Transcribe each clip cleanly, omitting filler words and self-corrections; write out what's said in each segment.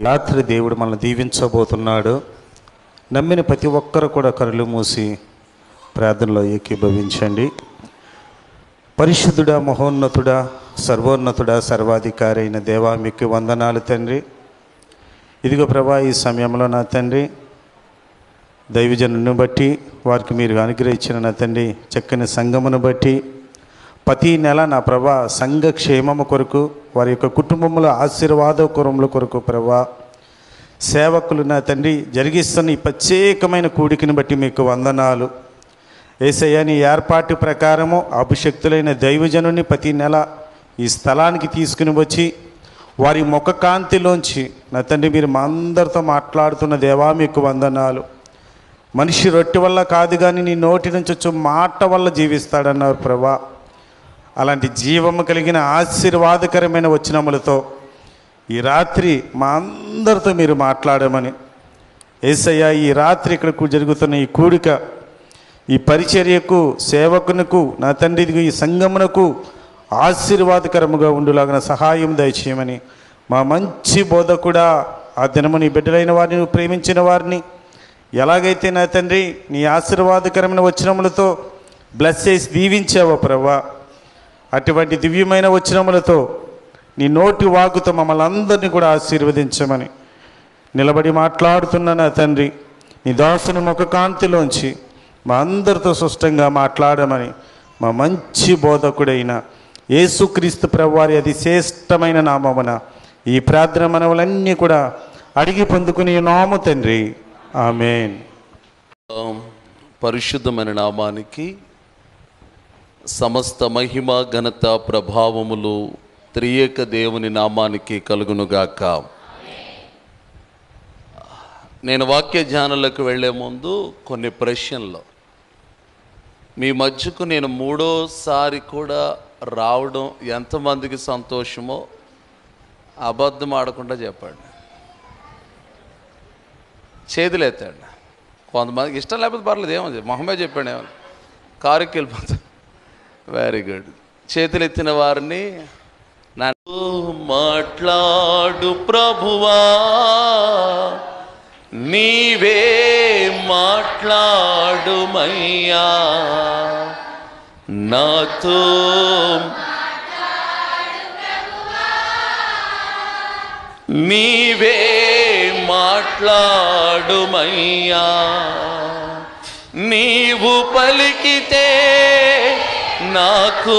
రాత్రి దేవుడు మనల్ని దీవించబోతున్నాడు. నమ్మిన ప్రతి ఒక్కరు కూడా కళ్ళు మూసి ప్రార్థనలో ఏకీభవించండి. పరిశుద్ధుడా, మహోన్నతుడా, సర్వోన్నతుడా, సర్వాధికారి అయిన దేవా, మీకు వందనాలు తండ్రి. ఇదిగో ప్రభా, ఈ సమయంలో నా తండ్రి దైవజనుని బట్టి, వారికి మీరు అనుగ్రహించిన నా తండ్రి చక్కని సంఘమును బట్టి, ప్రతి నెల నా ప్రభా సంఘ క్షేమము కొరకు, వారి యొక్క కుటుంబముల ఆశీర్వాదకరముల కొరకు ప్రభా సేవకులు నా తండ్రి జరిగిస్తున్న ఈ ప్రత్యేకమైన కూడికని బట్టి మీకు వందనాలు. యేసయ్య, నీ ఏర్పాటు ప్రకారము అభిషక్తులైన దైవజనుని ప్రతి నెల ఈ స్థలానికి తీసుకుని వచ్చి వారి ముఖకాంతిలోంచి నా తండ్రి మీరు మా అందరితో మాట్లాడుతున్న దేవా మీకు వందనాలు. మనిషి రొట్టె వల్ల కాదు కానీ నీ నోటి నుంచి వచ్చే మాట వల్ల జీవిస్తాడన్నారు ప్రభా. అలాంటి జీవము కలిగిన ఆశీర్వాదకరమైన వచనములతో ఈ రాత్రి మా అందరితో మీరు మాట్లాడమని యేసయ్య, ఈ రాత్రి ఇక్కడ జరుగుతున్న ఈ కూడిక, ఈ పరిచర్యకు, సేవకునకు నా తండ్రి ఈ సంఘమునకు ఆశీర్వాదకరముగా ఉండులాగిన సహాయం దయచేయమని, మా మంచి బోధకుడా, ఆ దినము నీ బిడ్డలైన వారిని, నువ్వు ప్రేమించిన వారిని ఎలాగైతే నా తండ్రి నీ ఆశీర్వాదకరమైన వచనములతో బ్లెస్ చేసి దీవించావో ప్రభా, అటువంటి దివ్యమైన వచనములతో నీ నోటి వాగుతో మమ్మల్ని అందరినీ కూడా ఆశీర్వదించమని నిలబడి మాట్లాడుతున్న నా తండ్రి నీ దాసుని ముఖకాంతిలోంచి మా అందరితో స్పష్టంగా మాట్లాడమని మా మంచి బోధకుడైన యేసుక్రీస్తు ప్రభువారి అతి శ్రేష్టమైన నామమున ఈ ప్రార్థన మనవులన్నీ కూడా అడిగి పొందుకుని నాము తండ్రి, ఆమేన్. పరిశుద్ధమైన నామానికి సమస్త మహిమ, ఘనత, ప్రభావములు త్రియేక దేవుని నామానికి కలుగునుగాక. నేను వాక్య ధ్యానాలకు వెళ్ళే ముందు కొన్ని ప్రశ్నలు. మీ మధ్యకు నేను మూడోసారి కూడా రావడం ఎంతమందికి సంతోషమో అబద్ధం ఆడకుండా చెప్పండి. చేతులు ఎత్తండి. కొంతమందికి ఇష్టం లేకపోతే పర్లేదు, ఏమో మొహమే చెప్పండి, ఏమో కారుకి వెళ్ళిపోతాను. Very good. చేతులు ఎత్తిన వారిని నన్ను మాట్లాడు ప్రభువా, నీవే మాట్లాడుమయ్యా, నాతో నీవే మాట్లాడుమయ్యా, నీవు పలికితే నాకు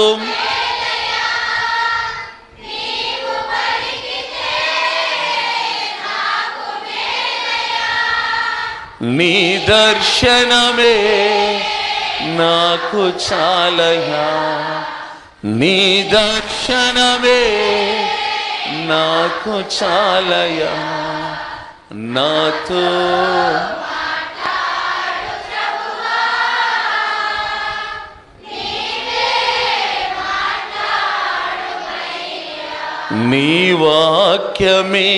నీ దర్శనమే నాకు చాలయా, నీ దర్శనమే నాకు చాలయా, నాతో నీ వాక్యమే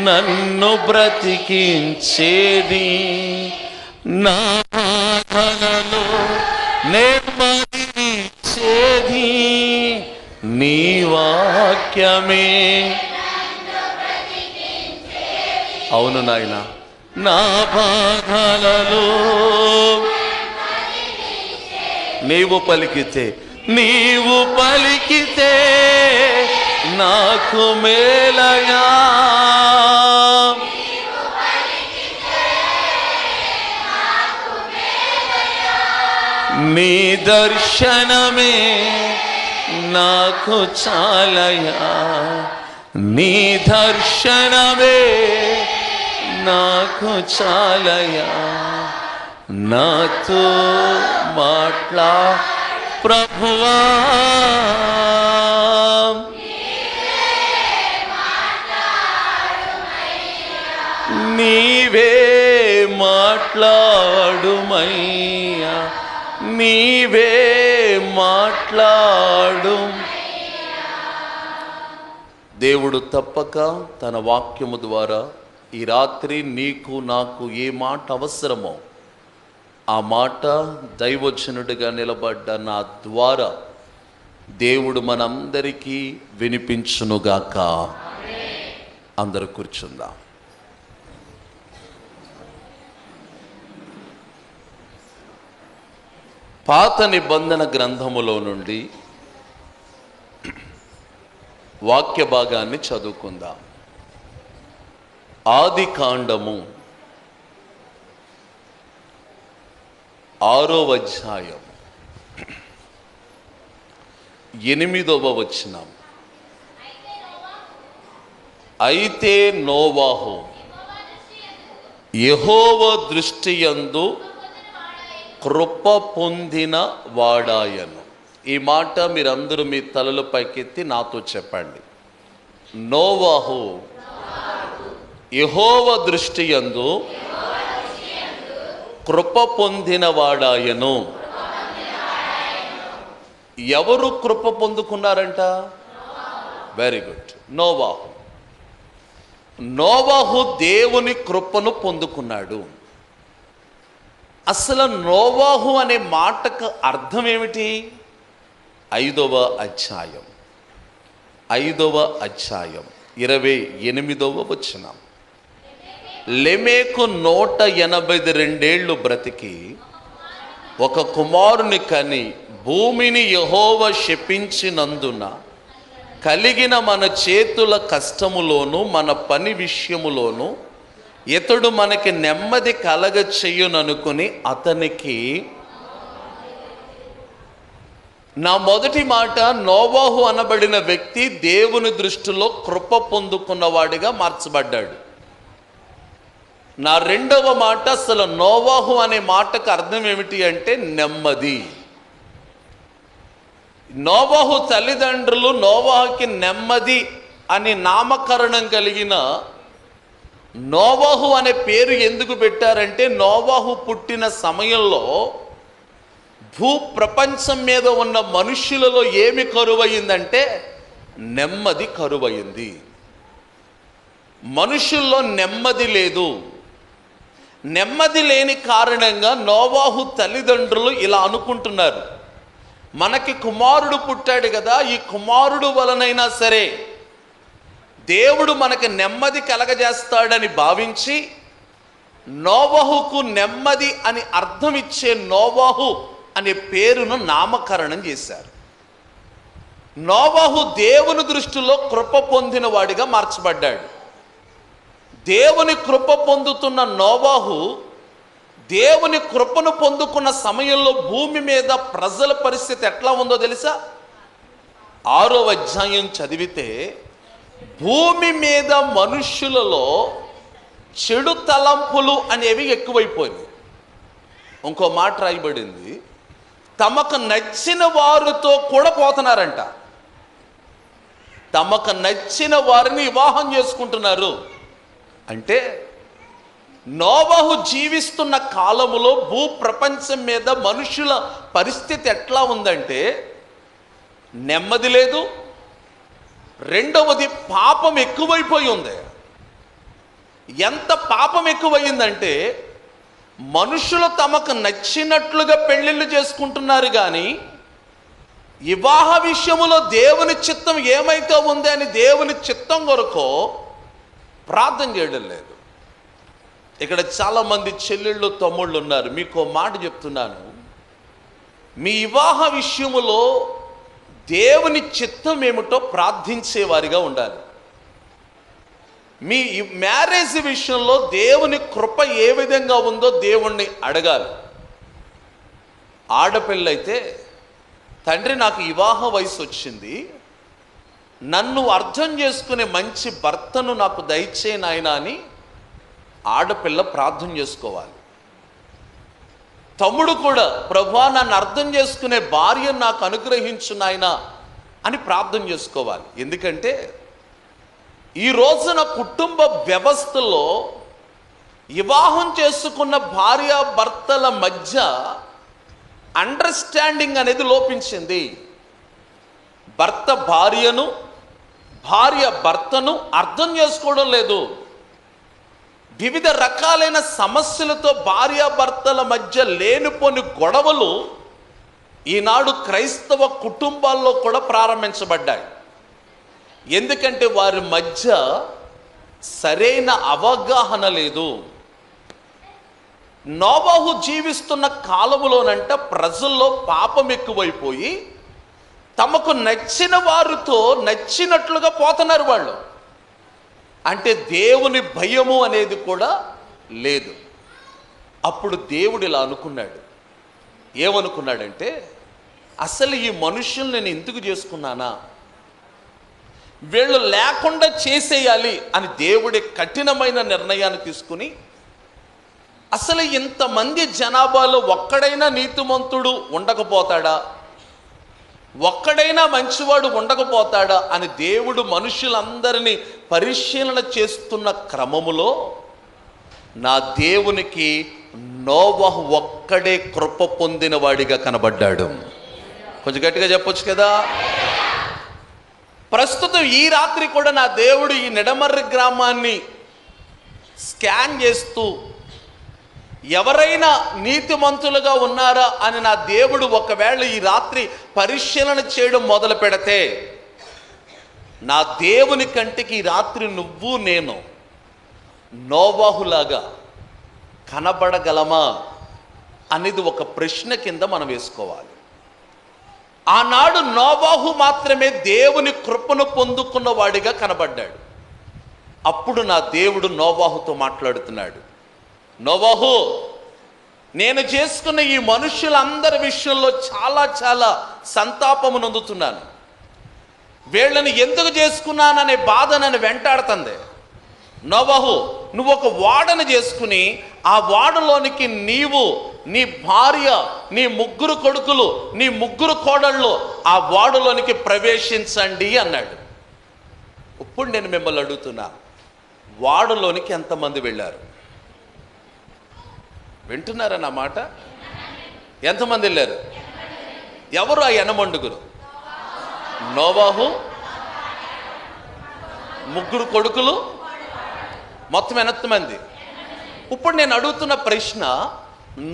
నన్ను బ్రతికించేది, నా బాధలలో నెమ్మదినిచ్చేది, నీ వాక్యమే. అవును నాయన, నా బాధలలో నీవు పలికితే, నీవు పలికితే నాకు మేలయా, నీ దర్శనమే నాకు చాలయా, నీ దర్శనమే నాకు చాలయా, నాతో మాట్లా ప్రభువా, నీవే మాట్లాడుమయ్యా, నీవే మాట్లాడు. దేవుడు తప్పక తన వాక్యము ద్వారా ఈ రాత్రి నీకు నాకు ఏ మాట అవసరమో ఆ మాట దైవజనుడిగా నిలబడ్డ నా ద్వారా దేవుడు మనందరికీ వినిపించునుగాక. అందరూ కూర్చుందాం. పాత నిబంధన గ్రంథములో నుండి వాక్య భాగాన్ని చదువుకుందాం. ఆది కాండము 6వ అధ్యాయం 8వ వచనం. అయితే నోవాహు యెహోవా దృష్టి యందు కృప పొందిన వాడాయను. ఈ మాట మీరందరూ మీ తలలు పైకెత్తి నాతో చెప్పండి. నోవాహు యెహోవా దృష్టి యందు కృప పొందిన వాడాయను. ఎవరు కృప పొందుకున్నారంట? Very good. నోవాహు. నోవాహు దేవుని కృపను పొందుకున్నాడు. అసలు నోవాహు అనే మాటకు అర్థం ఏమిటి? 5వ అధ్యాయం 28వ వచనం. లెమెకు 182 బ్రతికి ఒక కుమారుని కని భూమిని యెహోవా శపించినందున కలిగిన మన చేతుల కష్టములోను మన పని విషయములోను ఇతడు మనకి నెమ్మది కలగ చెయ్యుననుకుని అతనికి. నా మొదటి మాట, నోవాహు అనబడిన వ్యక్తి దేవుని దృష్టిలో కృప పొందుకున్నవాడిగా మార్చబడ్డాడు. నా రెండవ మాట, అసలు నోవాహు అనే మాటకు అర్థం ఏమిటి అంటే నెమ్మది. నోవాహు తల్లిదండ్రులు నోవాహుకి నెమ్మది అని నామకరణం కలిగిన నోవాహు అనే పేరు ఎందుకు పెట్టారంటే, నోవాహు పుట్టిన సమయంలో భూప్రపంచం మీద ఉన్న మనుష్యులలో ఏమి కరువయిందంటే నెమ్మది కరువయింది. మనుషుల్లో నెమ్మది లేదు. నెమ్మది లేని కారణంగా నోవాహు తల్లిదండ్రులు ఇలా అనుకుంటున్నారు, మనకి కుమారుడు పుట్టాడు కదా, ఈ కుమారుడు వలనైనా సరే దేవుడు మనకి నెమ్మది కలగజేస్తాడని భావించి నోవాహుకు నెమ్మది అని అర్థం ఇచ్చే నోవాహు అనే పేరును నామకరణం చేశారు. నోవాహు దేవుని దృష్టిలో కృప పొందిన వాడిగా మార్చబడ్డాడు. దేవుని కృప పొందుతున్న నోవాహు దేవుని కృపను పొందుకున్న సమయంలో భూమి మీద ప్రజల పరిస్థితి ఎట్లా ఉందో తెలుసా? 6వ అధ్యాయం చదివితే భూమి మీద మనుష్యులలో చెడు తలంపులు అనేవి ఎక్కువైపోయినాయి. ఇంకో మాట రాయబడింది, తమకు నచ్చిన వారితో కూడా పోతున్నారంట. తమకు నచ్చిన వారిని వివాహం చేసుకుంటున్నారు. అంటే నోవాహు జీవిస్తున్న కాలములో భూప్రపంచం మీద మనుషుల పరిస్థితి ఎట్లా ఉందంటే నెమ్మది లేదు. రెండవది, పాపం ఎక్కువైపోయి ఉంది. ఎంత పాపం ఎక్కువైందంటే మనుషులు తమకు నచ్చినట్లుగా పెళ్ళిళ్ళు చేసుకుంటున్నారు, కానీ వివాహ విషయములో దేవుని చిత్తం ఏమైతే ఉంది అని దేవుని చిత్తం కొరకు ప్రార్థన చేయడం లేదు. ఇక్కడ చాలామంది చెల్లెళ్ళు తమ్ముళ్ళు ఉన్నారు. మీకు మాట చెప్తున్నాను, మీ వివాహ విషయములో దేవుని చిత్తం ఏమిటో ప్రార్థించేవారిగా ఉండాలి. మీ మ్యారేజ్ విషయంలో దేవుని కృప ఏ విధంగా ఉందో దేవుణ్ణి అడగాలి. ఆడపిల్లైతే, తండ్రి నాకు వివాహ వయసు వచ్చింది, నన్ను అర్థం చేసుకునే మంచి భర్తను నాకు దయచేయి నాయనా అని ఆడపిల్ల ప్రార్థన చేసుకోవాలి. తమ్ముడు కూడా, ప్రభువా నన్ను అర్థం చేసుకునే భార్యను నాకు అనుగ్రహించు నాయనా అని ప్రార్థన చేసుకోవాలి. ఎందుకంటే ఈ రోజున కుటుంబ వ్యవస్థలో వివాహం చేసుకున్న భార్య భర్తల మధ్య అండర్స్టాండింగ్ అనేది లోపించింది. భర్త భార్యను, భార్య భర్తను అర్థం చేసుకోవడం లేదు. వివిధ రకాలైన సమస్యలతో భార్యాభర్తల మధ్య లేనిపోని గొడవలు ఈనాడు క్రైస్తవ కుటుంబాల్లో కూడా ప్రారంభించబడ్డాయి. ఎందుకంటే వారి మధ్య సరైన అవగాహన లేదు. నోవహు జీవిస్తున్న కాలములోనంట ప్రజల్లో పాపం ఎక్కువైపోయి తమకు నచ్చిన వారితో నచ్చినట్లుగా పోతున్నారు వాళ్ళు. అంటే దేవుని భయము అనేది కూడా లేదు. అప్పుడు దేవుడు ఇలా అనుకున్నాడు. ఏమనుకున్నాడంటే, అసలు ఈ మనుషుల్ని నేను ఎందుకు చేసుకున్నానా, వీళ్ళు లేకుండా చేసేయాలి అని దేవుడి కఠినమైన నిర్ణయాన్ని తీసుకుని, అసలు ఇంతమంది జనాభాలో ఒక్కడైనా నీతిమంతుడు ఉండకపోతాడా, ఒక్కడైనా మంచివాడు ఉండకపోతాడా అని దేవుడు మనుషులందరినీ పరిశీలన చేస్తున్న క్రమములో నా దేవునికి నోవహు ఒక్కడే కృప పొందిన వాడిగా కనబడ్డాడు. కొంచెం గట్టిగా చెప్పొచ్చు కదా. ప్రస్తుతం ఈ రాత్రి కూడా నా దేవుడు ఈ నిడమర్రి గ్రామాన్ని స్కాన్ చేస్తూ ఎవరైనా నీతిమంతులుగా ఉన్నారా అని నా దేవుడు ఒకవేళ ఈ రాత్రి పరిశీలన చేయడం మొదలు పెడితే, నా దేవుని కంటికి ఈ రాత్రి నువ్వు నేను నోవహులాగా కనబడగలమా అనేది ఒక ప్రశ్న కింద మనం వేసుకోవాలి. ఆనాడు నోవహు మాత్రమే దేవుని కృపను పొందుకున్న వాడిగా కనబడ్డాడు. అప్పుడు నా దేవుడు నోవహుతో మాట్లాడుతున్నాడు. నోవహు, నేను చేసుకున్న ఈ మనుషులందరి విషయంలో చాలా చాలా సంతాపము నొందుతున్నాను. వీళ్ళని ఎందుకు చేసుకున్నాననే బాధ నన్ను వెంటాడుతుంది. నోవహు, నువ్వు ఒక ఓడను చేసుకుని ఆ ఓడలోనికి నీవు, నీ భార్య, నీ 3 కొడుకులు, నీ 3 కోడళ్ళు ఆ ఓడలోనికి ప్రవేశించండి అన్నాడు. ఇప్పుడు నేను మిమ్మల్ని అడుగుతున్నా, ఓడలోనికి ఎంతమంది వెళ్ళారు? వింటున్నారా నా మాట? ఎంతమంది వెళ్ళారు? ఎవరు ఆ 80 నోవహు, 3 కొడుకులు, మొత్తం 8 మంది. ఇప్పుడు నేను అడుగుతున్న ప్రశ్న,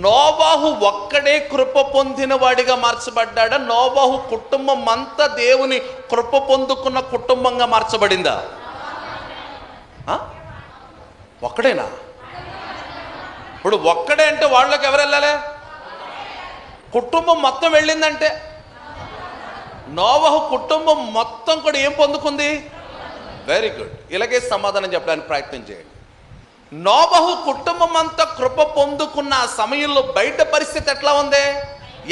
నోవహు ఒక్కడే కృప పొందిన వాడిగా మార్చబడ్డాడా? నోవహు కుటుంబం అంతా దేవుని కృప పొందుకున్న కుటుంబంగా మార్చబడిందా? ఒక్కడేనా? ఇప్పుడు ఒక్కడే అంటే వాళ్ళకి ఎవరు వెళ్ళాలి? కుటుంబం మొత్తం వెళ్ళిందంటే నోవహు కుటుంబం మొత్తం కూడా ఏం పొందుకుంది? Very good. ఇలాగే సమాధానం చెప్పడానికి ప్రయత్నం చేయండి. నోవహు కుటుంబం అంతా కృప పొందుకున్న ఆ సమయంలో బయట పరిస్థితి ఎట్లా ఉంది?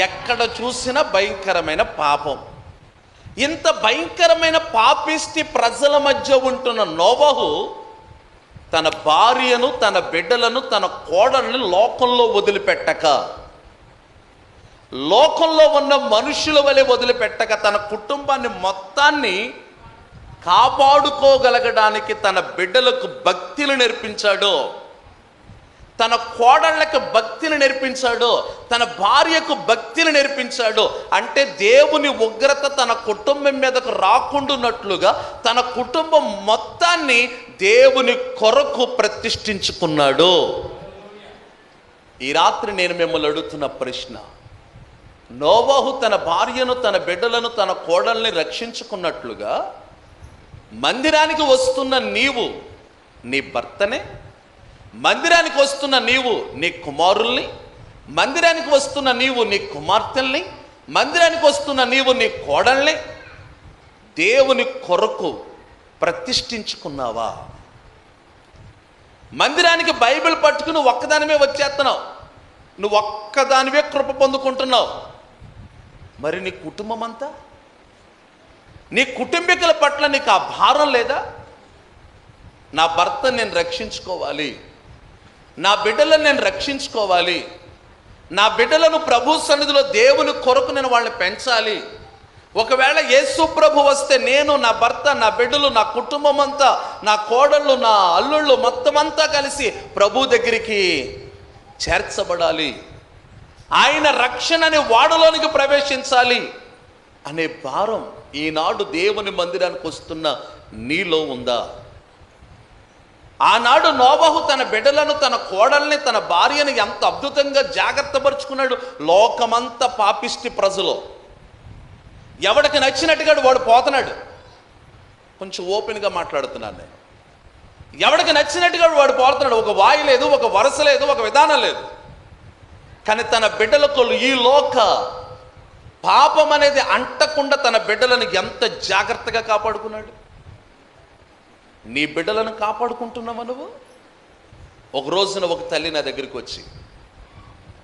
ఎక్కడ చూసినా భయంకరమైన పాపం. ఇంత భయంకరమైన పాపిష్టి ప్రజల మధ్య ఉంటున్న నోవహు తన భార్యను, తన బిడ్డలను, తన కోడల్ని లోకంలో వదిలిపెట్టక, లోకంలో ఉన్న మనుషుల వలె వదిలిపెట్టక, తన కుటుంబాన్ని మొత్తాన్ని కాపాడుకోగలగడానికి తన బిడ్డలకు భక్తిని నేర్పించాడు, తన కోడళ్ళకు భక్తిని నేర్పించాడు, తన భార్యకు భక్తిని నేర్పించాడు. అంటే దేవుని ఉగ్రత తన కుటుంబం మీదకు రాకుండానట్లుగా తన కుటుంబం మొత్తాన్ని దేవుని కొరకు ప్రతిష్ఠించుకున్నాడు. ఈ రాత్రి నేను మిమ్మల్ని అడుగుతున్న ప్రశ్న, నోవహు తన భార్యను, తన బిడ్డలను, తన కోడల్ని రక్షించుకున్నట్లుగా మందిరానికి వస్తున్న నీవు నీ భర్తనే, మందిరానికి వస్తున్న నీవు నీ కుమారుల్ని, మందిరానికి వస్తున్న నీవు నీ కుమార్తెల్ని, మందిరానికి వస్తున్న నీవు నీ కోడల్ని దేవుని కొరకు ప్రతిష్ఠించుకున్నావా? మందిరానికి బైబిల్ పట్టుకుని ఒక్కదానివే వచ్చేస్తున్నావు, నువ్వు ఒక్కదానివే కృప పొందుకుంటున్నావు. మరి నీ కుటుంబం అంతా, నీ కుటుంబీకుల పట్ల నీకు ఆ భారం లేదా? నా భర్తను నేను రక్షించుకోవాలి, నా బిడ్డలను నేను రక్షించుకోవాలి, నా బిడ్డలను ప్రభు సన్నిధిలో దేవుని కొరకు నేను వాళ్ళని పెంచాలి. ఒకవేళ యేసు ప్రభు వస్తే నేను, నా భర్త, నా బిడ్డలు, నా కుటుంబం అంతా, నా కోడళ్ళు, నా అల్లుళ్ళు మొత్తం అంతా కలిసి ప్రభు దగ్గరికి చేర్చబడాలి, ఆయన రక్షణని వాడలోనికి ప్రవేశించాలి అనే భారం ఈనాడు దేవుని మందిరానికి వస్తున్న నీలో ఉందా? ఆనాడు నోవహు తన బిడ్డలను, తన కోడల్ని, తన భార్యని ఎంత అద్భుతంగా జాగ్రత్త పరుచుకున్నాడు. లోకమంతా పాపిష్టి ప్రజలు, ఎవడికి నచ్చినట్టుగా వాడు పోతున్నాడు. కొంచెం ఓపెన్గా మాట్లాడుతున్నాను నేను. ఎవడికి నచ్చినట్టుగా వాడు పోతున్నాడు. ఒక వాయి లేదు, ఒక వరుస లేదు, ఒక విధానం లేదు. కానీ తన బిడ్డలకు ఈ లోక పాపం అనేది అంటకుండా తన బిడ్డలను ఎంత జాగ్రత్తగా కాపాడుకున్నాడు. నీ బిడ్డలను కాపాడుకుంటున్నావా నువ్వు? ఒక రోజున ఒక తల్లి నా దగ్గరికి వచ్చి,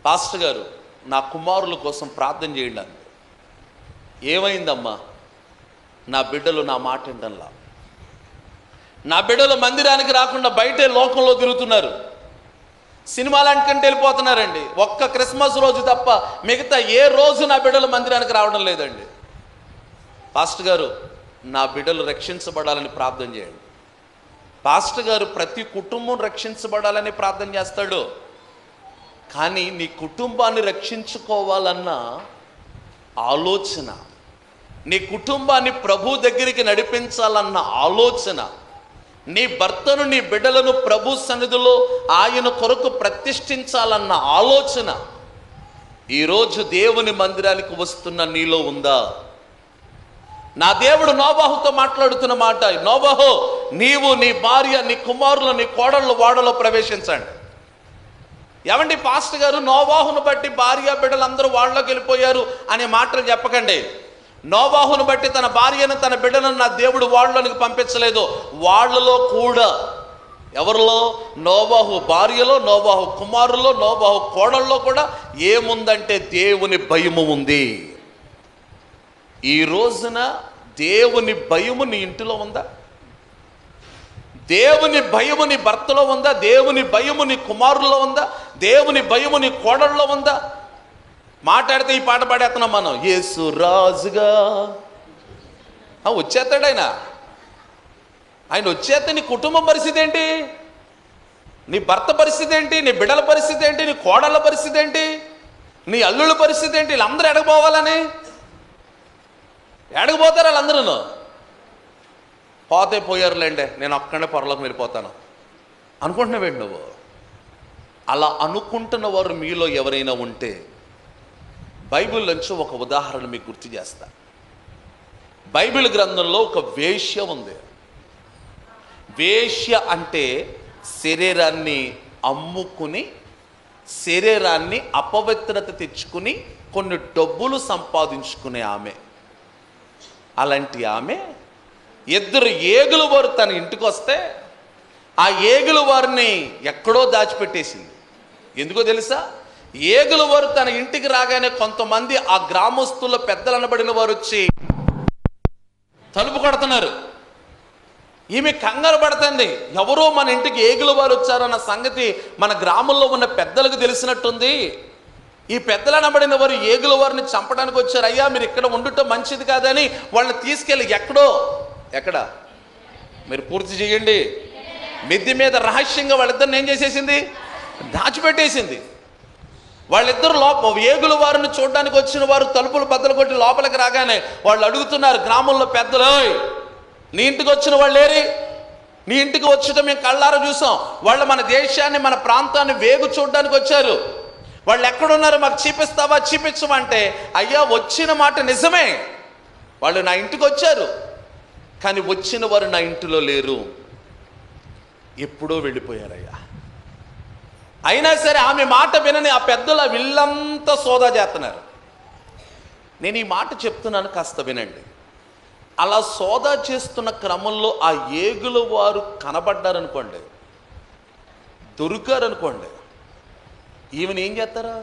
పాస్టర్ గారు నా కుమారుల కోసం ప్రార్థన చేయండి అంది. ఏమైందమ్మా? నా బిడ్డలు నా మాట వినడంలా, నా బిడ్డలు మందిరానికి రాకుండా బయటే లోకంలో తిరుగుతున్నారు, సినిమాలంటే వెళ్ళిపోతున్నారండి. ఒక్క క్రిస్మస్ రోజు తప్ప మిగతా ఏ రోజు నా బిడ్డలు మందిరానికి రావడం లేదండి. పాస్టర్ గారు నా బిడ్డలు రక్షించబడాలని ప్రార్థన చేయండి. పాస్టర్ గారు ప్రతి కుటుంబం రక్షించబడాలని ప్రార్థన చేస్తాడు, కానీ నీ కుటుంబాన్ని రక్షించుకోవాలన్న ఆలోచన, నీ కుటుంబాన్ని ప్రభు దగ్గరికి నడిపించాలన్న ఆలోచన, నీ భర్తను నీ బిడ్డలను ప్రభు సన్నిధిలో ఆయన కొరకు ప్రతిష్ఠించాలన్న ఆలోచన ఈరోజు దేవుని మందిరానికి వస్తున్న నీలో ఉందా? నా దేవుడు నోవాహుతో మాట్లాడుతున్న మాట, నోవాహు నీవు నీ భార్య నీ కుమారులు నీ కోడళ్ళు వాడలో ప్రవేశించండి. ఏమండి పాస్టర్ గారు నోవాహును బట్టి భార్య బిడ్డలందరూ వాళ్ళలోకి వెళ్ళిపోయారు అనే మాటలు చెప్పకండి. నోవాహును బట్టి తన భార్యను తన బిడ్డలను నా దేవుడు వాళ్ళలోనికి పంపించలేదు. వాళ్ళలో కూడా ఎవరిలో? నోవాహు భార్యలో, నోవాహు కుమారుల్లో, నోవాహు కోడల్లో కూడా ఏముందంటే దేవుని భయము ఉంది. ఈ రోజున దేవుని భయము నీ ఇంటిలో ఉందా? దేవుని భయము నీ భర్తలో ఉందా? దేవుని భయము నీ కుమారుల్లో ఉందా? దేవుని భయము నీ కోడల్లో ఉందా? మాట్లాడితే ఈ పాట పాడేస్తున్నాం మనం, యేసు రాజుగా. వచ్చేస్తాడు ఆయన. ఆయన వచ్చేస్తే నీ కుటుంబం పరిస్థితి ఏంటి? నీ భర్త పరిస్థితి ఏంటి? నీ బిడ్డల పరిస్థితి ఏంటి? నీ కోడళ్ళ పరిస్థితి ఏంటి? నీ అల్లుళ్ళ పరిస్థితి ఏంటి? వీళ్ళందరూ ఎడకపోవాలని ఎడకపోతారు. వాళ్ళందరూ పోతే పోయారులేండే, నేను ఒక్కడే పొరలోకి వెళ్ళిపోతాను అనుకుంటున్నావేంటి నువ్వు? అలా అనుకుంటున్న వారు మీలో ఎవరైనా ఉంటే బైబిల్ నుంచి ఒక ఉదాహరణ మీకు గుర్తు చేస్తా. బైబిల్ గ్రంథంలో ఒక వేశ్య ఉంది. వేశ్య అంటే శరీరాన్ని అమ్ముకుని, శరీరాన్ని అపవిత్రత తెచ్చుకుని కొన్ని డబ్బులు సంపాదించుకునే ఆమె. అలాంటి ఆమె ఇద్దరు ఏగుల వారు తన ఇంటికి వస్తే ఆ ఏగుల వారిని ఎక్కడో దాచిపెట్టేసింది. ఎందుకో తెలుసా? ఏగుల వారు తన ఇంటికి రాగానే కొంతమంది ఆ గ్రామస్తుల పెద్దలు అనబడిన వారు వచ్చి తలుపు కొడుతున్నారు. ఈమె కంగారు పడుతుంది. ఎవరో మన ఇంటికి ఏగుల వారు వచ్చారన్న సంగతి మన గ్రామంలో ఉన్న పెద్దలకు తెలిసినట్టుంది. ఈ పెద్దలు అనబడిన వారు ఏగుల వారిని చంపడానికి వచ్చారు. అయ్యా మీరు ఇక్కడ ఉండటం మంచిది కాదని వాళ్ళని తీసుకెళ్ళి ఎక్కడ మీరు పూర్తి చేయండి, మిద్ది మీద రహస్యంగా వాళ్ళిద్దరిని ఏం చేసేసింది? దాచిపెట్టేసింది. వాళ్ళిద్దరు ఏగుల వారిని చూడడానికి వచ్చిన వారు తలుపులు బద్దలు కొట్టి లోపలికి రాగానే వాళ్ళు అడుగుతున్నారు గ్రామంలో పెద్దలు, నీ ఇంటికి వచ్చిన వాళ్ళు ఏరి? నీ ఇంటికి వచ్చటం మేము కళ్ళారా చూసాం. వాళ్ళు మన దేశాన్ని మన ప్రాంతాన్ని వేగు చూడడానికి వచ్చారు. వాళ్ళు ఎక్కడున్నారు మాకు చూపిస్తావా? చూపించమంటే అయ్యా వచ్చిన మాట నిజమే, వాళ్ళు నా ఇంటికి వచ్చారు, కానీ వచ్చిన వారు నా ఇంటిలో లేరు, ఎప్పుడో వెళ్ళిపోయారయ్యా. అయినా సరే ఆమె మాట వినని ఆ పెద్దల వీళ్ళంతా సోదా చేస్తున్నారు. నేను ఈ మాట చెప్తున్నాను, కాస్త వినండి. అలా సోదా చేస్తున్న క్రమంలో ఆ ఏగుల వారు కనబడ్డారనుకోండి, దొరికారనుకోండి, ఈమెను ఏం చేస్తారా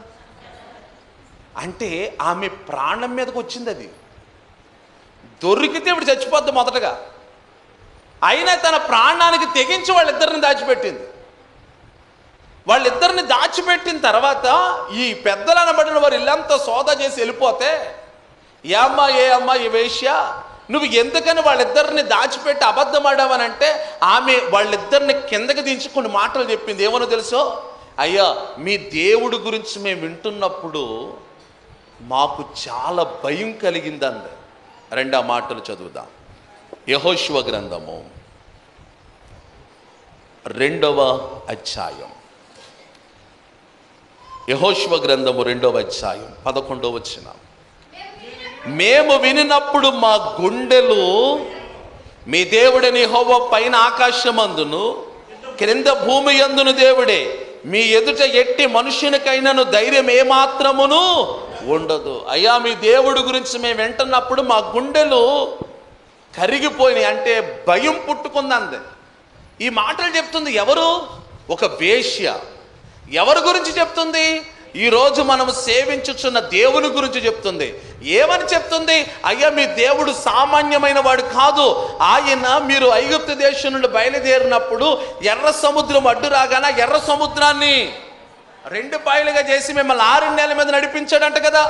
అంటే ఆమె ప్రాణం మీదకి వచ్చింది. అది దొరికితే ఇప్పుడు చచ్చిపోద్ది మొదటగా. అయినా తన ప్రాణానికి తెగించి వాళ్ళిద్దరిని దాచిపెట్టింది. వాళ్ళిద్దరిని దాచిపెట్టిన తర్వాత ఈ పెద్దలు అనబడిన వారు ఇల్లంతా సోదా చేసి వెళ్ళిపోతే, ఏ అమ్మా ఈ వేశ్య నువ్వు ఎందుకని వాళ్ళిద్దరిని దాచిపెట్టి అబద్ధం ఆడావనంటే ఆమె వాళ్ళిద్దరిని కిందకి దించి కొన్ని మాటలు చెప్పింది. ఏమనో తెలుసో? అయ్యా మీ దేవుడి గురించి మేము వింటున్నప్పుడు మాకు చాలా భయం కలిగిందంది. రెండో మాటలు చదువుదాం. యెహోషువ గ్రంథము 2వ అధ్యాయం. యెహోషువ గ్రంథము 2వ అధ్యాయం 11వ వచనం. మేము వినినప్పుడు మా గుండెలు మీ దేవుడని యెహోవా పైన ఆకాశమందును క్రింద భూమి యందును దేవుడే మీ ఎదుట ఎట్టి మనుష్యునికైనాను ధైర్యం ఏమాత్రమును ఉండదు. అయ్యా మీ దేవుడి గురించి మేము వింటున్నప్పుడు మా గుండెలు కరిగిపోయినాయి, అంటే భయం పుట్టుకుందంది. ఈ మాటలు చెప్తుంది ఎవరు? ఒక వేశ్య. ఎవరి గురించి చెప్తుంది? ఈరోజు మనం సేవించుచున్న దేవుని గురించి చెప్తుంది. ఏమని చెప్తుంది? అయ్యా మీ దేవుడు సామాన్యమైన వాడు కాదు. ఆయన మీరు ఐగుప్తు దేశం నుండి బయలుదేరినప్పుడు ఎర్ర సముద్రం అడ్డు రాగానే ఎర్ర సముద్రాన్ని 2 పాయలుగా చేసి మిమ్మల్ని 6 నెలల మీద నడిపించాడంట కదా.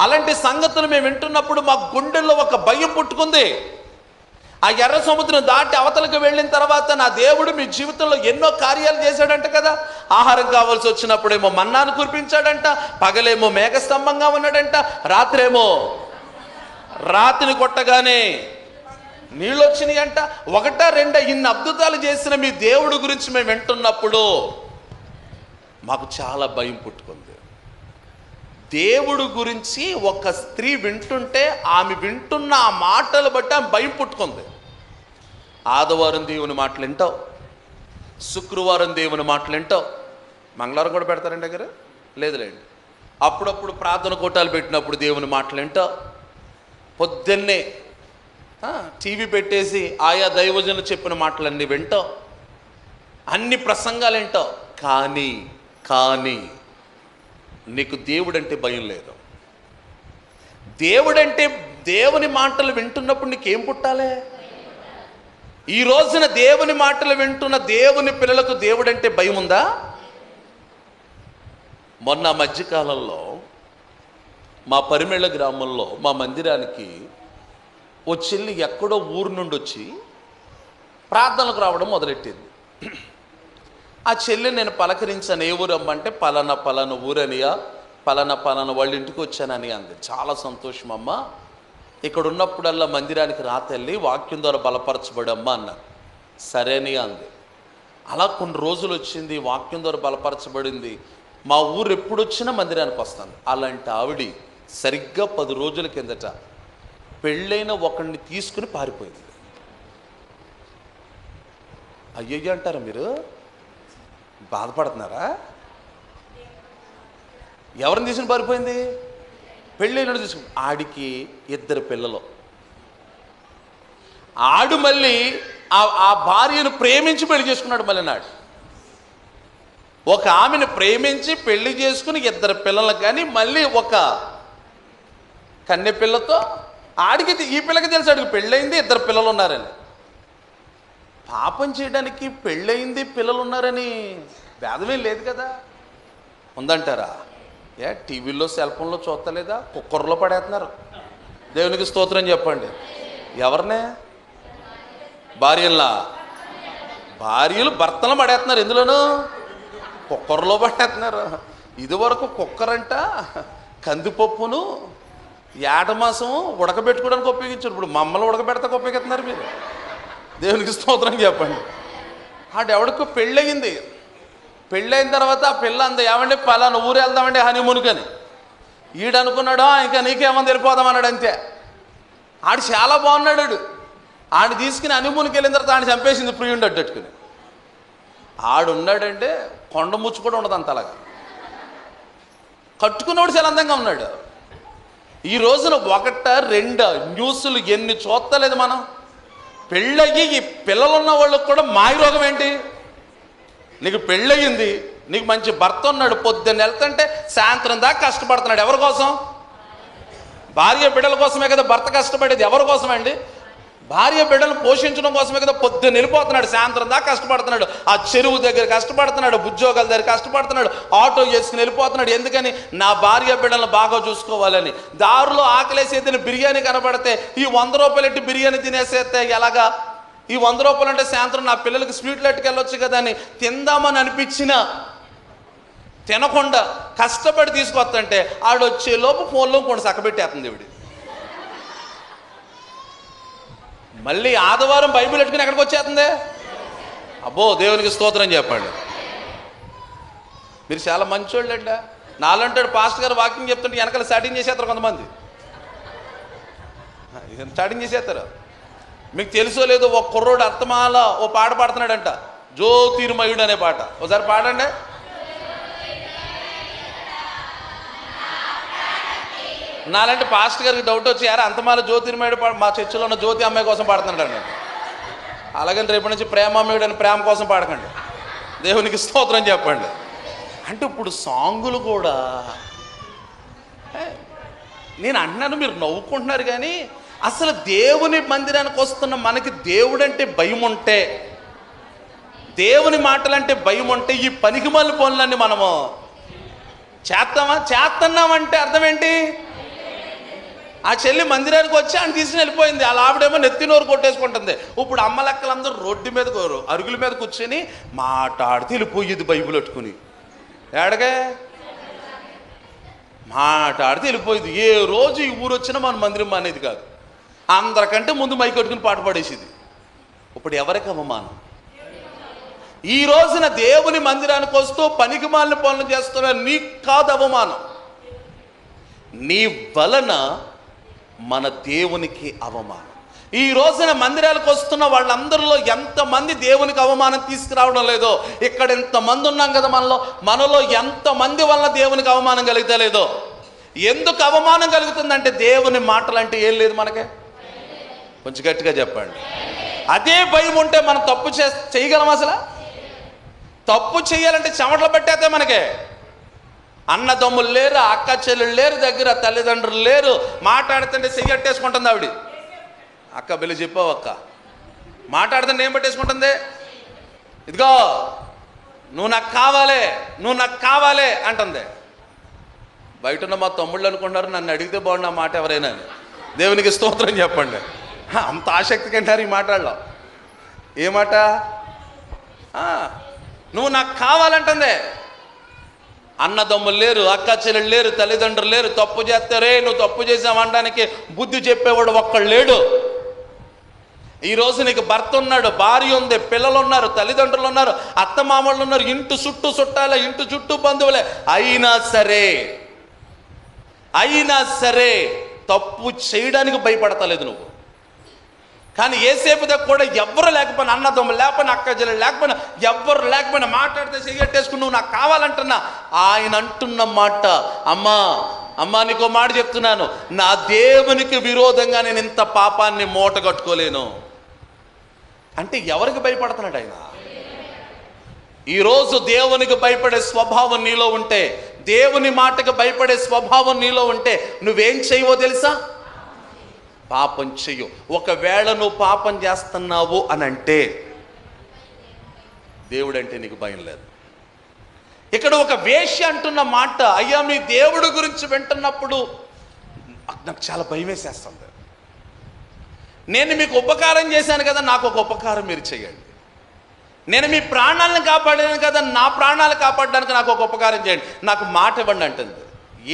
అలాంటి సంగతులు మేము వింటున్నప్పుడు మా గుండెల్లో ఒక భయం పుట్టుకుంది. ఆ ఎర్ర సముద్రం దాటి అవతలకు వెళ్ళిన తర్వాత నా దేవుడు మీ జీవితంలో ఎన్నో కార్యాలు చేశాడంట కదా. ఆహారం కావాల్సి వచ్చినప్పుడేమో మన్నాను కురిపించాడంట, పగలేమో మేఘస్తంభంగా ఉన్నాడంట, రాత్రిని కొట్టగానే నీళ్ళు వచ్చినాయి అంట. 1 2 ఇన్ని అద్భుతాలు చేసిన మీ దేవుడు గురించి మేము వింటున్నప్పుడు మాకు చాలా భయం పుట్టుకుంది. దేవుడు గురించి ఒక స్త్రీ వింటుంటే ఆమె వింటున్న ఆ మాటలు బట్టి ఆమె భయం పుట్టుకుంది. ఆదివారం దేవుని మాటలు వింటావు, శుక్రవారం దేవుని మాటలు వింటావు, మంగళవారం కూడా పెడతారండి దగ్గర లేదులేండి. అప్పుడప్పుడు ప్రార్థన కూటాలు పెట్టినప్పుడు దేవుని మాటలు వింటావు, పొద్దున్నే టీవీ పెట్టేసి ఆయా దైవజనులు చెప్పిన మాటలన్నీ వింటావు, అన్ని ప్రసంగాలు వింటావు. కానీ నీకు దేవుడంటే భయం లేదు. దేవుని మాటలు వింటున్నప్పుడు నీకేం పుట్టాలి? ఈ రోజున దేవుని మాటలు వింటున్న దేవుని పిల్లలకు దేవుడంటే భయం ఉందా? మొన్న మధ్యకాలంలో మా పరిమళ గ్రామంలో మా మందిరానికి ఓ చెల్లి ఎక్కడో ఊరు నుండి వచ్చి ప్రార్థనలకు రావడం మొదలెట్టింది. ఆ చెల్లి నేను పలకరించాను. ఏ ఊరు అమ్మంటే పలానా ఊరనియా, పలానా వాళ్ళ ఇంటికి వచ్చానని అంది. చాలా సంతోషం అమ్మ, ఇక్కడ ఉన్నప్పుడల్లా మందిరానికి రా తల్లి, వాక్యం ద్వారా బలపరచబడమ్మా అన్నారు. సరేని అంది. అలా కొన్ని రోజులు వచ్చింది, వాక్యం ద్వారా బలపరచబడింది. మా ఊరు ఎప్పుడు వచ్చినా మందిరానికి వస్తాను. అలాంటి ఆవిడ సరిగ్గా 10 రోజుల కిందట పెళ్ళైన ఒకడిని తీసుకుని పారిపోయింది. అయ్యయ్య అంటారా మీరు? బాధపడుతున్నారా? ఎవరిని తీసుకుని పారిపోయింది? పెళ్ళైనడు తీసుకుని. ఆడికి 2 పిల్లలు. ఆడు మళ్ళీ ఆ భార్యను ప్రేమించి పెళ్లి చేసుకున్నాడు. మళ్ళీ నాడు ఒక ఆమెను ప్రేమించి పెళ్లి చేసుకుని 2 పిల్లలకు, కానీ మళ్ళీ ఒక కన్నె పిల్లతో ఆడికి, ఈ పిల్లకి తెలుసు ఆడికి పెళ్ళయింది, 2 పిల్లలు ఉన్నారని. పాపం చేయడానికి పెళ్ళయింది, పిల్లలు ఉన్నారని భేదమేం లేదు కదా. ఉందంటారా? టీవీలో సెల్ ఫోన్లో చూస్తలేదా? కుక్కర్లో పడేస్తున్నారు. దేవునికి స్తోత్రం చెప్పండి. ఎవరినే? భార్యలు భర్తలు పడేస్తున్నారు. ఎందులోనూ కుక్కర్లో పడేస్తున్నారు. ఇదివరకు కుక్కరంట కందిపప్పును ఏటమాసం ఉడకబెట్టుకోవడానికి ఉపయోగించారు. ఇప్పుడు మమ్మల్ని ఉడకబెడతాకు ఉపయోగిస్తున్నారు మీరు. దేవునికి స్తోత్రం చెప్పండి. ఆడెవడికో పెళ్ళయింది. పెళ్ళైన తర్వాత ఆ పిల్ల అంది, ఏమండి పలానా ఊరు వెళ్దామండి హనీమూన్కని. ఈడనుకున్నాడో ఇంకా నీకేమని వెళ్ళిపోదామన్నాడు. అంతే. ఆడు చాలా బాగున్నాడు. ఆడు తీసుకుని హనీమూన్కి వెళ్ళిన తర్వాత ఆడు చంపేసింది ప్రియుండి అడ్డట్టుకుని. ఆడున్నాడంటే కొండ ముచ్చు కూడా ఉండదు అంతలాగా. కట్టుకున్నవాడు చాలా అందంగా ఉన్నాడు. ఈ రోజున 1 2 న్యూస్లు ఎన్ని చూస్తలేదు మనం. పెళ్ళయ్యి ఈ పిల్లలున్న వాళ్ళకు కూడా మాయరోగం ఏంటి? నీకు పెళ్ళయింది, నీకు మంచి భర్త ఉన్నాడు, పొద్దున్న వెళ్తుంటే సాయంత్రం దాకా కష్టపడుతున్నాడు. ఎవరి కోసం? భార్య బిడ్డల కోసమే కదా భర్త కష్టపడేది. ఎవరి కోసమండి? భార్య బిడ్డలను పోషించడం కోసమే కదా పొద్దున్న వెళ్ళిపోతున్నాడు, సాయంత్రం దాకా కష్టపడుతున్నాడు. ఆ చెరువు దగ్గర కష్టపడుతున్నాడు, ఉద్యోగాల దగ్గర కష్టపడుతున్నాడు, ఆటో చేసుకుని వెళ్ళిపోతున్నాడు. ఎందుకని? నా భార్య బిడ్డలను బాగా చూసుకోవాలని. దారిలో ఆకలేసి ఏదైనా బిర్యానీ కనబడితే ఈ 100 రూపాయలు ఎట్టి బిర్యానీ తినేసేస్తే ఎలాగా? ఈ 100 రూపాయలు అంటే సాయంత్రం నా పిల్లలకి స్వీట్లు ఎట్టుకెళ్ళొచ్చు కదా అని తిందామని అనిపించినా తినకుండా కష్టపడి తీసుకొస్తుంటే ఆడొచ్చే లోపు ఫోన్లో కొన్ని సక్కబెట్టేస్తుంది ఇవిడి. మళ్ళీ ఆదివారం బైబిల్ పెట్టుకుని ఎక్కడికి వచ్చేస్తుంది? అబ్బో దేవునికి స్తోత్రం చెప్పండి. మీరు చాలా మంచోళ్ళంట. నాలంటాడు పాస్టర్ గారు వాకింగ్ చెప్తుంటే వెనకాల స్టార్టింగ్ చేసేస్తారు కొంతమంది. స్టార్టింగ్ చేసేస్తారు. మీకు తెలుసో లేదో ఒక కుర్రోడు అర్థమాల ఓ పాట పాడుతున్నాడంట, జ్యోతిర్మయుడు అనే పాట. ఒకసారి పాడండి. నాలాంటి పాస్టర్ గారికి డౌట్ వచ్చి యారా అంతమాల జ్యోతిర్మయుడు మా చర్చిలో ఉన్న జ్యోతి అమ్మాయి కోసం పాడుతున్నాడు నేను. అలాగని రేపటి నుంచి ప్రేమామయుడు అని ప్రేమ కోసం పాడకండి, దేవునికి స్తోత్రం చెప్పండి. అంటే ఇప్పుడు సాంగులు కూడా నేను అంటున్నాను, మీరు నవ్వుకుంటున్నారు కానీ అసలు దేవుని మందిరానికి వస్తున్న మనకి దేవుడంటే భయం ఉంటే, దేవుని మాటలంటే భయం ఉంటే ఈ పనికిమాలిన పనులన్నీ మనము చేస్తున్నామంటే అర్థం ఏంటి? ఆ చెల్లి మందిరానికి వచ్చి ఆయన తీసుకుని వెళ్ళిపోయింది, అలా ఆవిడేమో నెత్తినోరు కొట్టేసుకుంటుంది. ఇప్పుడు అమ్మలక్కలందరూ రోడ్డు మీద అరుగుల మీద కూర్చొని మాట్లాడితే వెళ్ళిపోయేది బైబిల్ పెట్టుకుని. ఏడగా మాట్లాడితే వెళ్ళిపోయింది. ఏ రోజు ఈ ఊరు వచ్చినా మన మందిరం అనేది కాదు, అందరికంటే ముందు మైక్ కట్టుకుని పాట పాడేసేది. ఇప్పుడు ఎవరికి అవమానం? ఈ రోజున దేవుని మందిరానికి వస్తూ పనికి మాలిన పనులు చేస్తున్నా నీకు కాదు అవమానం, నీ వలన మన దేవునికి అవమానం. ఈ రోజున మందిరాలకు వస్తున్న వాళ్ళందరిలో ఎంతమంది దేవునికి అవమానం తీసుకురావడం లేదో, ఇక్కడ ఎంతమంది ఉన్నాం కదా మనలో ఎంతమంది వలన దేవునికి అవమానం కలిగితే లేదో. ఎందుకు అవమానం కలుగుతుందంటే దేవుని మాటలు అంటే ఏం లేదు మనకే. కొంచెం గట్టిగా చెప్పండి. అదే భయం ఉంటే మనం తప్పు చేయగలం? అసలు తప్పు చేయాలంటే చెమటలు పట్టేస్తే మనకే. అన్నదమ్ములు లేరు, అక్క చెల్లెళ్ళు లేరు, దగ్గర తల్లిదండ్రులు లేరు, మాట్లాడుతుంటే చెయ్యట్టేసుకుంటుంది ఆవిడ. అక్క బిల్లు చెప్పావు అక్క, మాట్లాడుతుంటే ఏం పట్టేసుకుంటుంది? ఇదిగో నువ్వు నాకు కావాలి, నువ్వు నాకు కావాలి అంటుంది. బయట ఉన్న మా తమ్ముళ్ళు అనుకుంటున్నారు నన్ను అడిగితే బాగుండు ఆ మాట ఎవరైనా. దేవునికి స్తోత్రం చెప్పండి. అంత ఆసక్తి కంటారు ఈ మాటల్లో. ఏ మాట? నువ్వు నాకు కావాలంటుంది. అన్నదమ్ములు లేరు, అక్క చెల్లెళ్ళు లేరు, తల్లిదండ్రులు లేరు, తప్పు చేస్తారే నువ్వు తప్పు చేసావనడానికి బుద్ధి చెప్పేవాడు ఒక్కడు లేడు. ఈరోజు నీకు భర్త ఉన్నాడు, భార్య ఉంది, పిల్లలు ఉన్నారు, తల్లిదండ్రులు ఉన్నారు, అత్తమామళ్ళు ఉన్నారు, ఇంటి చుట్టూ చుట్టాలే, ఇంటి చుట్టూ బంధువులే, అయినా సరే తప్పు చేయడానికి భయపడతలేదు నువ్వు. కానీ ఏసేపుదా కూడా ఎవ్వరు లేకపోయినా, అన్నదమ్ములు లేకపోయినా, అక్క చెల్లెలు లేకపోయినా, ఎవ్వరు లేకపోయినా మాట్లాడితే చెయ్యట్టేసుకుని నువ్వు నాకు కావాలంటున్నా. ఆయన అంటున్న మాట, అమ్మా నీకో మాట చెప్తున్నాను, నా దేవునికి విరోధంగా నేను ఇంత పాపాన్ని మూట కట్టుకోలేను అంటే ఎవరికి భయపడుతున్నాడు ఆయన? ఈరోజు దేవునికి భయపడే స్వభావం నీలో ఉంటే, దేవుని మాటకు భయపడే స్వభావం నీలో ఉంటే నువ్వేం చేయవో తెలుసా? పాపం చెయ్యు. ఒకవేళ నువ్వు పాపం చేస్తున్నావు అని అంటే దేవుడంటే నీకు భయం లేదు. ఇక్కడ ఒక వేశ్య అంటున్న మాట, అయ్యా మీ దేవుడి గురించి వింటున్నప్పుడు నాకు చాలా భయం వేసేస్తుంది. నేను మీకు ఉపకారం చేశాను కదా, నాకు ఒక ఉపకారం మీరు చేయండి. నేను మీ ప్రాణాలను కాపాడాను కదా, నా ప్రాణాలు కాపాడడానికి నాకు ఒక ఉపకారం చేయండి, నాకు మాట ఇవ్వండి అంటుంది.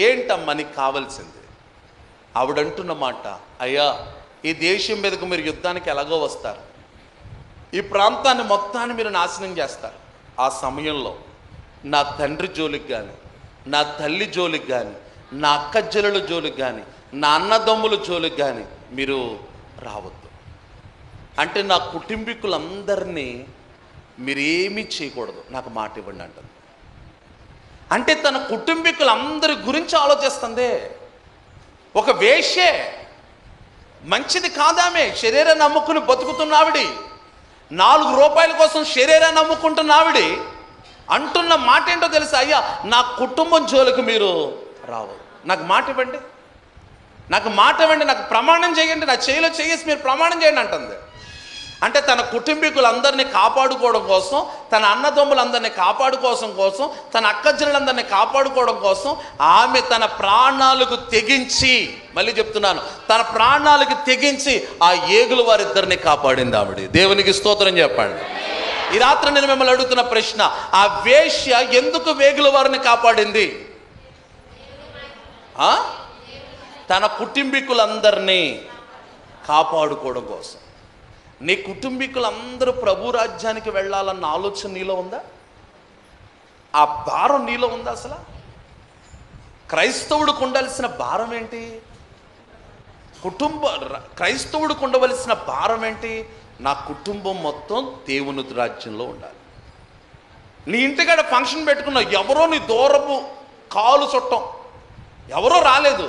ఏంటమ్మా నీకు కావాల్సింది? ఆవిడంటున్న మాట, అయ్యా ఈ దేశం మీదకు మీరు యుద్ధానికి ఎలాగో వస్తారు, ఈ ప్రాంతాన్ని మొత్తాన్ని మీరు నాశనం చేస్తారు. ఆ సమయంలో నా తండ్రి జోలికి కానీ, నా తల్లి జోలికి కానీ, నా అక్క చెల్లెల జోలికి కానీ, నా అన్నదమ్ముల జోలికి కానీ మీరు రావద్దు. అంటే నా కుటుంబీకులందరినీ మీరేమీ చేయకూడదు, నాకు మాట ఇవ్వండి అంటుంది. అంటే తన కుటుంబీకులందరి గురించి ఆలోచిస్తుంది. ఒక వేశ్యే, మంచిది కాదామే, శరీరాన్ని నమ్ముకుని బతుకుతున్న ఆవిడి, 4 రూపాయల కోసం శరీరాన్ని నమ్ముకుంటున్న ఆవిడి అంటున్న మాట ఏంటో తెలుసా? అయ్యా నా కుటుంబం జోలికి మీరు రావద్దు, నాకు మాట ఇవ్వండి, నాకు మాట ఇవ్వండి, నాకు ప్రమాణం చేయండి, నా చేయిలో చేసి మీరు ప్రమాణం చేయండి అంటుంది. అంటే తన కుటుంబీకులందరినీ కాపాడుకోవడం కోసం, తన అన్నదమ్ములందరినీ కాపాడుకోవడం కోసం, తన అక్కచెల్లెలందరినీ కాపాడుకోవడం కోసం ఆమె తన ప్రాణాలకు తెగించి, మళ్ళీ చెప్తున్నాను, తన ప్రాణాలకు తెగించి ఆ ఏగులు వారిద్దరిని కాపాడింది ఆవిడ. దేవునికి స్తోత్రం చెప్పండి. ఈ రాత్రి నేను మిమ్మల్ని అడుగుతున్న ప్రశ్న, ఆ వేశ్య ఎందుకు వేగుల వారిని కాపాడింది? తన కుటుంబీకులందరినీ కాపాడుకోవడం కోసం. నీ కుటుంబీకులందరూ ప్రభు రాజ్యానికి వెళ్ళాలన్న ఆలోచన నీలో ఉందా? ఆ భారం నీలో ఉందా? అసలు క్రైస్తవుడికి ఉండాల్సిన భారం ఏంటి? క్రైస్తవుడికి ఉండవలసిన భారం ఏంటి? నా కుటుంబం మొత్తం దేవుని రాజ్యంలో ఉండాలి. నీ ఇంటికాడ ఫంక్షన్ పెట్టుకున్నావు, ఎవరో నీ దూరపు కాలు చుట్టం, ఎవరో రాలేదు,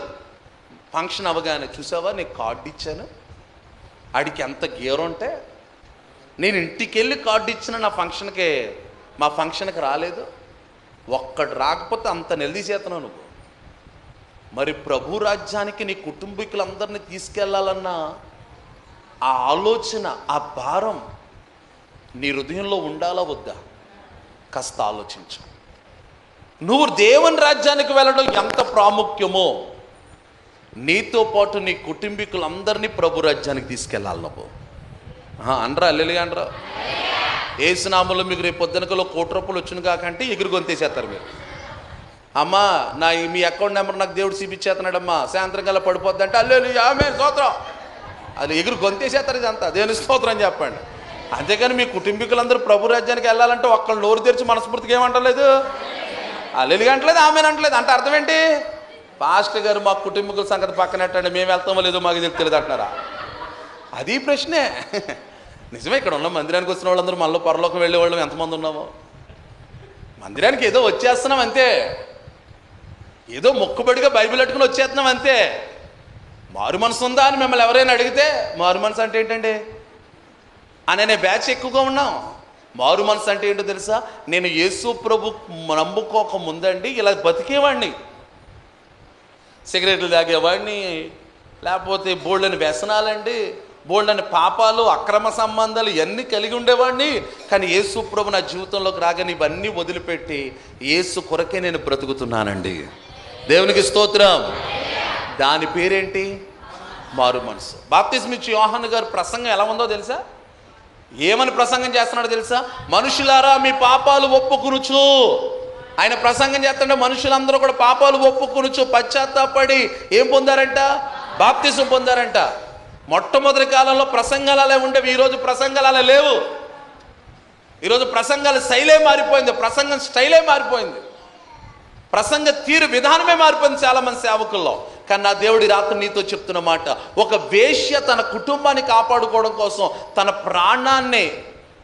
ఫంక్షన్ అవగానే, చూసావా నీకు కార్డు ఇచ్చాను, ఆడికి ఎంత గేర్ ఉంటే నేను ఇంటికి వెళ్ళి కార్డు ఇచ్చిన నా ఫంక్షన్కి, మా ఫంక్షన్కి రాలేదు, ఒక్కడు రాకపోతే అంత నిలదీసేస్తున్నావు నువ్వు. మరి ప్రభు రాజ్యానికి నీ కుటుంబీకులందరినీ తీసుకెళ్లాలన్న ఆ ఆలోచన, ఆ భారం నీ హృదయంలో ఉండాలా వద్దా? కాస్త ఆలోచించు. నువ్వు దేవుని రాజ్యానికి వెళ్ళడం ఎంత ప్రాముఖ్యమో, నీతో పాటు నీ కుటుంబీకులందరినీ ప్రభు రాజ్యానికి తీసుకెళ్ళాలి నువ్వు. అనరా అల్లెలుగా అనరా? ఏసునామంలో మీకు రేపు పొద్దునకలో ₹1,00,00,000 వచ్చును కాకంటే ఎగురు గొంతేసేస్తారు మీరు. అమ్మా మీ అకౌంట్ నెంబర్ నాకు దేవుడు చూపించేస్తున్నాడమ్మా, సాయంత్రం కల్లా పడిపోద్ది అంటే అల్లెలుయా ఆమేన్ స్తోత్రం, అది ఎగురు గొంతేసేస్తారు. ఇదంతా దేవుని స్తోత్రం అని చెప్పండి. అంతేకాని మీ కుటుంబీకులందరూ ప్రభు రాజ్యానికి వెళ్ళాలంటే ఒక్కళ్ళు నోరు తెరిచి మనస్ఫూర్తిగా ఏమంటలేదు, అల్లెలుగా అంటలేదు, ఆమెను అంటలేదు. అంటే అర్థం ఏంటి? పాస్టర్ గారు మా కుటుంబీకుల సంగతి పక్కనట్టండి, మేము వెళ్తామో లేదో మాకు తెలియదు అంటున్నారా? అది ప్రశ్నే. నిజమే, ఇక్కడ ఉన్న మందిరానికి వచ్చిన వాళ్ళందరూ మనలో పరలోకం వెళ్ళే వాళ్ళం ఎంతమంది ఉన్నామో? మందిరానికి ఏదో వచ్చేస్తున్నాం అంతే, ఏదో మొక్కుబడిగా బైబిల్ పెట్టుకుని వచ్చేస్తున్నాం అంతే. మారు మనసు ఉందా అని మిమ్మల్ని ఎవరైనా అడిగితే, మారు మనసు అంటే ఏంటండి అనే బ్యాచ్ ఎక్కువగా ఉన్నాం. మారు మనసు అంటే ఏంటో తెలుసా? నేను యేసు ప్రభు నమ్ముకోక ముందండి ఇలా బతికేవాడిని, సిగరెట్లు తాగేవాడిని, లేకపోతే బోల్డని వ్యసనాలండి, బోల్డని పాపాలు, అక్రమ సంబంధాలు ఇవన్నీ కలిగి ఉండేవాడిని. కానీ యేసు ప్రభు నా జీవితంలోకి రాగానే ఇవన్నీ వదిలిపెట్టి యేసు కొరకే నేను బ్రతుకుతున్నానండి. దేవునికి స్తోత్రం. దాని పేరేంటి? మారు మనసు. బాప్తిస్మం ఇచ్చే యోహాను గారు ప్రసంగం ఎలా ఉందో తెలుసా? ఏమని ప్రసంగం చేస్తున్నాడో తెలుసా? మనుషులారా మీ పాపాలు ఒప్పుకొనుచు. ఆయన ప్రసంగం చేస్తుంటే మనుషులందరూ కూడా పాపాలు ఒప్పుకొనుచు పశ్చాత్తాపడి ఏం పొందారంట? బాప్తిస్మం పొందారంట. మొట్టమొదటి కాలంలో ప్రసంగాలు అలా ఉండేవి, ఈరోజు ప్రసంగాలు అలా లేవు. ఈరోజు ప్రసంగాల శైలే మారిపోయింది, ప్రసంగం స్టైలే మారిపోయింది, ప్రసంగ తీరు విధానమే మారిపోయింది చాలామంది సేవకుల్లో. కానీ నా దేవుడి రాత్రి నీతో చెప్తున్న మాట, ఒక వేశ్య తన కుటుంబాన్ని కాపాడుకోవడం కోసం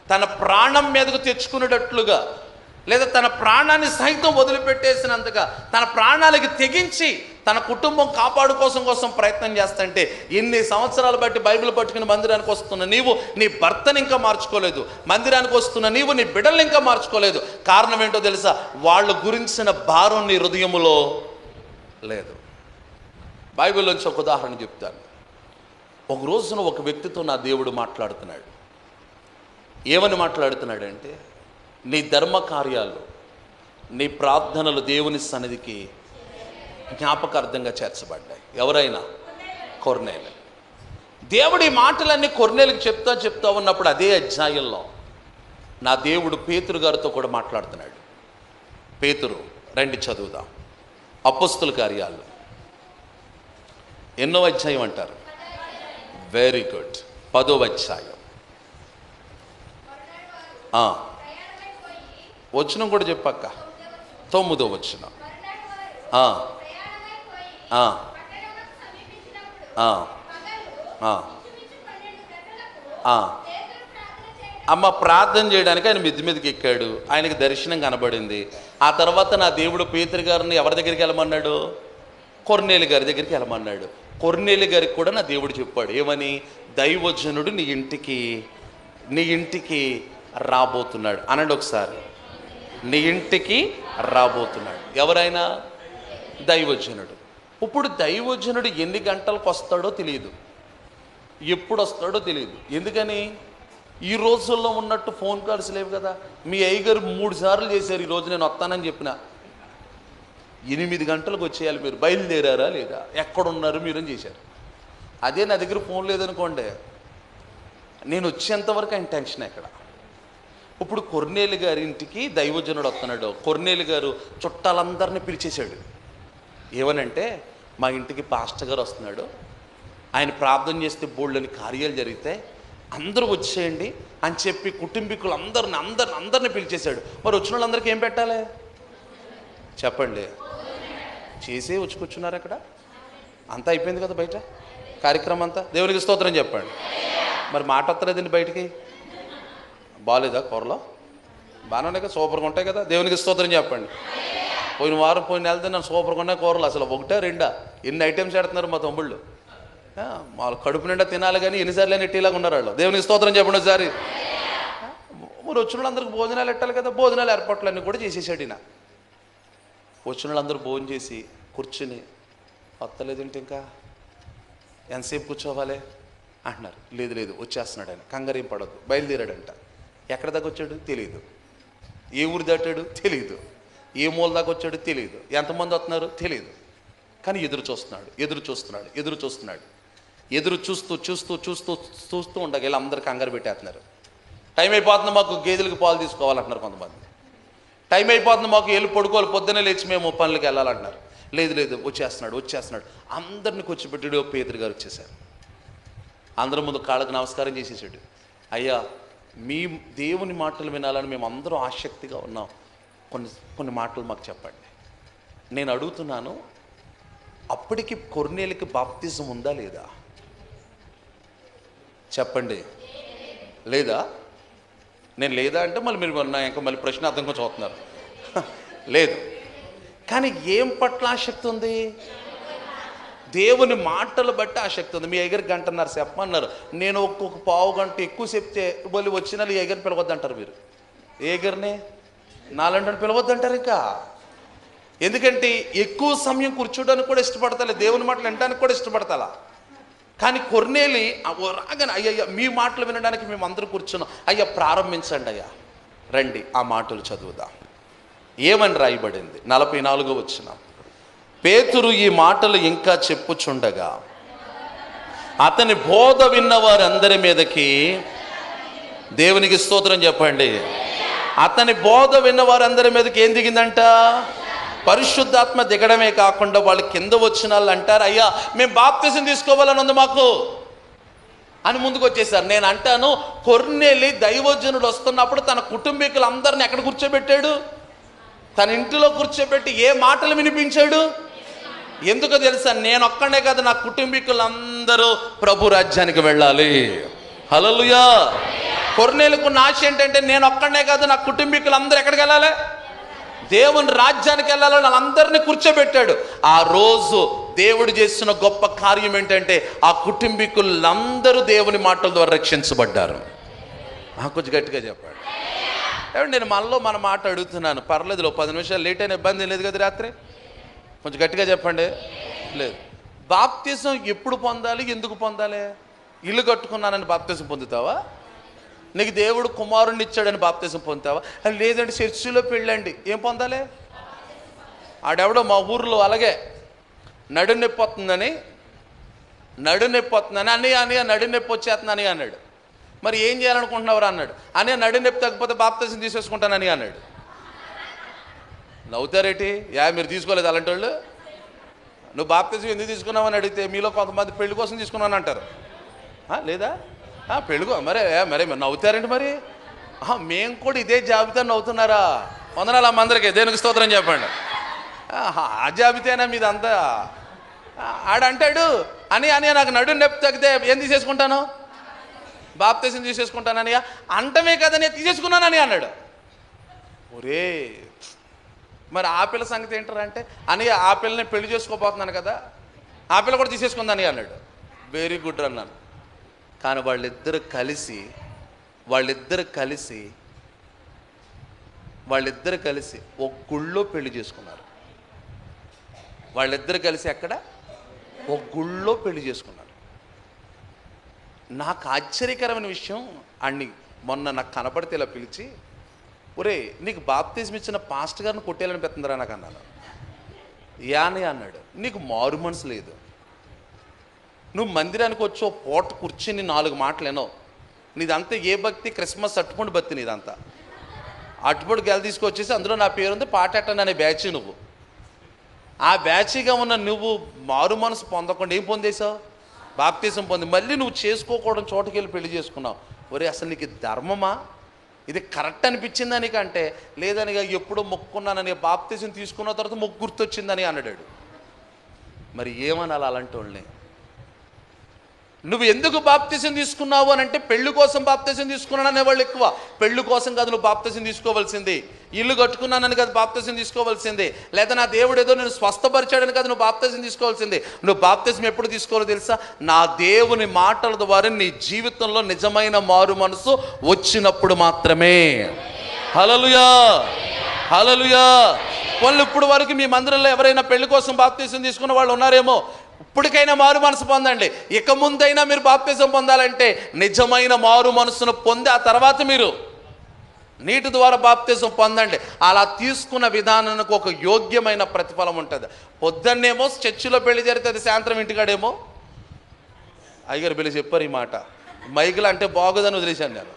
తన ప్రాణం మీదకు తెచ్చుకునేటట్లుగా, లేదా తన ప్రాణాన్ని సైతం వదిలిపెట్టేసినంతగా తన ప్రాణాలకి తెగించి తన కుటుంబం కోసం ప్రయత్నం చేస్తుంటే, ఎన్ని సంవత్సరాలు బట్టి బైబిల్ పట్టుకుని మందిరానికి వస్తున్న నీవు నీ భర్తని ఇంకా మార్చుకోలేదు, మందిరానికి వస్తున్న నీవు నీ బిడ్డల్ని ఇంకా మార్చుకోలేదు. కారణం ఏంటో తెలుసా? వాళ్ళ గురించిన భారం నీ హృదయములో లేదు. బైబిల్లోంచి ఒక ఉదాహరణ చెప్తాను. ఒక రోజున ఒక వ్యక్తితో నా దేవుడు మాట్లాడుతున్నాడు. ఏమని మాట్లాడుతున్నాడంటే, నీ ధర్మ కార్యాలు, నీ ప్రార్థనలు దేవుని సన్నిధికి జ్ఞాపకార్థంగా చేర్చబడ్డాయి. ఎవరైనా? కొర్నేలు. దేవుడి మాటలన్నీ కొర్నేలుకి చెప్తా ఉన్నప్పుడు అదే అధ్యాయంలో నా దేవుడు పేతురు గారితో కూడా మాట్లాడుతున్నాడు. పేతురు, రండి చదువుదాం. అపోస్తుల కార్యాలు ఎన్నో అధ్యాయం అంటారు? వెరీ గుడ్, 10వ అధ్యాయం. వచనం కూడా చెప్పక్క, 9వ వచనం. అమ్మ ప్రార్థన చేయడానికి ఆయన మిద్ది మీదకి ఎక్కాడు, ఆయనకి దర్శనం కనబడింది. ఆ తర్వాత నా దేవుడు పేతురు గారిని ఎవరి దగ్గరికి వెళ్ళమన్నాడు? కొర్నేలు గారి దగ్గరికి వెళ్ళమన్నాడు. కొర్నేలు గారికి కూడా నా దేవుడు చెప్పాడు ఏమని? దైవజనుడు నీ ఇంటికి రాబోతున్నాడు అనండి ఒకసారి. నీ ఇంటికి రాబోతున్నాడు. ఎవరైనా? దైవజనుడు. ఇప్పుడు దైవజనుడు ఎన్ని గంటలకు వస్తాడో తెలియదు, ఎప్పుడు వస్తాడో తెలియదు. ఎందుకని? ఈ రోజుల్లో ఉన్నట్టు ఫోన్ కాల్స్ లేవు కదా. మీ అయ్యగారు 3 సార్లు చేశారు ఈరోజు నేను వస్తానని చెప్పిన. 8 గంటలకు వచ్చేయాలి, మీరు బయలుదేరారా లేదా, ఎక్కడున్నారు మీరు అని చేశారు. అదే నా దగ్గర ఫోన్ లేదనుకోండి, నేను వచ్చేంతవరకు ఆయన టెన్షన్ ఎక్కడ. ఇప్పుడు కొర్నేలు గారి ఇంటికి దైవజనుడు వస్తున్నాడు. కొర్నేలు గారు చుట్టాలందరినీ పిలిచేశాడు. ఏమనంటే, మా ఇంటికి పాస్టర్ గారు వస్తున్నాడు, ఆయన ప్రార్థన చేస్తే బోల్డని కార్యాలు జరిగితే అందరూ వచ్చేయండి అని చెప్పి కుటుంబీకులు అందరిని పిలిచేశాడు. మరి వచ్చిన వాళ్ళందరికీ ఏం పెట్టాలి చెప్పండి? చేసే వచ్చుకొచ్చున్నారు. అక్కడ అంతా అయిపోయింది కదా, బయట కార్యక్రమం అంతా. దేవునికి స్తోత్రం చెప్పండి. మరి మాట వస్తలేదండి బయటికి. బాగాలేదా? కూరలో బాగానే ఉన్నాయి కదా, సూపర్గా ఉంటాయి కదా. దేవునికి స్తోత్రం చెప్పండి. పోయిన వారం పోయిన నెలతో నన్ను సూపర్గా ఉన్నాయి కూరలు, అసలు ఒకటా రెండా ఎన్ని ఐటమ్స్ పెడుతున్నారు మా తమ్ముళ్ళు. వాళ్ళు కడుపు నిండా తినాలి కానీ ఎన్నిసార్లు నెట్టేలాగా ఉన్నారు వాళ్ళు. దేవునికి స్తోత్రం చెప్పండి ఒకసారి. మరి వచ్చిన వాళ్ళందరికీ భోజనాలు పెట్టాలి కదా, భోజనాలు ఏర్పాట్లన్నీ కూడా చేసేసాడు ఈయన. వచ్చిన వాళ్ళందరూ భోజనం చేసి కూర్చుని వస్తలేదంటే ఇంకా ఎంతసేపు కూర్చోవాలి అంటున్నారు. లేదు లేదు వచ్చేస్తున్నాడు ఆయన, కంగారేం పడద్దు. బయలుదేరాడంట. ఎక్కడ దాకా వచ్చాడు తెలియదు, ఏ ఊరు దాటాడు తెలియదు, ఏ మూల దాకా వచ్చాడు తెలియదు, ఎంతమంది వస్తున్నారు తెలియదు. కానీ ఎదురు చూస్తున్నాడు, ఎదురు చూస్తున్నాడు, ఎదురు చూస్తున్నాడు. ఎదురు చూస్తూ చూస్తూ చూస్తూ చూస్తూ ఉండగా వీళ్ళు అందరు కంగారు పెట్టేస్తున్నారు. టైం అయిపోతుంది, మాకు గేదెలకు పాలు తీసుకోవాలంటున్నారు కొంతమంది. టైం అయిపోతుంది, మాకు వెళ్ళి పడుకోవాలి, పొద్దున్నే లేచి మేము పనులకు వెళ్ళాలంటున్నారు. లేదు లేదు వచ్చేస్తున్నాడు వచ్చేస్తున్నాడు. అందరిని కూర్చోబెట్టాడు. పేతురు గారు వచ్చేసారు. అందరి ముందు కాళ్ళకు నమస్కారం చేసేసాడు. అయ్యా, మీ దేవుని మాటలు వినాలని మేము అందరూ ఆసక్తిగా ఉన్నాం, కొన్ని మాటలు మాకు చెప్పండి. నేను అడుగుతున్నాను, అప్పటికి కొర్నేలికి బాప్తిజం ఉందా లేదా? చెప్పండి. లేదా? నేను లేదా అంటే మళ్ళీ మీరు ఇంకా మళ్ళీ ప్రశ్న అర్థంగా చూస్తున్నారు. లేదు. కానీ ఏం పట్ల ఆసక్తి ఉంది? దేవుని మాటలు బట్టి ఆసక్తి ఉంది. మీ ఎగరి గంటన్నర చెప్పమన్నారు, నేను ఒక్కొక్క పావు గంట ఎక్కువ చెప్తే మళ్ళీ వచ్చిన ఈ ఎగరిని పిలవద్దంటారు. మీరు ఎగరిని నాలంటే పిలవద్దంటారు. ఇంకా ఎందుకంటే ఎక్కువ సమయం కూర్చోడానికి కూడా ఇష్టపడతా, దేవుని మాటలు వినడానికి కూడా ఇష్టపడతా. కానీ కొర్నేలి రాగానే అయ్యయ్యా మీ మాటలు వినడానికి మేము అందరూ కూర్చున్నాం, అయ్యా ప్రారంభించండి అయ్యా, రండి ఆ మాటలు చదువుదాం. ఏమని రాయబడింది? 44వ వచనం. పేతురు ఈ మాటలు ఇంకా చెప్పుచుండగా అతని బోధ విన్న వారందరి మీదకి, దేవునికి స్తోత్రం చెప్పండి, అతని బోధ విన్న వారందరి మీదకి ఏం దిగిందంట? పరిశుద్ధాత్మ దిగడమే కాకుండా వాళ్ళు కింద వచ్చిన వాళ్ళు అంటారు, అయ్యా మేము బాప్తిజం తీసుకోవాలని ఉంది మాకు అని ముందుకు వచ్చేసారు. నేను అంటాను, కొర్నేలి దైవజనుడు వస్తున్నప్పుడు తన కుటుంబీకులందరిని ఎక్కడ కూర్చోబెట్టాడు? తన ఇంటిలో కూర్చోబెట్టి ఏ మాటలు వినిపించాడు? ఎందుకో తెలుసా? నేను ఒక్కడే కాదు, నా కుటుంబీకులందరూ ప్రభు రాజ్యానికి వెళ్ళాలి. హల్లెలూయా. కొర్నేలికు ఆశ ఏంటంటే నేను ఒక్కడే కాదు, నా కుటుంబీకులందరూ ఎక్కడికి వెళ్ళాలి? దేవుని రాజ్యానికి వెళ్ళాలని వాళ్ళందరినీ కూర్చోబెట్టాడు. ఆ రోజు దేవుడు చేసిన గొప్ప కార్యం ఏంటంటే ఆ కుటుంబీకులందరూ దేవుని మాటల ద్వారా రక్షించబడ్డారు. కొంచెం గట్టిగా చెప్పాడు. ఏమంటే నేను మనలో మన మాట అడుగుతున్నాను, పర్లేదు 10 నిమిషాలు లేట్ అయిన ఇబ్బంది లేదు కదా? రాత్రి కొంచెం గట్టిగా చెప్పండి. లేదు. బాప్తిజం ఎప్పుడు పొందాలి? ఎందుకు పొందాలి? ఇల్లు కట్టుకున్నానని బాప్తిజం పొందుతావా? నీకు దేవుడు కుమారుణ్ణి ఇచ్చాడని బాప్తిజం పొందుతావా? లేదంటే చర్చిలో పెళ్ళండి, ఏం పొందాలి? ఆడెవడో మా ఊర్లో అలాగే నడునొప్పి వస్తుందని అని నడునొప్పి వచ్చేస్తుందని అన్నాడు. మరి ఏం చేయాలనుకుంటున్నావు అన్నాడు. అని నడునొప్పి తగ్గిపోతే బాప్తిజం తీసేసుకుంటానని అన్నాడు. నవ్వుతారేటి? మీరు తీసుకోలేదు అలాంటి వాళ్ళు? నువ్వు బాప్తిజం ఎందుకు తీసుకున్నావని అడిగితే మీలో కొంతమంది పెళ్లి కోసం తీసుకున్నాను అంటారు. లేదా పెళ్ళికో మరే నవ్వుతారండి. మరి మేము కూడా ఇదే జాబితా నవ్వుతున్నారా? వందనాలు అమ్మ అందరికీ, దేనికి స్తోత్రం చెప్పండి. ఆ జాబితానా మీదంతా? ఆడంటాడు అని నాకు నడు నొప్పి తగ్గితే ఏం తీసేసుకుంటాను? బాప్తిజం తీసేసుకుంటానని అంటమే కదా, నేను తీసేసుకున్నానని అన్నాడు. ఒరే మరి ఆ పిల్ల సంగతి ఏంటారంటే, అని ఆ పిల్లని పెళ్లి చేసుకోబోతున్నాను కదా, ఆ పిల్ల కూడా తీసేసుకుందని అన్నాడు. వెరీ గుడ్ అన్నాను. కానీ వాళ్ళిద్దరు కలిసి ఒక గుళ్ళో పెళ్లి చేసుకున్నారు. వాళ్ళిద్దరు కలిసి ఎక్కడ? ఒక గుళ్ళో పెళ్లి చేసుకున్నారు. నాకు ఆశ్చర్యకరమైన విషయం, అన్ని మొన్న నాకు కనపడితే ఇలా పిలిచి, ఒరే నీకు బాప్తిజం ఇచ్చిన పాస్టర్ గారిని కొట్టేయాలని పెడుతుందిరా నాకు అన్నాను. యాని అన్నాడు, నీకు మారు మనసు లేదు, నువ్వు మందిరానికి వచ్చి ఓ పూట కూర్చుని 4 మాటలేనో, నీదంతా ఏ భక్తి? క్రిస్మస్ అట్టుపండు భక్తి నీదంతా. అట్టుపండు గెల తీసుకొచ్చేసి అందులో నా పేరు ఉంది, పాట ఎట్టండి అనే బ్యాచ్ నువ్వు. ఆ బ్యాచ్గా ఉన్న నువ్వు మారు మనసు పొందకుండా ఏం పొందేశావు? బాప్తిజం పొంది మళ్ళీ నువ్వు చేసుకోకూడదు చోటుకి వెళ్ళి పెళ్లి చేసుకున్నావు. ఒరే అసలు నీకు ధర్మమా? ఇది కరెక్ట్ అనిపించిందా నీకంటే? లేదని ఎప్పుడో మొక్కున్నానని, బాప్తిజం తీసుకున్న తర్వాత మొక్కు గుర్తొచ్చిందని అన్నాడు. మరి ఏమనాలి అలాంటి వాళ్ళని? నువ్వు ఎందుకు బాప్తిసం తీసుకున్నావు అని అంటే పెళ్లి కోసం బాప్తిసం తీసుకున్నాను అనేవాళ్ళు ఎక్కువ. పెళ్లి కోసం కాదు నువ్వు బాప్తిసం తీసుకోవాల్సింది, ఇల్లు కట్టుకున్నానని కాదు బాప్తిసం తీసుకోవాల్సింది, లేదా నా దేవుడు ఏదో నేను స్వస్థపరిచాడని కాదు నువ్వు బాప్తిసం తీసుకోవాల్సింది. నువ్వు బాప్తిసం ఎప్పుడు తీసుకోవాలో తెలుసా? నా దేవుని మాటల ద్వారా నీ జీవితంలో నిజమైన మారు మనసు వచ్చినప్పుడు మాత్రమే. హల్లెలూయా, హల్లెలూయా. వాళ్ళు ఇప్పుడు వరకు మీ మందిరంలో ఎవరైనా పెళ్లి కోసం బాప్తిసం తీసుకున్న వాళ్ళు ఉన్నారేమో. ఇప్పటికైనా మారు మనసు పొందండి. ఇక ముందైనా మీరు బాప్తిసం పొందాలంటే నిజమైన మారు మనసును పొంది ఆ తర్వాత మీరు నీటి ద్వారా బాప్తిసం పొందండి. అలా తీసుకున్న విధానానికి ఒక యోగ్యమైన ప్రతిఫలం ఉంటుంది. పొద్దున్నేమో చర్చిలో పెళ్లి జరుగుతుంది, సాయంత్రం ఇంటికాడేమో అయ్యగారు పెళ్లి చెప్పారు ఈ మాట. మైకులు అంటే బాగోదని వదిలేశాను నేను.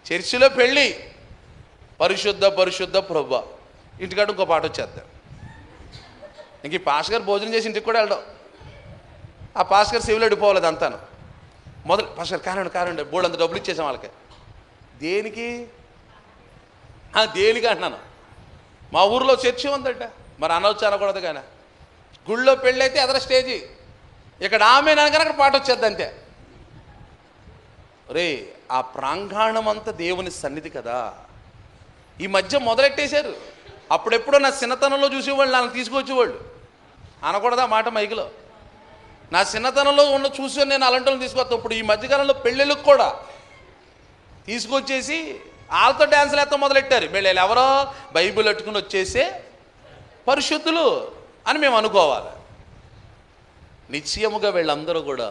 చర్చిలో పెళ్ళి పరిశుద్ధ పరిశుద్ధ ప్రభువా, ఇంటికాడ ఇంకో పాట వచ్చేద్దాం. ఇంక ఈ పాస్టర్ గారు భోజనం చేసి ఇంటికి కూడా వెళ్ళడం. ఆ పాస్టర్ గారు సెవిలో అడిపోవాలి అంతాను. మొదలు పాస్టర్ గారు కారండి బోర్డు అంత డబ్బులు ఇచ్చేసాం వాళ్ళకి. దేనికి దేనికి అంటున్నాను. మా ఊర్లో చర్చి ఉందట, మరి అనవచ్చు అనకూడదు కానీ. గుళ్ళో పెళ్ళి అయితే ఎదర స్టేజీ, ఇక్కడ ఆమె కనుక అక్కడ పాట వచ్చేద్ది అంతే. రే ఆ ప్రాంగణం అంతా దేవుని సన్నిధి కదా. ఈ మధ్య మొదలెట్టేశారు. అప్పుడెప్పుడో నా చిన్నతనంలో చూసేవాళ్ళు నన్ను తీసుకొచ్చేవాళ్ళు. అనకూడదా మాట మైకులో. నా చిన్నతనంలో ఉన్న చూసి నేను అలాంటి వాళ్ళని తీసుకొస్తాను. ఇప్పుడు ఈ మధ్యకాలంలో పెళ్ళిళ్ళకి కూడా తీసుకొచ్చేసి వాళ్ళతో డ్యాన్సులు వేస్తాం మొదలెట్టారు. వీళ్ళు ఎవరో బైబిల్ పెట్టుకుని వచ్చేసే పరిశుద్ధులు అని మేము అనుకోవాలి. నిశ్చయముగా వీళ్ళందరూ కూడా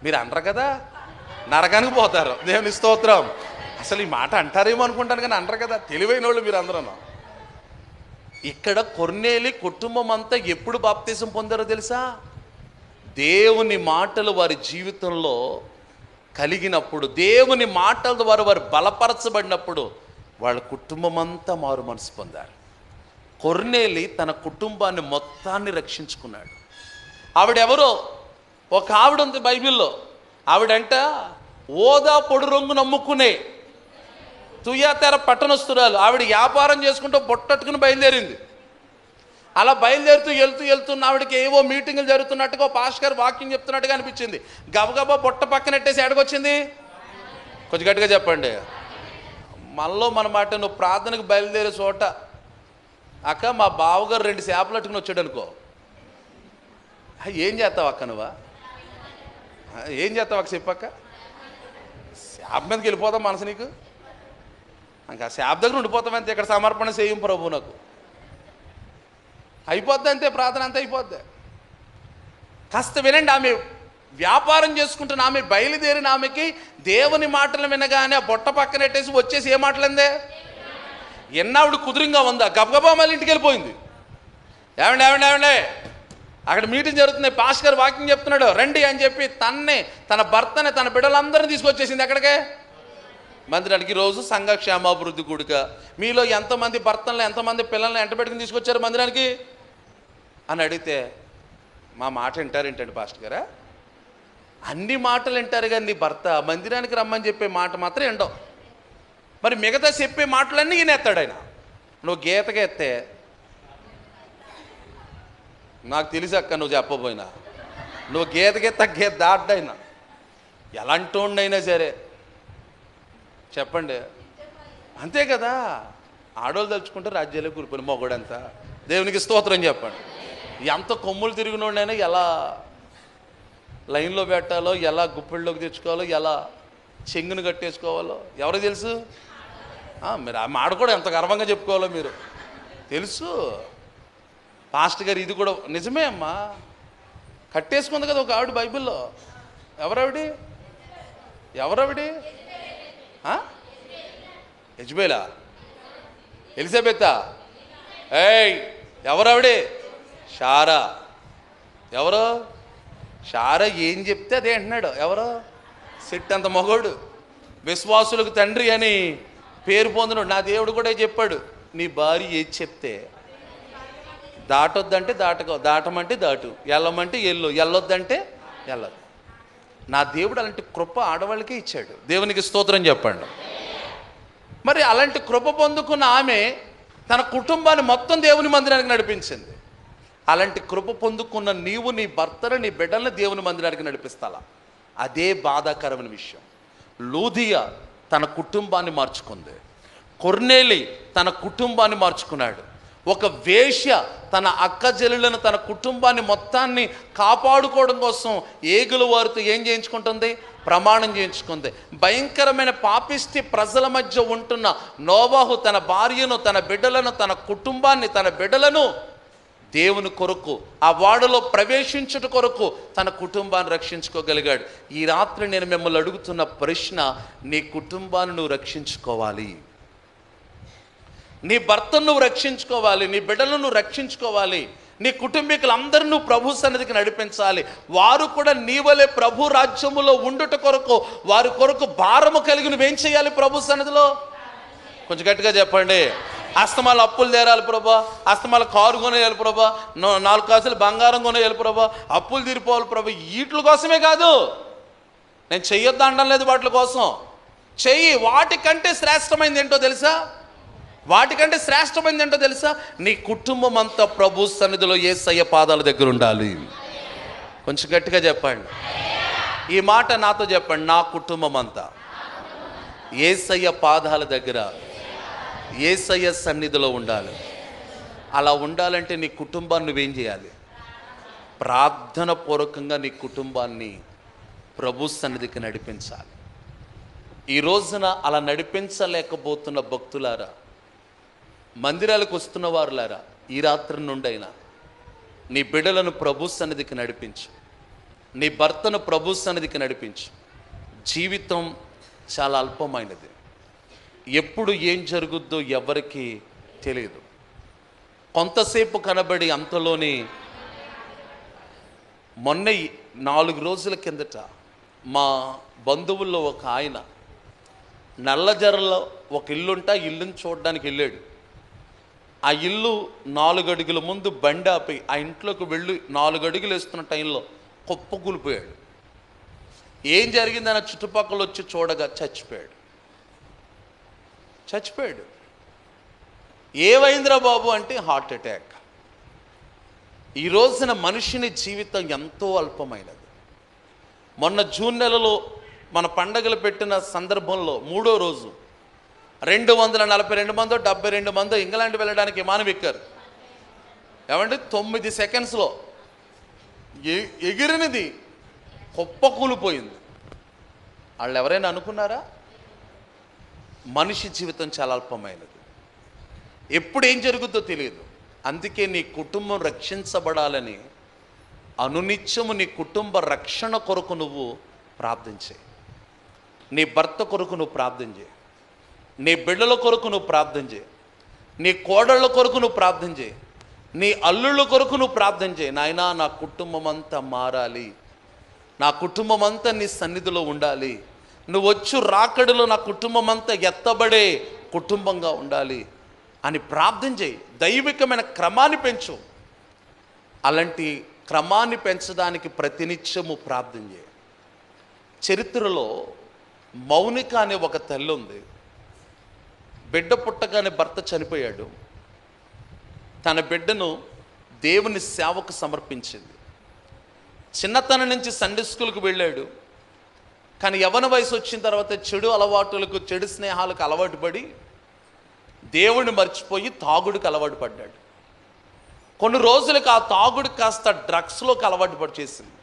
మీరు అనరు కదా, నరకానికి పోతారు. దేవుని స్తోత్రం. అసలు ఈ మాట అంటారేమో అనుకుంటాను కానీ అనరు కదా, తెలివైన వాళ్ళు మీరు అందరూ. ఇక్కడ కొర్నేలి కుటుంబం అంతా ఎప్పుడు బాప్తిసం పొందారో తెలుసా? దేవుని మాటలు వారి జీవితంలో కలిగినప్పుడు, దేవుని మాటల ద్వారా వారు బలపరచబడినప్పుడు వాళ్ళ కుటుంబం అంతా మారు మనసు పొందారు. కొర్నేలి తన కుటుంబాన్ని మొత్తాన్ని రక్షించుకున్నాడు. ఆవిడెవరో ఒక ఆవిడ ఉంది బైబిల్లో. ఆవిడంట ఓదా పొడి రంగు నమ్ముకునే తుయాతెర పట్టణస్తురాలు. ఆవిడ వ్యాపారం చేసుకుంటూ బొట్టట్టుకుని బయలుదేరింది. అలా బయలుదేరుతూ వెళ్తున్న ఆవిడకి ఏవో మీటింగులు జరుగుతున్నట్టుగా పాస్టర్ గారు వాకింగ్ చెప్తున్నట్టుగా అనిపించింది. గబగబా బొట్ట పక్కనెట్టేసి ఎడగొచ్చింది. కొంచెం గట్టిగా చెప్పండి. మనలో మన మాట, నువ్వు ప్రార్థనకు బయలుదేరే చోట అక్క మా బావగారు 2 చేపలు అట్టుకుని వచ్చాడు అనుకో, ఏం చేస్తావు అక్క? నువ్వా ఏం చేస్తావు అక్క చెప్పక్క? చేప మీదకి వెళ్ళిపోతాం మనసు నీకు. ఇంకా చేప దగ్గర ఉండిపోతాం అంతే. ఇక్కడ సమర్పణ చేయం ప్రభు నాకు అయిపోద్ది అంతే. ప్రార్థన అంతా అయిపోద్ది. కాస్త వినండి. ఆమె వ్యాపారం చేసుకుంటున్న ఆమె బయలుదేరిన ఆమెకి దేవుని మాటలు వినగానే ఆ బొట్ట పక్కనెట్టేసి వచ్చేసి ఏ మాటలందే ఎన్నావిడ కుదురుగా ఉందా, గబగబా మళ్ళీ ఇంటికి వెళ్ళిపోయింది. ఏమండి అక్కడ మీటింగ్ జరుగుతుంది, పాస్టర్ గారు వాకింగ్ చెప్తున్నాడు, రండి అని చెప్పి తన భర్తని తన బిడ్డలందరినీ తీసుకొచ్చేసింది. ఎక్కడికే? మందిరానికి. రోజు సంఘ క్షేమాభివృద్ధి కూడిక. మీలో ఎంతమంది భర్తలను ఎంతమంది పిల్లల్ని ఎంట పెట్టుకుని తీసుకొచ్చారు మందిరానికి అని అడిగితే, మా మాట వింటారేంటండి పాస్టర్ గారా? అన్ని మాటలు వింటారు కానీ నీ భర్త మందిరానికి రమ్మని చెప్పే మాట మాత్రం వినడం. మరి మిగతా చెప్పే మాటలన్నీ ఈయన ఎత్తాడు. ఆయన నువ్వు గీతగా ఎత్తే నాకు తెలిసక్క, నువ్వు చెప్పబోయినా నువ్వు గీతకెత్త గీత దాడ్డైనా ఎలాంటి వాడినైనా సరే చెప్పండి, అంతే కదా. ఆడోళ్ళు తలుచుకుంటే రాజ్యాలే కూలిపోయిన మొగడంతా. దేవునికి స్తోత్రం చెప్పండి. ఎంత కొమ్ములు తిరిగినోడైనా ఎలా లైన్లో పెట్టాలో, ఎలా గుప్పిళ్ళలోకి తెచ్చుకోవాలో, ఎలా చెంగును కట్టేసుకోవాలో ఎవరికి తెలుసు? మీరు ఆ మాట కూడా ఎంత గర్వంగా చెప్పుకోవాలో మీరు తెలుసు. పాస్టర్ గారు ఇది కూడా నిజమే అమ్మా. కట్టేసుకుంది కదా ఒక ఆవిడ బైబిల్లో. ఎవరావిడి? యజ్బేలా? ఎలిజబెతా? ఎవరావిడే? షారా. ఎవరో షారా ఏం చెప్తే అదే అంటున్నాడు. ఎవరో సెట్ అంత మగోడు, విశ్వాసులకు తండ్రి అని పేరు పొందినాడు. నా దేవుడు కూడా చెప్పాడు, నీ భార్య ఏది చెప్తే దాటొద్దంటే దాటకో, దాటమంటే దాటు, వెళ్ళమంటే ఎల్లు, వెళ్ళొద్దంటే వెళ్ళదు. నా దేవుడు అలాంటి కృప ఆడవాళ్ళకే ఇచ్చాడు. దేవునికి స్తోత్రం చెప్పండి. మరి అలాంటి కృప పొందుకున్న ఆమె తన కుటుంబాన్ని మొత్తం దేవుని మందిరానికి నడిపించింది. అలాంటి కృప పొందుకున్న నీవు నీ భర్తను నీ బిడ్డలను దేవుని మందిరానికి నడిపిస్తాలా? అదే బాధాకరమైన విషయం. లూదియా తన కుటుంబాన్ని మార్చుకుంది. కొర్నేలి తన కుటుంబాన్ని మార్చుకున్నాడు. ఒక వేశ్య తన అక్క చెల్లెలను తన కుటుంబాన్ని మొత్తాన్ని కాపాడుకోవడం కోసం ఏగుల వారితో ఏం చేయించుకుంటుంది? ప్రమాణం చేయించుకుంది. భయంకరమైన పాపిష్టి ప్రజల మధ్య ఉంటున్న నోవాహు తన భార్యను, తన బిడ్డలను, తన కుటుంబాన్ని, తన బిడ్డలను దేవుని కొరకు, ఆ వాడలో ప్రవేశించుట కొరకు తన కుటుంబాన్ని రక్షించుకోగలిగాడు. ఈ రాత్రి నేను మిమ్మల్ని అడుగుతున్న ప్రశ్న, నీ కుటుంబాన్ని నువ్వు రక్షించుకోవాలి, నీ భర్తను నువ్వు రక్షించుకోవాలి, నీ బిడ్డలను నువ్వు రక్షించుకోవాలి, నీ కుటుంబీకులందరూ నువ్వు ప్రభు సన్నిధికి నడిపించాలి. వారు కూడా నీ వలె ప్రభు రాజ్యములో ఉండుట కొరకు, వారి కొరకు భారము కలిగి నువ్వేం చేయాలి? ప్రభు సన్నిధిలో కొంచెం గట్టిగా చెప్పండి. అస్తమాలు అప్పులు తీరాలి ప్రభా, అస్తమాలు కారు కొనేయాలి ప్రభా, 4 కాసులు బంగారం కొనేయాలి ప్రభా, అప్పులు తీరిపోవాలి ప్రభా. వీటి కోసమే కాదు, నేను చెయ్యొద్దు అనడం లేదు, వాటి కోసం చెయ్యి. వాటికంటే శ్రేష్టమైంది ఏంటో తెలుసా? వాటికంటే శ్రేష్టమైంది ఏంటో తెలుసా? నీ కుటుంబం అంతా ప్రభు సన్నిధిలో యేసయ్య పాదాల దగ్గర ఉండాలి. కొంచెం గట్టిగా చెప్పండి. ఈ మాట నాతో చెప్పండి. నా కుటుంబం అంతా యేసయ్య పాదాల దగ్గర, యేసయ్య సన్నిధిలో ఉండాలి. అలా ఉండాలంటే నీ కుటుంబాన్ని నువ్వేం చేయాలి? ప్రార్థన పూర్వకంగా నీ కుటుంబాన్ని ప్రభు సన్నిధికి నడిపించాలి. ఈ రోజున అలా నడిపించలేకపోతున్న భక్తులారా, మందిరాలకు వస్తున్న వారులారా, ఈ రాత్రి నుండైనా నీ బిడ్డలను ప్రభు సన్నిధికి నడిపించు, నీ భర్తను ప్రభు సన్నిధికి నడిపించు. జీవితం చాలా అల్పమైనది. ఎప్పుడు ఏం జరుగుద్దో ఎవరికి తెలియదు. కొంతసేపు కనబడి అంతలోని. మొన్న 4 రోజుల కిందట మా బంధువుల్లో ఒక ఆయన నల్లజర్రలో ఒక ఇల్లుంటే ఆ ఇల్లుని చూడడానికి వెళ్ళాడు. ఆ ఇల్లు 4 అడుగుల ముందు బండి ఆపి ఆ ఇంట్లోకి వెళ్ళి 4 అడుగులు వేస్తున్న టైంలో కుప్పకూలిపోయాడు. ఏం జరిగిందని చుట్టుపక్కల వచ్చి చూడగా చచ్చిపోయాడు. ఏమైందిరా బాబు అంటే హార్ట్ అటాక్. ఈ రోజున మనిషిని జీవితం ఎంతో అల్పమైనది. మొన్న జూన్ నెలలో మన పండగలు పెట్టిన సందర్భంలో 3వ రోజు 242 మందో 72 మందో ఇంగ్లాండ్ వెళ్ళడానికి విమానం ఎక్కారు. ఏమంటే 9 సెకండ్స్లో ఎగిరినది కుప్పకూలిపోయింది. వాళ్ళు ఎవరైనా అనుకున్నారా? మనిషి జీవితం చాలా అల్పమైనది. ఎప్పుడు ఏం జరుగుతుందో తెలియదు. అందుకే నీ కుటుంబం రక్షించబడాలని అనునిత్యము నీ కుటుంబ రక్షణ కొరకు నువ్వు ప్రార్థన చేయి. నీ భర్త కొరకు నువ్వు ప్రార్థన చేయి, నీ బిడ్డల కొరకు నువ్వు ప్రార్థన చేయి, నీ కోడళ్ళ కొరకు నువ్వు ప్రార్థన చేయి, నీ అల్లుళ్ళ కొరకు నువ్వు ప్రార్థన చేయి. నాయనా, నా కుటుంబం అంతా మారాలి, నా కుటుంబం అంతా నీ సన్నిధిలో ఉండాలి, నువ్వు వచ్చు రాకడలో నా కుటుంబం అంతా ఎత్తబడే కుటుంబంగా ఉండాలి అని ప్రార్థన చేయి. దైవికమైన క్రమాన్ని పెంచు. అలాంటి క్రమాన్ని పెంచడానికి ప్రతినిత్యము ప్రార్థన చేయి. చరిత్రలో మౌనిక అనే ఒక తల్లి ఉంది. బిడ్డ పుట్టగానే భర్త చనిపోయాడు. తన బిడ్డను దేవుని సేవకు సమర్పించింది. చిన్నతనం నుంచి సండే స్కూల్కి వెళ్ళాడు. కానీ యవ్వన వయసు వచ్చిన తర్వాత చెడు అలవాటులకు, చెడు స్నేహాలకు అలవాటు పడి దేవుడిని మర్చిపోయి తాగుడికి అలవాటు పడ్డాడు. కొన్ని రోజులకు ఆ తాగుడు కాస్త డ్రగ్స్లోకి అలవాటు పడిచేసింది.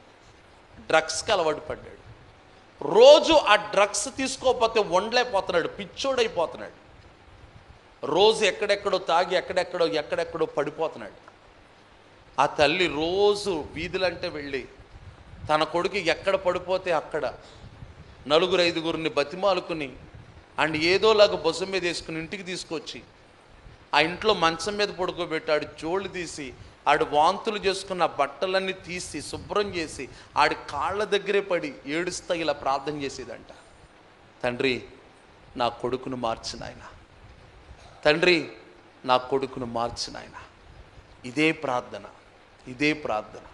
డ్రగ్స్కి అలవాటు పడ్డాడు. రోజు ఆ డ్రగ్స్ తీసుకోకపోతే ఉండలేకపోతున్నాడు, పిచ్చోడైపోతున్నాడు. రోజు ఎక్కడెక్కడో తాగి ఎక్కడెక్కడో పడిపోతున్నాడు. ఆ తల్లి రోజు వీధులంటే వెళ్ళి తన కొడుకు ఎక్కడ పడిపోతే అక్కడ 4-5 బతిమాలుకుని అండ్ ఏదోలాగా బొసం మీద వేసుకుని ఇంటికి తీసుకొచ్చి ఆ ఇంట్లో మంచం మీద పడుకోబెట్టాడు. జోళ్ళు తీసి ఆడు వాంతులు చేసుకున్న బట్టలన్నీ తీసి శుభ్రం చేసి ఆడి కాళ్ళ దగ్గరే పడి ఏడుస్తా ఇలా ప్రార్థన చేసేదంట. తండ్రి, నా కొడుకును మార్చు నాయనా, తండ్రి, నా కొడుకును మార్చు నాయనా. ఇదే ప్రార్థన.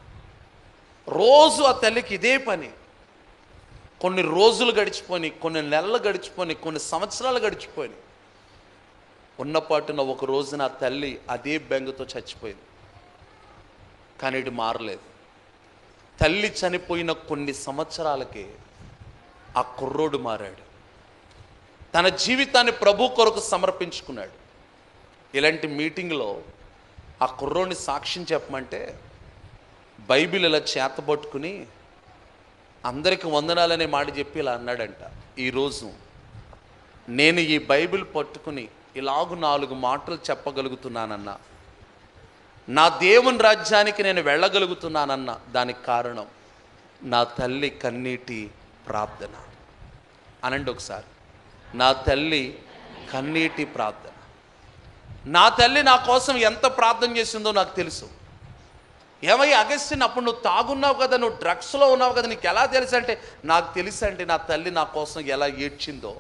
రోజు ఆ తల్లికి ఇదే పని. కొన్ని రోజులు గడిచిపోయి, కొన్ని నెలలు గడిచిపోయి, కొన్ని సంవత్సరాలు గడిచిపోయి ఉన్నపాటున ఒక రోజున ఆ తల్లి అదే బెంగతో చచ్చిపోయింది. కానీ ఇది మారలేదు. తల్లి చనిపోయిన కొన్ని సంవత్సరాలకే ఆ కుర్రోడు మారాడు. తన జీవితాన్ని ప్రభు కొరకు సమర్పించుకున్నాడు. ఇలాంటి మీటింగ్లో ఆ కుర్రోడిని సాక్ష్యం చెప్పమంటే బైబిల్ ఇలా చేతబట్టుకుని అందరికి వందనాలనే మాట చెప్పి ఇలా అన్నాడంట, ఈరోజు నేను ఈ బైబిల్ పట్టుకుని ఇలాగూ 4 మాటలు చెప్పగలుగుతున్నానన్నా, నా దేవుని రాజ్యానికి నేను వెళ్ళగలుగుతున్నానన్నా దానికి కారణం నా తల్లి కన్నీటి ప్రార్థన. అనండి ఒకసారి, నా తల్లి కన్నీటి ప్రార్థన. నా తల్లి నా కోసం ఎంత ప్రార్థన చేసిందో నాకు తెలుసు. ఏమయ్య అగస్టిన్, అప్పుడు నువ్వు తాగున్నావు కదా, నువ్వు డ్రగ్స్లో ఉన్నావు కదా, నీకు ఎలా తెలుసు అంటే, నాకు తెలుసు అంటే నా తల్లి నా కోసం ఎలా ఏడ్చిందో.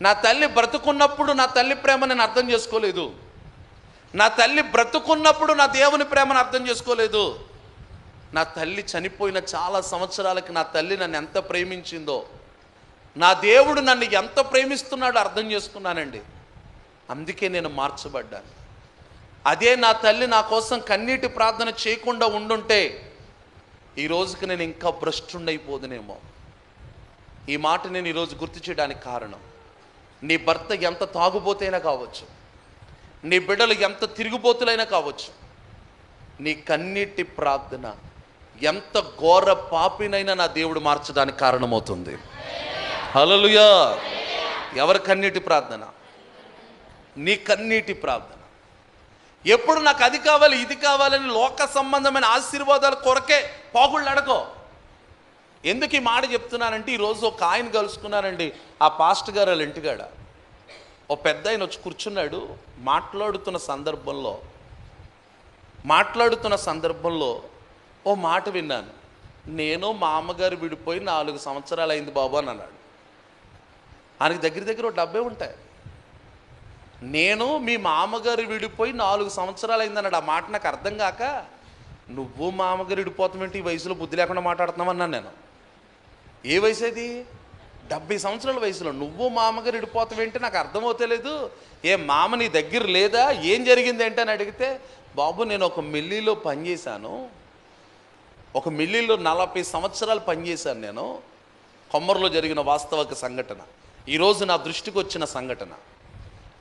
నా తల్లి బ్రతుకున్నప్పుడు నా తల్లి ప్రేమ నేను అర్థం చేసుకోలేదు. నా తల్లి బ్రతుకున్నప్పుడు నా దేవుని ప్రేమను అర్థం చేసుకోలేదు. నా తల్లి చనిపోయిన చాలా సంవత్సరాలకి నా తల్లి నన్ను ఎంత ప్రేమించిందో, నా దేవుడు నన్ను ఎంత ప్రేమిస్తున్నాడో అర్థం చేసుకున్నానండి. అందుకే నేను మార్చబడ్డాను. అదే నా తల్లి నా కోసం కన్నీటి ప్రార్థన చేయకుండా ఉండుంటే ఈ రోజుకి నేను ఇంకా భ్రష్టుండైపోదునేమో. ఈ మాట నేను ఈరోజు గుర్తు చేయడానికి కారణం, నీ భర్త ఎంత తాగుబోతైనా కావచ్చు, నీ బిడ్డలు ఎంత తిరుగుబోతులైనా కావచ్చు, నీ కన్నీటి ప్రార్థన ఎంత ఘోర పాపినైనా నా దేవుడు మార్చడానికి కారణమవుతుంది. హల్లెలూయా. ఎవరి కన్నీటి ప్రార్థన? నీ కన్నీటి ప్రార్థన. ఎప్పుడు నాకు అది కావాలి ఇది కావాలని లోక సంబంధమైన ఆశీర్వాదాల కొరకే పాగుళ్ళు అడగో. ఎందుకు ఈ మాట చెప్తున్నానంటే, ఈరోజు ఒక ఆయన కలుసుకున్నానండి ఆ పాస్టర్ గారు వాళ్ళ ఇంటికాడ. ఓ పెద్ద ఆయన వచ్చి కూర్చున్నాడు. మాట్లాడుతున్న సందర్భంలో ఓ మాట విన్నాను. నేను మా అమ్మగారు విడిపోయి 4 సంవత్సరాలు అయింది బాబు అని అన్నాడు. ఆయనకి దగ్గర ఒక 70 ఉంటాయి. నేను మీ మామగారు విడిపోయి 4 సంవత్సరాలు అయిందన్నాడు. ఆ మాట నాకు అర్థం కాక, నువ్వు మామగారు విడిపోతామేంటి, ఈ వయసులో బుద్ధి లేకుండా మాట్లాడుతున్నామన్నాను నేను. ఏ వయసు అది? 70 సంవత్సరాల వయసులో నువ్వు మామగారు విడిపోతామేంటి, నాకు అర్థమవుతలేదు. ఏ మామ నీ దగ్గర లేదా, ఏం జరిగింది ఏంటి అని అడిగితే, బాబు నేను ఒక మిల్లీలో పనిచేశాను, ఒక మిల్లీలో 40 సంవత్సరాలు పనిచేశాను నేను. కొమ్మర్లో జరిగిన వాస్తవిక సంఘటన, ఈరోజు నా దృష్టికి వచ్చిన సంఘటన.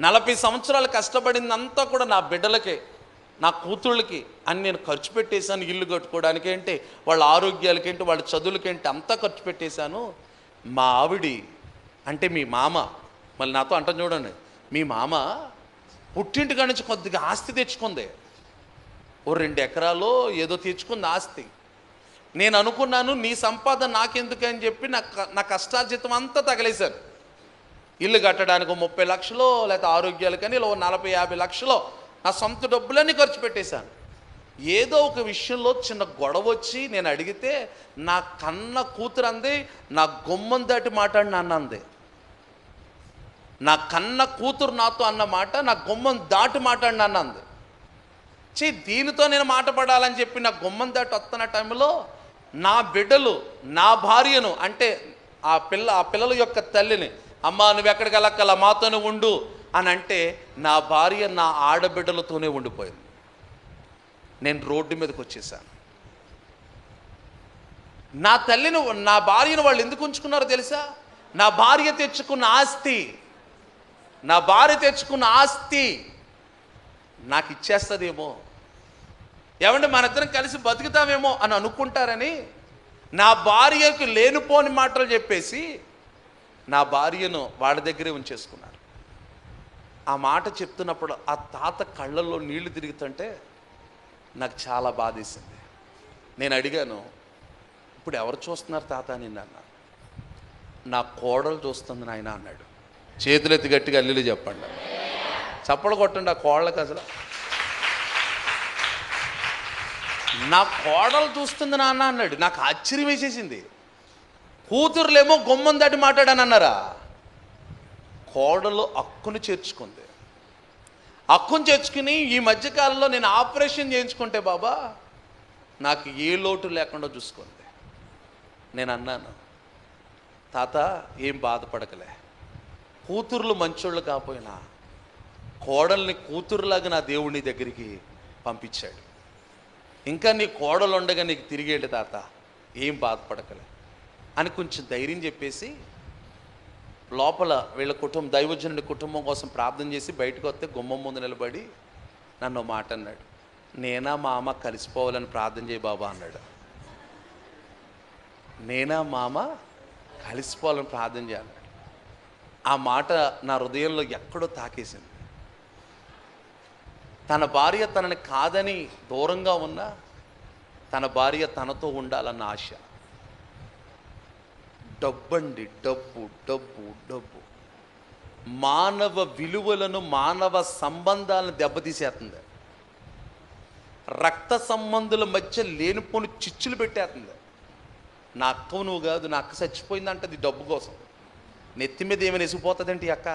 40 సంవత్సరాలు కష్టపడిందంతా కూడా నా బిడ్డలకే, నా కూతుళ్ళకి అని నేను ఖర్చు పెట్టేశాను. ఇల్లు కట్టుకోవడానికి ఏంటి, వాళ్ళ ఆరోగ్యాలకేంటి, వాళ్ళ చదువులకేంటి అంతా ఖర్చు పెట్టేశాను. మా ఆవిడి అంటే మీ మామ, మళ్ళీ నాతో అంటాను చూడండి, మీ మామ పుట్టింటికాడ నుంచి కొద్దిగా ఆస్తి తెచ్చుకుంది. ఓ 2 ఎకరాలో ఏదో తెచ్చుకుంది ఆస్తి. నేను అనుకున్నాను నీ సంపాదన నాకెందుకని చెప్పి నా కష్టార్జితం అంతా తగలేశాను. ఇల్లు కట్టడానికి 30 లక్షలు, లేకపోతే ఆరోగ్యాలకని 40-50 లక్షలు నా సొంత డబ్బులన్నీ ఖర్చు పెట్టేశాను. ఏదో ఒక విషయంలో చిన్న గొడవ వచ్చి నేను అడిగితే నా కన్న కూతురు అంది, నా గుమ్మం దాటి మాట్లాడి నాన్న అంది. నా కన్న కూతురు నాతో అన్న మాట నా గుమ్మం దాటి మాట్లాడి నాన్న అంది. దీనితో నేను మాట పడాలని చెప్పి నా గుమ్మం దాటి వస్తున్న టైంలో నా బిడ్డలు నా భార్యను అంటే ఆ పిల్లల యొక్క తల్లిని, అమ్మా నువ్వు ఎక్కడికి వెళ్ళక్కల మాతోనే ఉండు అని అంటే, నా భార్య నా ఆడబిడ్డలతోనే ఉండిపోయింది. నేను రోడ్డు మీదకి వచ్చేసాను. నా తల్లిని నా భార్యను వాళ్ళు ఎందుకు ఉంచుకున్నారో తెలుసా? నా భార్య తెచ్చుకున్న ఆస్తి నాకు ఇచ్చేస్తుందేమో, ఏమంటే మన ఇద్దరం కలిసి బతుకుతామేమో అని అనుకుంటారని నా భార్యకు లేనిపోని మాటలు చెప్పేసి నా భార్యను వాళ్ళ దగ్గరే ఉంచేసుకున్నారు. ఆ మాట చెప్తున్నప్పుడు ఆ తాత కళ్ళల్లో నీళ్లు తిరుగుతుంటే నాకు చాలా బాధేసింది. నేను అడిగాను, ఇప్పుడు ఎవరు చూస్తున్నారు తాత అని అన్న. నా కోడలు చూస్తుంది నాయన అన్నాడు. చేతులెత్తి గట్టిగా అల్లిలు చెప్పండి, చప్పలు కొట్టండి ఆ కోళ్ళకి. అసలు నా కోడలు చూస్తుంది నాన్న అన్నాడు. నాకు ఆశ్చర్యం వేసేసింది. కూతురులేమో గుమ్మం దాటి మాట్లాడాను అన్నారా? కోడలు అక్కును చేర్చుకుంది. అక్కును చేర్చుకుని ఈ మధ్యకాలంలో నేను ఆపరేషన్ చేయించుకుంటే బాబా నాకు ఏ లోటు లేకుండా చూసుకుంది. నేను అన్నాను, తాత ఏం బాధపడకలే, కూతుర్లు మంచోళ్ళు కాకపోయినా కోడల్ని కూతురులాగా నా దేవుడి దగ్గరికి పంపించాడు. ఇంకా నీ కోడలు ఉండగా నీకు తిరిగేంటి తాత, ఏం బాధపడకలే అని కొంచెం ధైర్యం చెప్పేసి లోపల వీళ్ళ కుటుంబం, దైవజనుడి కుటుంబం కోసం ప్రార్థన చేసి బయటకు వస్తే గుమ్మం ముందు నిలబడి నన్ను మాట అన్నాడు, నేనా మా అమ్మ కలిసిపోవాలని ప్రార్థన చేయి బాబా అన్నాడు. నేనా మా అమ్మ కలిసిపోవాలని ప్రార్థన చేయాలి. ఆ మాట నా హృదయంలో ఎక్కడో తాకేసింది. తన భార్య తనని కాదని దూరంగా ఉన్నా తన భార్య తనతో ఉండాలన్న ఆశ. డబ్బండి, డబ్బు డబ్బు డబ్బు మానవ విలువలను, మానవ సంబంధాలను దెబ్బతీసేస్తుంది. రక్త సంబంధుల మధ్య లేనిపోని చిచ్చులు పెట్టేస్తుంది. నా అక్క నువ్వు కాదు, నా అక్క చచ్చిపోయిందంటది డబ్బు కోసం. నెత్తి మీద ఏమైనా ఎసిగిపోతుందంటే ఈ అక్క.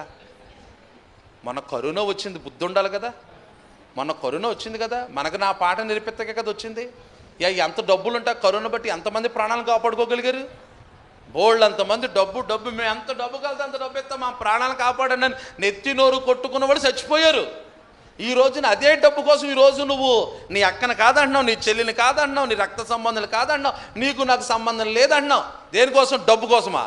మన కరోనా వచ్చింది, బుద్ధి ఉండాలి కదా. మన కరోనా వచ్చింది కదా, మనకు నా పాట నిరూపిత్తకే కదా వచ్చింది. ఎంత డబ్బులు ఉంటా కరోనా బట్టి ఎంతమంది ప్రాణాలను కాపాడుకోగలిగారు? బోల్డ్ అంతమంది డబ్బు డబ్బు మేము ఎంత డబ్బు కలితే అంత డబ్బు ఇస్తాం, మా ప్రాణాలను కాపాడండి అని నెత్తి నోరు కొట్టుకున్న వాళ్ళు చచ్చిపోయారు. ఈ రోజున అదే డబ్బు కోసం ఈరోజు నువ్వు నీ అక్కను కాదంటున్నావు, నీ చెల్లిని కాదంటున్నావు, నీ రక్త సంబంధాలు కాదంటున్నావు, నీకు నాకు సంబంధం లేదంటున్నావు. దేనికోసం? డబ్బు కోసమా?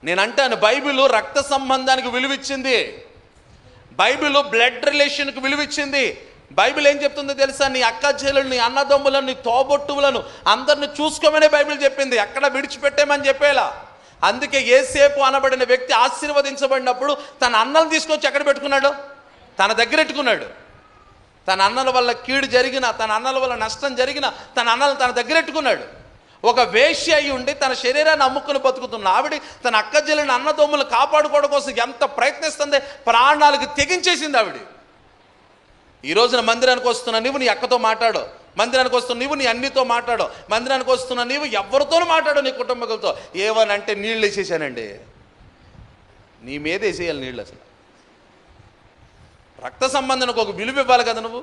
నేను అంటాను, బైబిల్ రక్త సంబంధానికి విలువిచ్చింది. బైబిల్ బ్లడ్ రిలేషన్కి విలువిచ్చింది. బైబిల్ ఏం చెప్తుందో తెలుసా? నీ అక్క చెల్లెలు, నీ అన్నదమ్ములను, నీ తోబొట్టువులను అందరిని చూసుకోమనే బైబిల్ చెప్పింది, ఎక్కడ విడిచిపెట్టేమని చెప్పేలా. అందుకే యేసేపు అనబడిన వ్యక్తి ఆశీర్వదించబడినప్పుడు తన అన్నలను తీసుకొచ్చి ఎక్కడ పెట్టుకున్నాడు? తన దగ్గర పెట్టుకున్నాడు. తన అన్నల వల్ల కీడు జరిగిన, తన అన్నల వల్ల నష్టం జరిగిన తన అన్నలు తన దగ్గర పెట్టుకున్నాడు. ఒక వేశ్య అయి ఉండి తన శరీరాన్ని అమ్ముకుని బతుకుతున్న ఆవిడ తన అక్క చెల్లెని, అన్నదమ్ములు కాపాడుకోవడం కోసం ఎంత ప్రయత్నిస్తుంది, ప్రాణాలకు తెగించేసింది ఆవిడ. ఈ రోజున మందిరానికి వస్తున్న నీవు నీ అక్కతో మాట్లాడు, మందిరానికి వస్తున్న నీవు నీ అన్నితో మాట్లాడు, మందిరానికి వస్తున్న నీవు ఎవరితోనూ మాట్లాడు, నీ కుటుంబకులతో. ఏమనంటే నీళ్ళు వేసేసానండి, నీ మీద వేసేయాలి నీళ్ళు. అసలు రక్త సంబంధానికి ఒక విలువ ఇవ్వాలి కదా. నువ్వు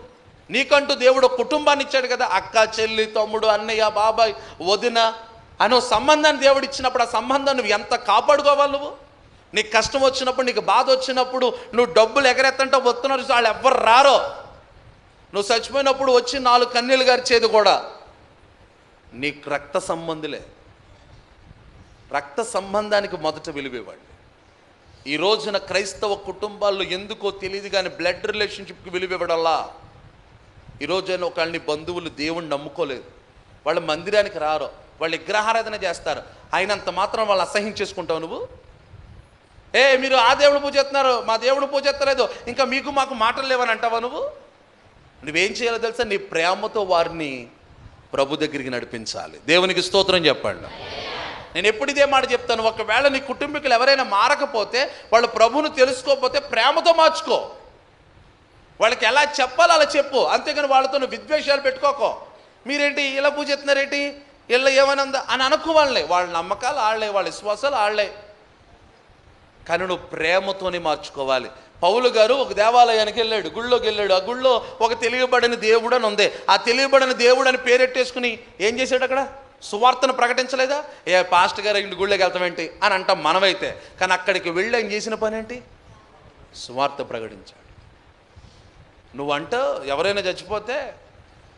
నీకంటూ దేవుడు ఒక కుటుంబాన్ని ఇచ్చాడు కదా. అక్క, చెల్లి, తమ్ముడు, అన్నయ్య, బాబాయ్, వదిన అని ఒక సంబంధాన్ని దేవుడు ఇచ్చినప్పుడు ఆ సంబంధాన్ని నువ్వు ఎంత కాపాడుకోవాలి. నువ్వు నీకు కష్టం వచ్చినప్పుడు, నీకు బాధ వచ్చినప్పుడు నువ్వు డబ్బులు ఎగరెత్తంటే వస్తున్నారు, వాళ్ళు ఎవ్వరు రారో. నువ్వు చచ్చిపోయినప్పుడు వచ్చి 4 కన్నీళ్ళు గారిచేది కూడా నీకు రక్త సంబంధులే. రక్త సంబంధానికి మొదట విలువ ఇవ్వండి. ఈ రోజున క్రైస్తవ కుటుంబాల్లో ఎందుకో తెలియదు కానీ బ్లడ్ రిలేషన్షిప్కి విలువ ఇవ్వడంలా. ఈ రోజున ఒకళ్ళని బంధువులు దేవుణ్ణి నమ్ముకోలేదు, వాళ్ళు మందిరానికి రారు, వాళ్ళు విగ్రహారాధన చేస్తారు, అయినంత మాత్రం వాళ్ళు అసహించేసుకుంటావు నువ్వు. మీరు ఆ దేవుని పూజ చేస్తున్నారు, మా దేవుని పూజ చేస్తలేదు, ఇంకా మీకు మాకు మాటలు లేవని అంటావా నువ్వు? నువ్వేం చేయాలో తెలుసా? నీ ప్రేమతో వారిని ప్రభు దగ్గరికి నడిపించాలి. దేవునికి స్తోత్రం చెప్పండి. నేను ఎప్పుడు ఇదే మాట చెప్తాను, ఒకవేళ నీ కుటుంబీకులు ఎవరైనా మారకపోతే, వాళ్ళు ప్రభువును తెలుసుకోకపోతే ప్రేమతో మార్చుకో. వాళ్ళకి ఎలా చెప్పాలో అలా చెప్పు, అంతేగాని వాళ్ళతో విద్వేషాలు పెట్టుకోకో. మీరేంటి ఇలా పూజ చేస్తున్నారేంటి, ఇలా ఏమైనా ఉందా అని అనుకో. వాళ్ళ నమ్మకాలు వాళ్ళే, వాళ్ళ విశ్వాసాలు వాళ్ళే, కానీ నువ్వు ప్రేమతోనే మార్చుకోవాలి. పౌలు గారు ఒక దేవాలయానికి వెళ్ళాడు, గుళ్ళోకి వెళ్ళాడు. ఆ గుళ్ళో ఒక తెలియబడిన దేవుడు అని ఉంది. ఆ తెలియబడిన దేవుడు అని పేరెట్టేసుకుని ఏం చేశాడు? అక్కడ సువార్తను ప్రకటించలేదా? పాస్టర్ గారు ఇంటి గుళ్ళోకి వెళ్తామేంటి అని అంటాం మనమైతే, కానీ అక్కడికి వెళ్ళి ఆయన చేసిన పని ఏంటి? సువార్త ప్రకటించాడు. నువ్వంట ఎవరైనా చచ్చిపోతే,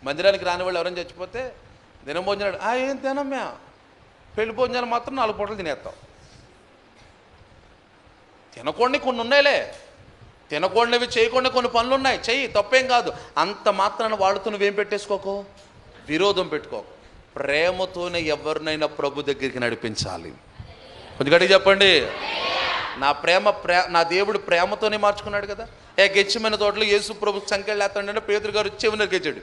మందిరానికి రాని వాళ్ళు ఎవరైనా చచ్చిపోతే దినం భోజనాలు ఏం తినమ్మా, పెళ్లి భోజనాలు మాత్రం 4 పూటలు తినేస్తావు. తినకూడని కొన్ని ఉన్నాయిలే, తినకూడనివి చేయకుండా కొన్ని పనులు ఉన్నాయి, చెయ్యి, తప్పేం కాదు. అంత మాత్రాన వాళ్ళతో నువ్వేం పెట్టేసుకోకు, విరోధం పెట్టుకోకు. ప్రేమతోనే ఎవరినైనా ప్రభు దగ్గరికి నడిపించాలి. కొంచెం గట్టిగా చెప్పండి. నా దేవుడు ప్రేమతోనే మార్చుకున్నాడు కదా. గెచ్చిమైన తోటలో యేసు ప్రభు సంఖ్యలు లేస్తాడంటే పేతురు గారు చెవిని గెచ్చాడు.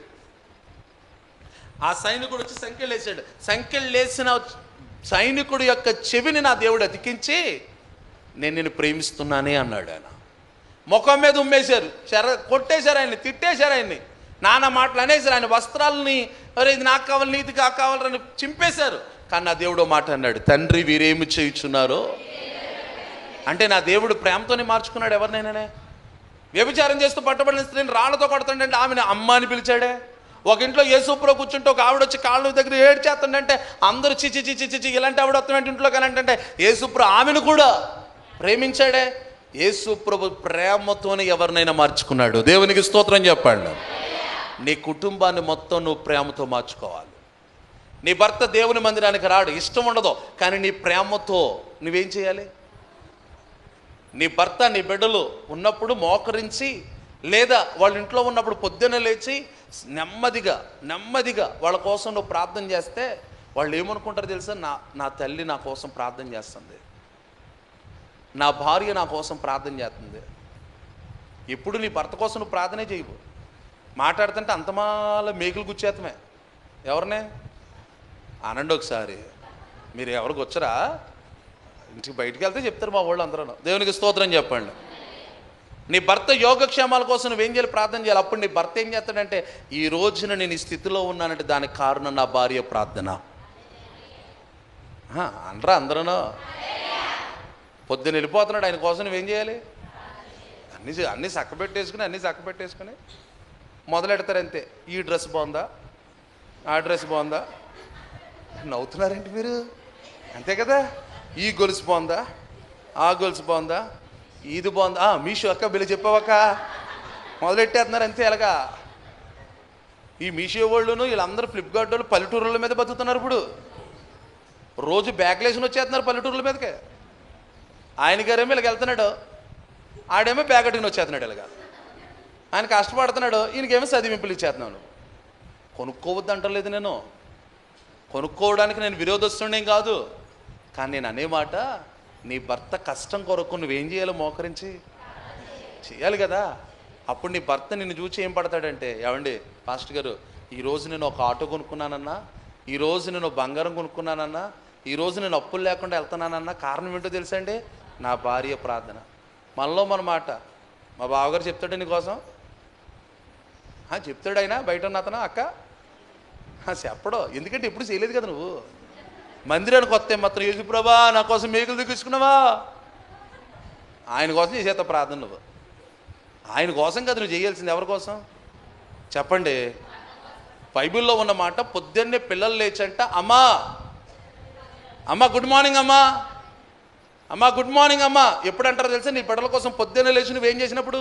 ఆ సైనికుడు వచ్చి సంఖ్యలు వేసాడు. సంఖ్యలు వేసిన సైనికుడు యొక్క చెవిని నా దేవుడు అతికించి నేను నిన్ను ప్రేమిస్తున్నానే అన్నాడు. ఆయన ముఖం మీద ఉమ్మేశారు, కొట్టేశారు ఆయన్ని, తిట్టేశారు ఆయన్ని, నానా మాటలు అనేసారు. ఆయన వస్త్రాలని ఇది నాకు కావాలి, నీది కావాలని చింపేశారు. కానీ నా దేవుడు మాట అన్నాడు, తండ్రి వీరేమి చేయుచున్నారో. అంటే నా దేవుడు ప్రేమతోనే మార్చుకున్నాడు ఎవరినైనానే. వ్యభిచారం చేస్తూ పట్టబడిన స్త్రీని రాళ్లతో కొడతాడంటే ఆమెను అమ్మ అని పిలిచాడే. ఒక ఇంట్లో యేసుప్రభు కూర్చుంటే ఒక ఆవిడ వచ్చి కాళ్ళ దగ్గర ఏడ్చేస్తుందంటే అందరూ చిచి చిచి చిచి ఇలాంటి ఆవిడ వస్తామంటే ఇంట్లో కానీ అంటే యేసుప్రభు ఆమెను కూడా ప్రేమించాడే. యేసుప్రభు ప్రేమతోనే ఎవరినైనా మార్చుకున్నాడు. దేవునికి స్తోత్రం చెప్పండి. నీ కుటుంబాన్ని మొత్తం నువ్వు ప్రేమతో మార్చుకోవాలి. నీ భర్త దేవుని మందిరానికి రాడు, ఇష్టం ఉండదు, కానీ నీ ప్రేమతో నువ్వేం చేయాలి? నీ భర్త నీ బిడ్డలు ఉన్నప్పుడు మోకరించి, లేదా వాళ్ళ ఇంట్లో ఉన్నప్పుడు పొద్దున్నే లేచి నెమ్మదిగా వాళ్ళ కోసం నువ్వు ప్రార్థన చేస్తే వాళ్ళు ఏమనుకుంటారు తెలుసా? నా తల్లి నా కోసం ప్రార్థన చేస్తుంది, నా భార్య నా కోసం ప్రార్థన చేస్తుంది. ఎప్పుడు నీ భర్త కోసం నువ్వు ప్రార్థనే చేయవు. మాట్లాడుతుంటే అంతమాల మేకులు గుచ్చేతమే. ఎవరినే అనండి ఒకసారి. మీరు ఎవరికి వచ్చరా? ఇంటికి బయటికి వెళ్తే చెప్తారు మా వాళ్ళు అందరూ. దేవునికి స్తోత్రం చెప్పండి. నీ భర్త యోగక్షేమాల కోసం నువ్వేం చేయాలి? ప్రార్థన చేయాలి. అప్పుడు నీ భర్త ఏం చేస్తాడంటే, ఈ రోజున నేను ఈ స్థితిలో ఉన్నానంటే దానికి కారణం నా భార్య ప్రార్థన అనరా అందరూ. పొద్దున్న వెళ్ళిపోతున్నాడు, ఆయన కోసం నువ్వేం చేయాలి? అన్నీ చక్కబెట్టేసుకుని మొదలెడతారు అంతే. ఈ డ్రెస్ బాగుందా, ఆ డ్రెస్ బాగుందా, నవ్వుతున్నారేంటి మీరు? అంతే కదా. ఈ గొలుసు బాగుందా, ఆ గొలుసు బాగుందా, ఇది బాగుందా, మీషో అక్క బిల్లు చెప్పావక్క, మొదలెట్టేస్తున్నారు అంతే. ఎలాగా ఈ మీషో వాళ్ళును వీళ్ళందరూ ఫ్లిప్కార్ట్ వాళ్ళు పల్లెటూరుల మీద బతుకుతున్నారు. ఇప్పుడు రోజు బ్యాగ్లేసుకుని వచ్చేస్తున్నారు పల్లెటూరుల మీదకే. ఆయన గారేమో ఇలాగ వెళ్తున్నాడు, ఆడేమో బ్యాగ్ అట్టుకుని వచ్చేస్తున్నాడు. ఇలాగా ఆయన కష్టపడుతున్నాడు, ఈయనకేమో చదివింపులు ఇచ్చేస్తున్నాను. కొనుక్కోవద్దు అంటలేదు నేను, కొనుక్కోవడానికి నేను విరోధస్తుడేం కాదు. కానీ నేను అనే మాట, నీ భర్త కష్టం కొరకు నువ్వేం చేయాలో మోకరించి చేయాలి కదా. అప్పుడు నీ భర్త నిన్ను చూసి ఏం పడతాడంటే, ఏమండి పాస్టర్ గారు, ఈరోజు నేను ఒక ఆటో కొనుక్కున్నానన్నా, ఈరోజు నేను బంగారం కొనుక్కున్నానన్నా, ఈరోజు నేను అప్పులు లేకుండా వెళ్తున్నానన్నా, కారణం ఏంటో తెలుసా అండి? నా భార్య ప్రార్థన. మనలో మన మాట మా బావగారు చెప్తాడు నీకోసం, చెప్తాడు ఆయన బయట ఉన్న అతను అక్క చెప్పడో, ఎందుకంటే ఎప్పుడు చేయలేదు కదా నువ్వు. మందిరానికి వస్తే మాత్రం యేసు ప్రభా నా కోసం మేకులు దిక్కించుకున్నావా, ఆయన కోసం చేసేత ప్రార్థన. నువ్వు ఆయన కోసం కదా నువ్వు చేయాల్సింది. ఎవరి కోసం చెప్పండి? బైబిల్లో ఉన్న మాట, పొద్దున్నే పిల్లలు లేచంట, అమ్మా గుడ్ మార్నింగ్ అమ్మా గుడ్ మార్నింగ్ అమ్మా ఎప్పుడు అంటారో తెలుసా? నీ బిడ్డల కోసం పొద్దున్నే లేచి నువ్వేం చేసినప్పుడు,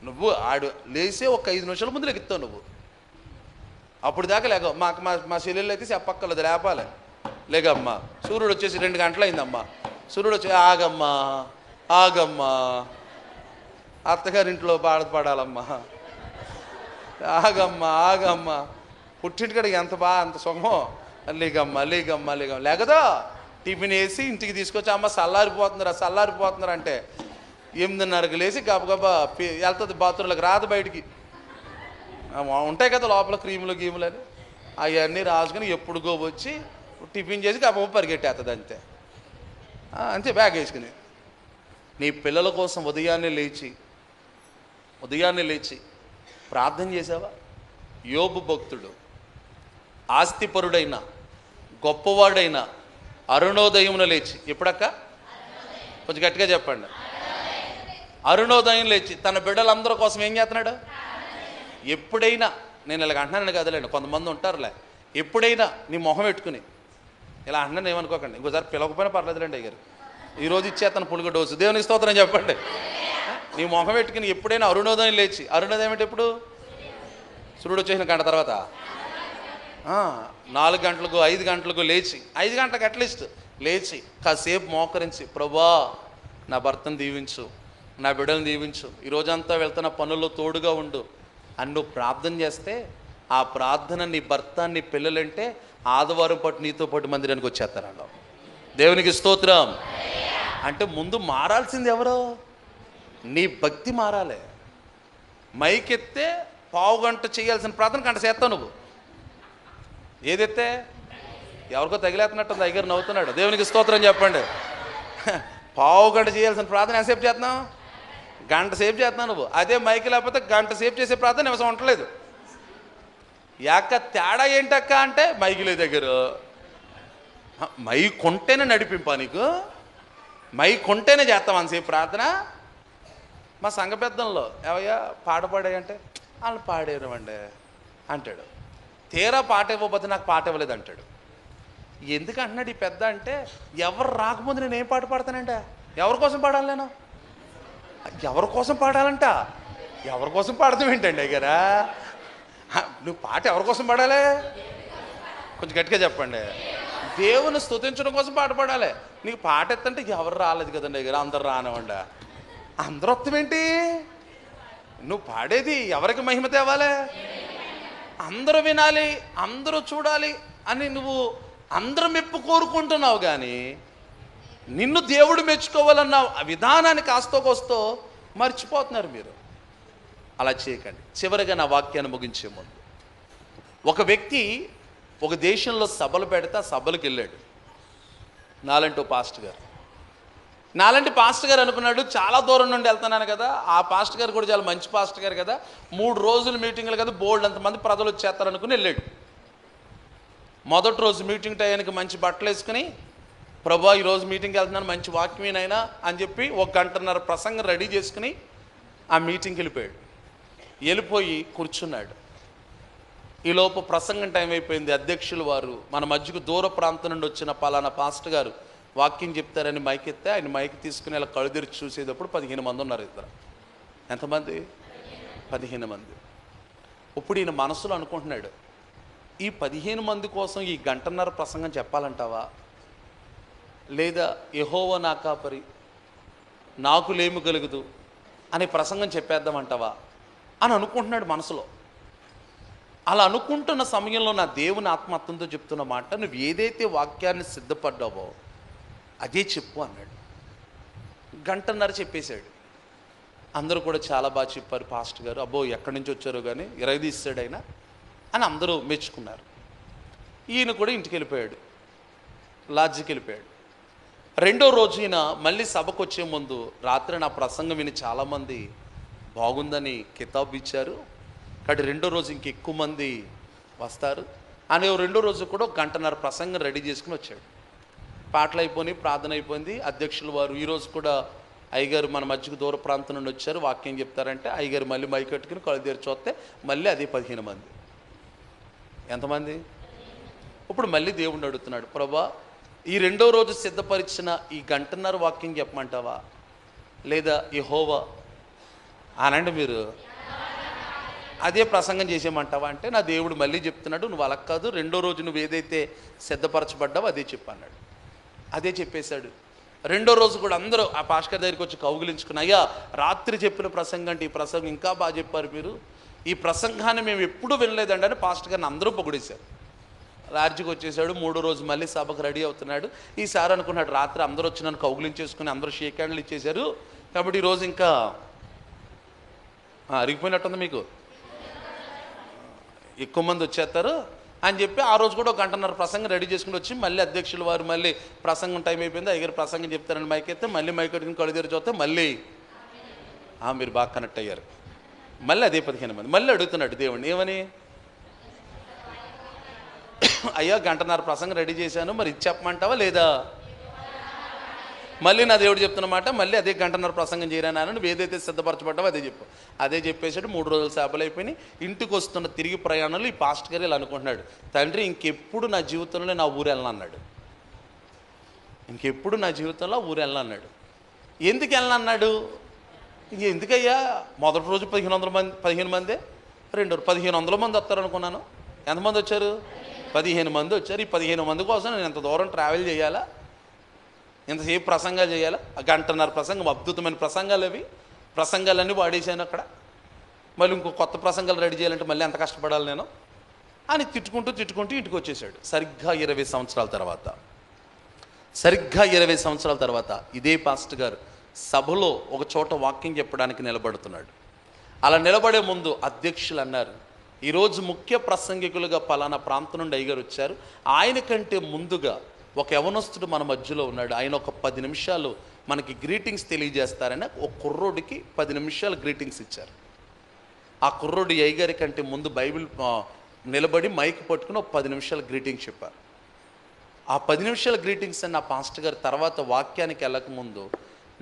నువ్వు ఆడు లేసే ఒక 5 నిమిషాల ముందు లెగుతావు నువ్వు. అప్పుడు దాకా లేక మా చెల్లెళ్ళు అయితే చెప్పక్కర్లేదు, లేపాలి. లేకమ్మా సూర్యుడు వచ్చేసి 2 గంటలు అయిందమ్మా, సూర్యుడు వచ్చి ఆగమ్మా అత్తగారింట్లో బాధపడాలమ్మా, ఆగమ్మా పుట్టింటికాడికి అంత సుఖమో, లేగమ్మా లేకదా టిఫిన్ వేసి ఇంటికి తీసుకొచ్చి, అమ్మ చల్లారిపోతున్నారు అంటే 8:30కి లేచి గబగబా వెళ్తుంది బాత్రూంలోకి, రాదు బయటికి. ఉంటాయి కదా లోపల క్రీములు గీములు అని, అవన్నీ రాసుకొని ఎప్పుడుగో వచ్చి టిఫిన్ చేసి గబగబా పరిగెట్టేస్తుంది అంతే బ్యాగ్ వేసుకుని. నీ పిల్లల కోసం ఉదయాన్నే లేచి ప్రార్థన చేసావా? యోబు భక్తుడు, ఆస్తిపరుడైన గొప్పవాడైన అరుణోదయమున లేచి, ఎప్పుడక్క కొంచెం గట్టిగా చెప్పండి, అరుణోదయం లేచి తన బిడ్డలందరి కోసం ఏం చేస్తున్నాడు? ఎప్పుడైనా, నేను ఇలాగ అంటున్నాను కదలేండి, కొంతమంది ఉంటారులే, ఎప్పుడైనా నీ మొహం పెట్టుకుని ఇలా అంటున్నాను ఏమనుకోకండి, ఇంకోసారి పిలవకపోయినా పర్లేదులేండి అయ్యారు, ఈరోజు ఇచ్చేస్తాను పులుగు డోసు, దేవునికి స్తోత్రం చెప్పండి. నీ మొహం పెట్టుకుని ఎప్పుడైనా అరుణోదయం లేచి, అరుణోదయం అంటే ఎప్పుడు? సూర్యుడు వచ్చేసిన గంట తర్వాత 4 గంటలకు 5 గంటలకు లేచి, 5 గంటలకు అట్లీస్ట్ లేచి కాసేపు మోకరించి, ప్రభా నా భర్తను దీవించు, నా బిడ్డలను దీవించు, ఈరోజంతా వెళ్తున్న పనుల్లో తోడుగా ఉండు అని నువ్వు ప్రార్థన చేస్తే, ఆ ప్రార్థన నీ భర్త నీ పిల్లలంటే ఆదివారం పాటు నీతో పాటు మందిరానికి వచ్చేస్తారు అలా. దేవునికి స్తోత్రం. అంటే ముందు మారాల్సింది ఎవరో? నీ భక్తి మారాలి. మైకెత్తే 1/2 గంట చేయాల్సిన ప్రార్థన గంట చేస్తావు నువ్వు. ఏదైతే ఎవరికో తగిలేస్తున్నట్టుంది, అయ్యగారు నవ్వుతున్నాడు, దేవునికి స్తోత్రం చెప్పండి. 1/2 గంట చేయాల్సిన ప్రార్థన ఎంతసేపు చేస్తున్నావు? గంట సేపు చేస్తున్నావు నువ్వు. అదే మైకి లేకపోతే గంట సేపు చేసే ప్రార్థన నిమిషం ఉండలేదు. తేడా ఏంటక్క అంటే, మైకి లేదు దగ్గర. మైక్ ఉంటేనే నడిపింపా నీకు? మైక్ ఉంటేనే చేస్తాం అంతసేపు ప్రార్థన? మా సంఘ పెద్దల్లో ఏవయ్యా పాట పాడాయంటే, వాళ్ళు పాడేరమండి అంటాడు. తీరా పాట ఇవ్వకపోతే నాకు పాట ఇవ్వలేదు అంటాడు. ఎందుకు అంటున్నాడు ఈ పెద్ద అంటే, ఎవరు రాకముందు నేను ఏం పాట పాడతానంట? ఎవరి కోసం పాడాలి నేను? ఎవరి కోసం పాడాలంట? ఎవరి కోసం పాడతాం ఏంటండి అయ్యారా? నువ్వు పాట ఎవరి కోసం పాడాలి? కొంచెం గట్టిగా చెప్పండి. దేవుని స్తుతించడం కోసం పాట పాడాలి. నీకు పాట ఎత్తంటే ఎవరు రాలేదు కదండి దగ్గర, అందరు రానివ్వండి. అందరూ వస్తామేంటి? నువ్వు పాడేది ఎవరికి మహిమ తేవాలి? అందరూ వినాలి, అందరూ చూడాలి అని నువ్వు అందరూ మెప్పు కోరుకుంటున్నావు. కానీ నిన్ను దేవుడు మెచ్చుకోవాలన్న విధానాన్ని కాస్తో కోస్తో మర్చిపోతున్నారు మీరు. అలా చేయకండి. చివరిగా నా వాక్యాన్ని ముగించే ముందు, ఒక వ్యక్తి ఒక దేశంలో సభలు పెడితే ఆ సభలకు వెళ్ళాడు. నాలంటి పాస్టర్ గారు అనుకున్నాడు, చాలా దూరం నుండి వెళ్తున్నాను కదా, ఆ పాస్టర్ గారు కూడా చాలా మంచి పాస్టర్ గారు కదా, 3 రోజులు మీటింగ్లు కదా, బోల్డ్ అంతమంది ప్రజలు వచ్చేస్తారనుకుని వెళ్ళాడు. మొదటి రోజు మీటింగ్ టైంకి మంచి బట్టలు వేసుకుని, ప్రభా ఈరోజు మీటింగ్కి వెళ్తున్నాను, మంచి వాక్యమేనైనా అని చెప్పి 1 గంటన్నర ప్రసంగం రెడీ చేసుకుని ఆ మీటింగ్కి వెళ్ళిపోయి కూర్చున్నాడు. ఈలోపు ప్రసంగం టైం అయిపోయింది. అధ్యక్షులు వారు మన మధ్యకు దూర ప్రాంతం నుండి వచ్చిన పలానా పాస్టర్ గారు వాక్యం చెప్తారని మైక్ ఎత్తే ఆయన మైక్ తీసుకుని ఇలా కళ్ళు తెరిచి చూసేటప్పుడు 15 మంది ఉన్నారు. ఇద్దరు ఎంతమంది? 15 మంది. ఇప్పుడు ఈయన మనసులో అనుకుంటున్నాడు, ఈ 15 మంది కోసం ఈ గంటన్నర ప్రసంగం చెప్పాలంటావా, లేదా యెహోవా నా కాపరి నాకు లేమి కలుగుదు అనే ప్రసంగం చెప్పేద్దామంటావా అని అనుకుంటున్నాడు మనసులో. అలా అనుకుంటున్న సమయంలో నా దేవుని ఆత్మత్వంతో చెప్తున్న మాట, నువ్వు ఏదైతే వాక్యాన్ని సిద్ధపడ్డావో అదే చెప్పు అన్నాడు. గంటన్నర చెప్పేశాడు. అందరూ కూడా చాలా బాగా చెప్పారు పాస్టర్ గారు, అబ్బో ఎక్కడి నుంచి వచ్చారో కానీ ఇరగదీశాడు ఆయన అని అందరూ మెచ్చుకున్నారు. ఈయన కూడా ఇంటికి వెళ్ళిపోయాడు, లాడ్జికి వెళ్ళిపోయాడు. రెండో రోజు ఈయన మళ్ళీ సభకు వచ్చే ముందు రాత్రి నా ప్రసంగం విని చాలామంది బాగుందని కితాబు ఇచ్చారు, కాబట్టి రెండో రోజు ఇంకెక్కువ మంది వస్తారు అని రెండో రోజు కూడా 1 గంటన్నర ప్రసంగం రెడీ చేసుకుని వచ్చాడు. పాటలు అయిపోయి, ప్రార్థన అయిపోయింది. అధ్యక్షులు వారు ఈరోజు కూడా అయ్యగారు మన మధ్యకు దూర ప్రాంతం నుండి వచ్చారు, వాక్యం చెప్తారంటే అయ్యగారు మళ్ళీ మైక్ కట్టుకుని కళ్ళు తెరిచి చూస్తే మళ్ళీ అదే 15 మంది. ఎంతమంది? ఇప్పుడు మళ్ళీ దేవుణ్ణి అడుగుతున్నాడు, ప్రభా ఈ రెండో రోజు సిద్ధపరిచిన ఈ 1 గంటన్నర వాక్యం చెప్పమంటావా, లేదా యెహోవా అనండి మీరు అదే ప్రసంగం చేసేయమంటావా అంటే, నా దేవుడు మళ్ళీ చెప్తున్నాడు, నువ్వు అలా కాదు, రెండో రోజు నువ్వు ఏదైతే సిద్ధపరచబడ్డావో అదే చెప్పన్నాడు. అదే చెప్పేశాడు. రెండో రోజు కూడా అందరూ ఆ పాస్టర్ దగ్గరికి వచ్చి కౌగిలించుకుని, అయ్యా రాత్రి చెప్పిన ప్రసంగం అంటే ఈ ప్రసంగం ఇంకా బాగా చెప్పారు మీరు, ఈ ప్రసంగాన్ని మేము ఎప్పుడూ వినలేదండి అని పాస్టర్ గారిని అందరూ పొగిడేశారు. లాడ్జికి వచ్చేసాడు. 3వ రోజు మళ్ళీ సభకు రెడీ అవుతున్నాడు. ఈసారి అనుకున్నాడు, రాత్రి అందరూ వచ్చి నన్ను కౌగిలించేసుకుని అందరూ షేక్ హ్యాండ్లు ఇచ్చేశారు, కాబట్టి ఈరోజు ఇంకా అరిగిపోయినట్టుంది, మీకు ఎక్కువ మంది వచ్చేస్తారు అని చెప్పి ఆ రోజు కూడా 1 గంటన్నర ప్రసంగం రెడీ చేసుకుని వచ్చి మళ్ళీ అధ్యక్షులు వారు మళ్ళీ ప్రసంగం టైం అయిపోయింది, అయ్యారు ప్రసంగం చెప్తారని మైక్ అయితే మళ్ళీ మైక్ కట్టుకుని కళ్ళు తెరిచి చూస్తే మళ్ళీ మీరు బాగా కనెక్ట్ అయ్యారు. మళ్ళీ అదే 15 మంది. మళ్ళీ అడుగుతున్నాడు దేవుడిని, ఏమని, అయ్యా 1 గంటన్నర ప్రసంగం రెడీ చేశాను, మరి ఇది చెప్పమంటావా లేదా? మళ్ళీ నా దేవుడు చెప్తున్నమాట, మళ్ళీ అదే 1 గంటన్నర ప్రసంగం చేయరాను, నువ్వు ఏదైతే సిద్ధపరచబడ్డావో అదే చెప్పు. అదే చెప్పేసాడు. 3 రోజుల సేపలు అయిపోయినాయి. ఇంటికి వస్తున్న తిరిగి ప్రయాణంలో ఈ పాస్టర్ గారు ఇలా అనుకుంటున్నాడు, తండ్రి ఇంకెప్పుడు నా జీవితంలో నా ఊరు వెళ్ళనన్నాడు. ఇంకెప్పుడు నా జీవితంలో ఊరు వెళ్ళనన్నాడు. ఎందుకు వెళ్ళనన్నాడు? ఎందుకయ్యా, మొదటి రోజు 15 మందే, రెండో 1500 మంది వస్తారనుకున్నాను. ఎంతమంది వచ్చారు? 15 మంది వచ్చారు. ఈ 15 మంది కోసం నేను ఎంత దూరం ట్రావెల్ చేయాలా, ఎంతసేపు ప్రసంగాలు చేయాలా? 1 గంటన్నర ప్రసంగం, అద్భుతమైన ప్రసంగాలు అవి. ప్రసంగాలన్నీ వాడేసాను అక్కడ. మళ్ళీ ఇంకో కొత్త ప్రసంగాలు రెడీ చేయాలంటే మళ్ళీ ఎంత కష్టపడాలి నేను అని తిట్టుకుంటూ ఇంటికి వచ్చేసాడు. సరిగ్గా 20 సంవత్సరాల తర్వాత ఇదే పాస్టర్ గారు సభలో ఒక చోట వాక్యం చెప్పడానికి నిలబడుతున్నాడు. అలా నిలబడే ముందు అధ్యక్షులు అన్నారు, ఈరోజు ముఖ్య ప్రసంగికులుగా పలానా ప్రాంతం నుండి అయ్యగారు వచ్చారు, ఆయన కంటే ముందుగా ఒక యవనస్తుడు మన మధ్యలో ఉన్నాడు, ఆయన ఒక 10 నిమిషాలు మనకి గ్రీటింగ్స్ తెలియజేస్తారని ఒక కుర్రోడికి 10 నిమిషాలు గ్రీటింగ్స్ ఇచ్చారు. ఆ కుర్రోడు అయ్యగారి కంటే ముందు బైబిల్ నిలబడి మైక్ పట్టుకుని ఒక 10 నిమిషాలు గ్రీటింగ్స్ చెప్పారు. ఆ 10 నిమిషాల గ్రీటింగ్స్ అని నా పాస్టర్ గారు తర్వాత వాక్యానికి వెళ్ళకముందు,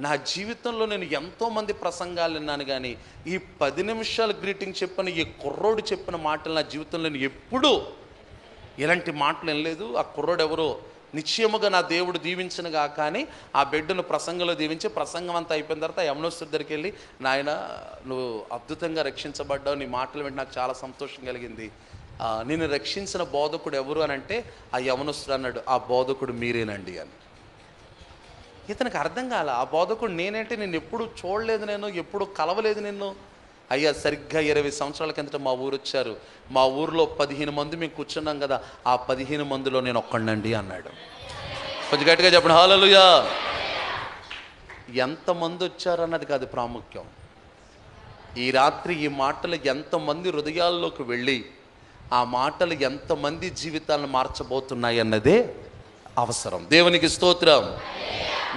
నా జీవితంలో నేను ఎంతోమంది ప్రసంగాలు విన్నాను, కానీ ఈ 10 నిమిషాలు గ్రీటింగ్ చెప్పిన ఈ కుర్రోడు చెప్పిన మాటలు నా జీవితంలో నేను ఎప్పుడూ ఇలాంటి మాటలు వినలేదు. ఆ కుర్రోడు ఎవరో నిశ్చయముగా నా దేవుడు దీవించనుగా, కానీ ఆ బిడ్డను ప్రసంగంలో దీవించి ప్రసంగం అంతా అయిపోయిన తర్వాత యమునోస్తుడి దగ్గరికి వెళ్ళి, నాయన నువ్వు అద్భుతంగా రక్షించబడ్డావు, నీ మాటలు వింటే నాకు చాలా సంతోషం కలిగింది, నిన్ను రక్షించిన బోధకుడు ఎవరు అని అంటే ఆ యవనస్తుడు అన్నాడు, ఆ బోధకుడు మీరేనండి అని. ఇతనికి అర్థం కాల, ఆ బోధకుడు నేనేంటి, నేను ఎప్పుడు చూడలేదు, నేను ఎప్పుడు కలవలేదు నిన్ను. అయ్యా సరిగ్గా 20 సంవత్సరాల కిందట మా ఊరు వచ్చారు, మా ఊరిలో 15 మంది మేము కూర్చున్నాం కదా, ఆ 15 మందిలో నేను ఒక్కడినండి అన్నాడు. కొంచెం గట్టిగా చెప్పండి హల్లెలూయా. ఎంతమంది వచ్చారన్నది కాదు ప్రాముఖ్యం, ఈ రాత్రి ఈ మాటలు ఎంతమంది హృదయాల్లోకి వెళ్ళి ఆ మాటలు ఎంతమంది జీవితాలను మార్చబోతున్నాయి అన్నదే అవసరం. దేవునికి స్తోత్రం.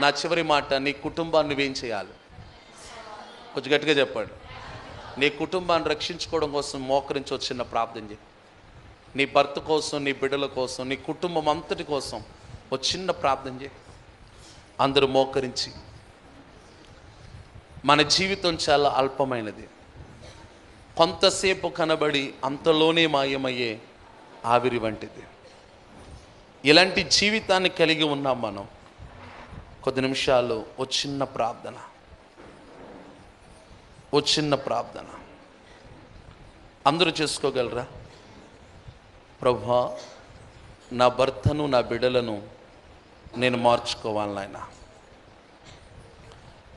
నా చివరి మాట, నీ కుటుంబాన్ని నువ్వేం చేయాలి? కొంచెం గట్టిగా చెప్పండి. నీ కుటుంబాన్ని రక్షించుకోవడం కోసం మోకరించి వచ్చిన ప్రార్థన చేయి. నీ భర్త కోసం, నీ బిడ్డల కోసం, నీ కుటుంబం అంతటి కోసం ఒక చిన్న ప్రార్థన చేయి. అందరూ మోకరించి. మన జీవితం చాలా అల్పమైనది, కొంతసేపు కనబడి అంతలోనే మాయమయ్యే ఆవిరి వంటిది. ఇలాంటి జీవితాన్ని కలిగి ఉన్నాం మనం. కొద్ది నిమిషాలు ఓ చిన్న ప్రార్థన, ఓ చిన్న ప్రార్థన అందరూ చేసుకోగలరా? ప్రభువా, నా భర్తను, నా బిడ్డలను నేను మార్చుకోవాలి నాయనా.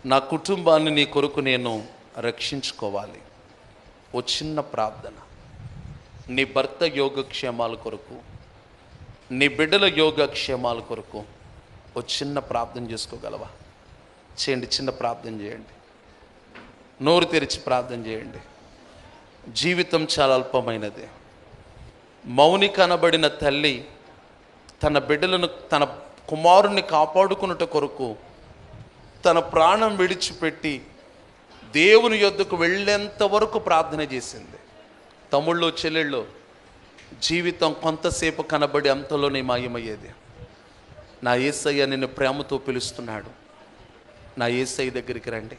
నా కుటుంబాన్ని నీ కొరకు నేను రక్షించుకోవాలి. ఓ చిన్న ప్రార్థన. నీ భర్త యోగక్షేమాల కొరకు, నీ బిడ్డల యోగక్షేమాల కొరకు ఓ చిన్న ప్రార్థన చేసుకోగలవా? చేయండి, చిన్న ప్రార్థన చేయండి. నోరు తెరిచి ప్రార్థన చేయండి. జీవితం చాలా అల్పమైనది. మౌని కనబడిన తల్లి తన బిడ్డలను, తన కుమారుణ్ణి కాపాడుకున్నట కొరకు తన ప్రాణం విడిచిపెట్టి దేవుని యొద్దకు వెళ్ళేంత వరకు ప్రార్థన చేసింది. తమ్ముళ్ళు, చెల్లెళ్ళు, జీవితం కొంతసేపు కనబడి అంతలోనే మాయమయ్యేది. నా యేసయ్య నిన్ను ప్రేమతో పిలుస్తున్నాడు. నా యేసయ్య దగ్గరికి రండి.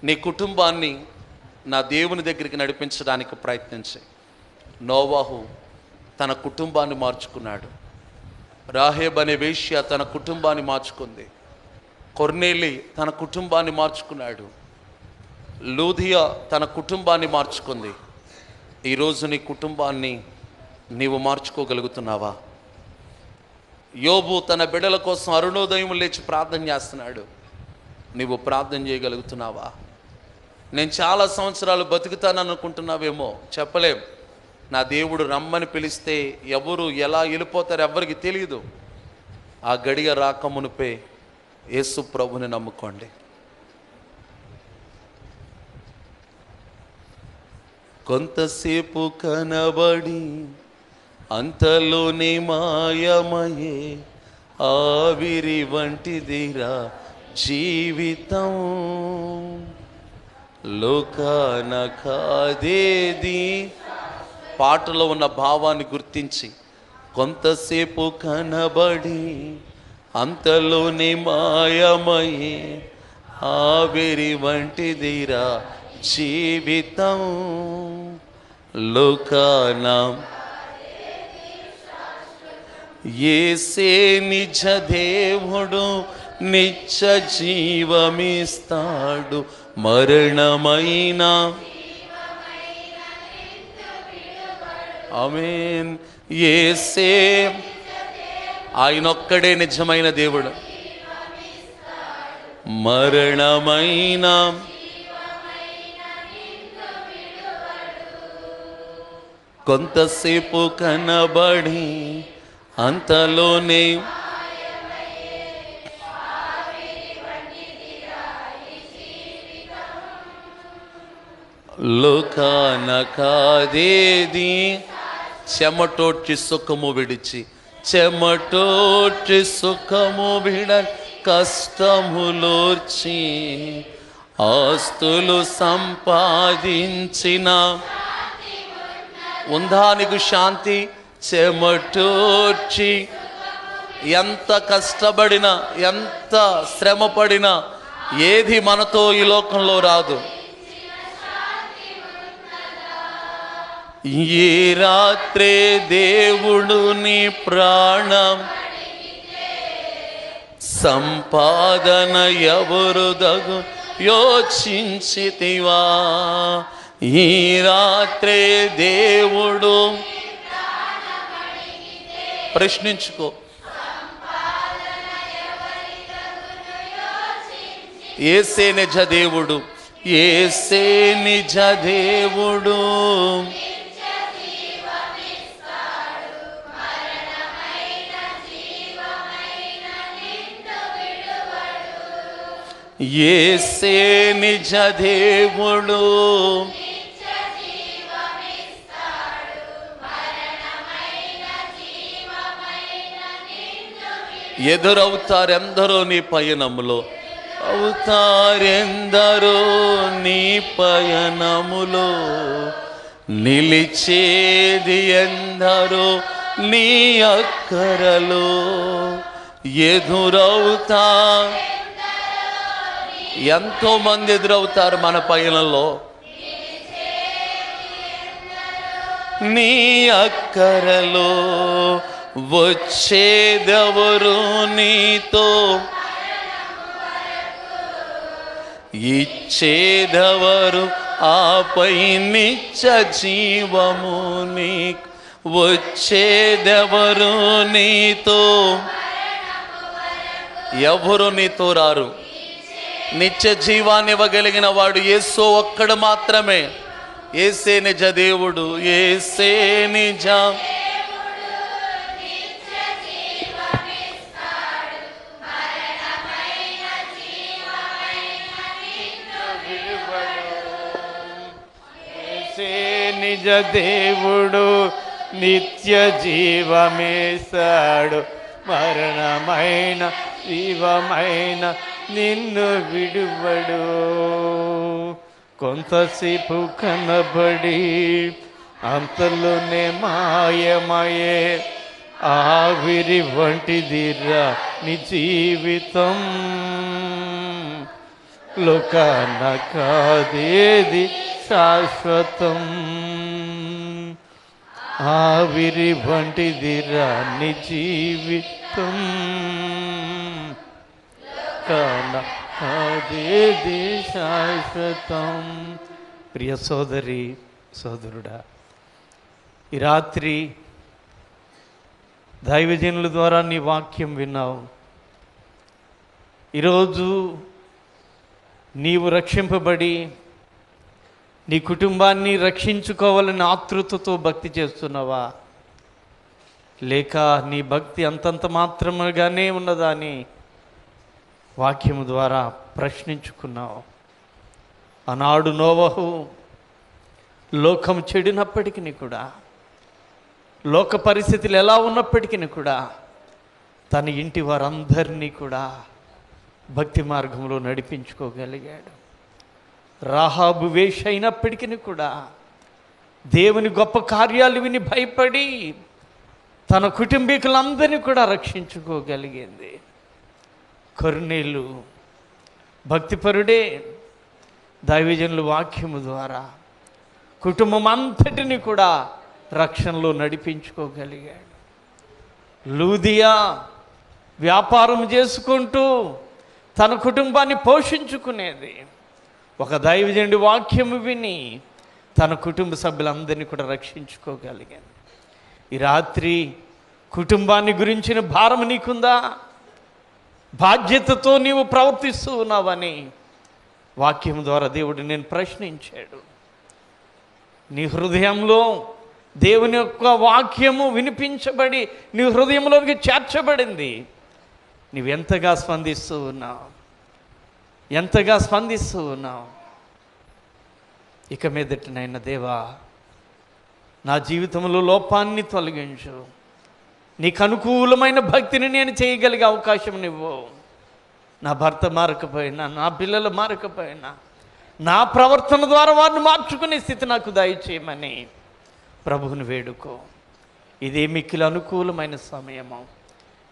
నీ కుటుంబాన్ని నా దేవుని దగ్గరికి నడిపించడానికి ప్రయత్నించి. నోవాహు తన కుటుంబాన్ని మార్చుకున్నాడు. రాహేబ్ అనే వేశ్య తన కుటుంబాన్ని మార్చుకుంది. కొర్నేలి తన కుటుంబాన్ని మార్చుకున్నాడు. లూదియా తన కుటుంబాన్ని మార్చుకుంది. ఈరోజు నీ కుటుంబాన్ని నీవు మార్చుకోగలుగుతున్నావా? యోబు తన బిడ్డల కోసం అరుణోదయం లేచి ప్రార్థన చేస్తున్నాడు. నీవు ప్రార్థన చేయగలుగుతున్నావా? నేను చాలా సంవత్సరాలు బతుకుతాననుకుంటున్నావేమో, చెప్పలేం. నా దేవుడు రమ్మని పిలిస్తే ఎవరు ఎలా వెళ్ళిపోతారో ఎవరికి తెలియదు. ఆ గడియ రాకమునుపే యేసు ప్రభుని నమ్ముకోండి. కొంతసేపు కనబడి అంతలోనే మాయమయే ఆవిరి వంటిదిరా జీవితం. లోకాన కాదేది. పాటలో ఉన్న భావాన్ని గుర్తించి, కొంతసేపు కనబడి అంతలోనే మాయమయే ఆవిరి వంటిదిరా జీవితం. లోకాన యేసే నిజ దేవుడు, నిత్య జీవమిస్తాడు. మరణమైన ఆమేన్. యేసే ఆయనొక్కడే నిజమైన దేవుడు. మరణమైన కొంతసేపు కనబడి అంతలోనే లోకాన కాదేది. చెమటోడ్చి సుఖము విడిచి, చెమటోడ్చి సుఖము విడ కష్టములోర్చి ఆస్తులు సంపాదించిన ఉందా నీకు శాంతి? చెమటోడ్చి ఎంత కష్టపడినా, ఎంత శ్రమపడినా ఏది మనతో ఈ లోకంలో రాదు. ఈ రాత్రే దేవుడు నీ ప్రాణం సంపాదన ఎవరు దగు యోచించితివా? ఈ రాత్రే దేవుడు ప్రశ్నించుకో. యేసే నిజ దేవుడు, యేసే నిజ దేవుడు. యేసే నిజ దేవుడు, ఎదురవుతారెందరో నీ పయనములో, అవుతారెందరో నీ పయనములో, నిలిచేది ఎందరో నీ అక్కరలో. ఎదురవుతా ఎంతో మంది ఎదురవుతారు మన పయనంలో. నీ అక్కరలో వచ్చేదెవరు నీతో, ఇచ్చేదెవరు ఆపై నిత్య జీవము నీకు. వచ్చేదెవరు నీతో, ఎవరు నీతో రారు. నిత్య జీవాన్ని ఇవ్వగలిగిన వాడు యేసు ఒక్కడు మాత్రమే. యేసే నిజ దేవుడు, యేసే నిజ. యేసే నిజ దేవుడు, నిత్య జీవమేశాడు. మరణమైన జీవమైన నిన్ను విడువడు. కొంతసేపు కనబడి అంతలోనే మాయమయే, ఆవిరి వంటిదిరా నీ జీవితం. లోకాన కాదేది శాశ్వతం, ఆవిరి వంటిదిరా నీ జీవితం. కాన కాదేది శాశ్వతం. ప్రియ సోదరి సోదరుడా, ఈ రాత్రి దైవజనుల ద్వారా నీ వాక్యం విన్నావు. ఈరోజు నీవు రక్షింపబడి నీ కుటుంబాన్ని రక్షించుకోవాలని ఆతృతతో భక్తి చేస్తున్నావా, లేక నీ భక్తి అంతంత మాత్రముగానే ఉన్నదా అని వాక్యము ద్వారా ప్రశ్నించుకున్నావు. ఆనాడు నోవహు లోకం చెడినప్పటికీ కూడా, లోక పరిస్థితులు ఎలా ఉన్నప్పటికీ కూడా తన ఇంటి వారందరినీ కూడా భక్తి మార్గంలో నడిపించుకోగలిగాడు. రాహాబు వేష అయినప్పటికీ కూడా దేవుని గొప్ప కార్యాలు విని భయపడి తన కుటుంబీకులందరినీ కూడా రక్షించుకోగలిగింది. కొర్నేలు భక్తిపరుడే, దైవజనుల వాక్యము ద్వారా కుటుంబం అంతటిని కూడా రక్షణలో నడిపించుకోగలిగాడు. లూదియా వ్యాపారం చేసుకుంటూ తన కుటుంబాన్ని పోషించుకునేది. ఒక దైవజనుడి వాక్యము విని తన కుటుంబ సభ్యులందరినీ కూడా రక్షించుకోగలిగాను. ఈ రాత్రి కుటుంబాన్ని గురించిన భారం నీకుందా? బాధ్యతతో నీవు ప్రవర్తిస్తూ ఉన్నావని వాక్యం ద్వారా దేవుడు నేను ప్రశ్నించాడు. నీ హృదయంలో దేవుని యొక్క వాక్యము వినిపించబడి నీ హృదయంలోకి చేర్చబడింది. నీవెంతగా స్పందిస్తూ ఉన్నావు? ఎంతగా స్పందిస్తూ ఉన్నావు? ఇక మీదటనైనా దేవా, నా జీవితంలో లోపాన్ని తొలగించు. నీకు అనుకూలమైన భక్తిని నేను చేయగలిగే అవకాశం నువ్వు. నా భర్త మారకపోయినా, నా పిల్లలు మారకపోయినా, నా ప్రవర్తన ద్వారా వారిని మార్చుకునే స్థితి నాకు దయచేయమని ప్రభువుని వేడుకో. ఇదే మిక్కిలి అనుకూలమైన సమయము.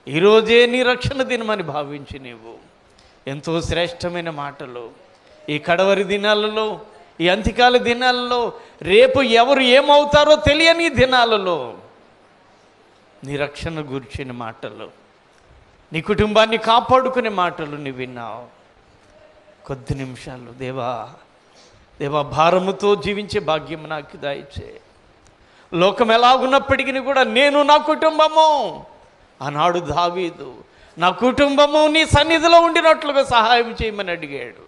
ఈరోజే నీ రక్షణ దినమని భావించి నీవు ఎంతో శ్రేష్టమైన మాటలు ఈ కడవరి దినాలలో, ఈ అంత్యకాల దినాలలో, రేపు ఎవరు ఏమవుతారో తెలియని దినాలలో నీ రక్షణ గురించిన మాటలు, నీ కుటుంబాన్ని కాపాడుకునే మాటలు నీ విన్నావు. కొద్ది నిమిషాలు దేవా దేవా, భారముతో జీవించే భాగ్యం నాకు దయచే. లోకం ఎలాగున్నప్పటికీ కూడా నేను, నా కుటుంబము, ఆనాడు దావీదు నా కుటుంబము నీ సన్నిధిలో ఉండినట్లుగా సహాయం చేయమని అడిగాడు.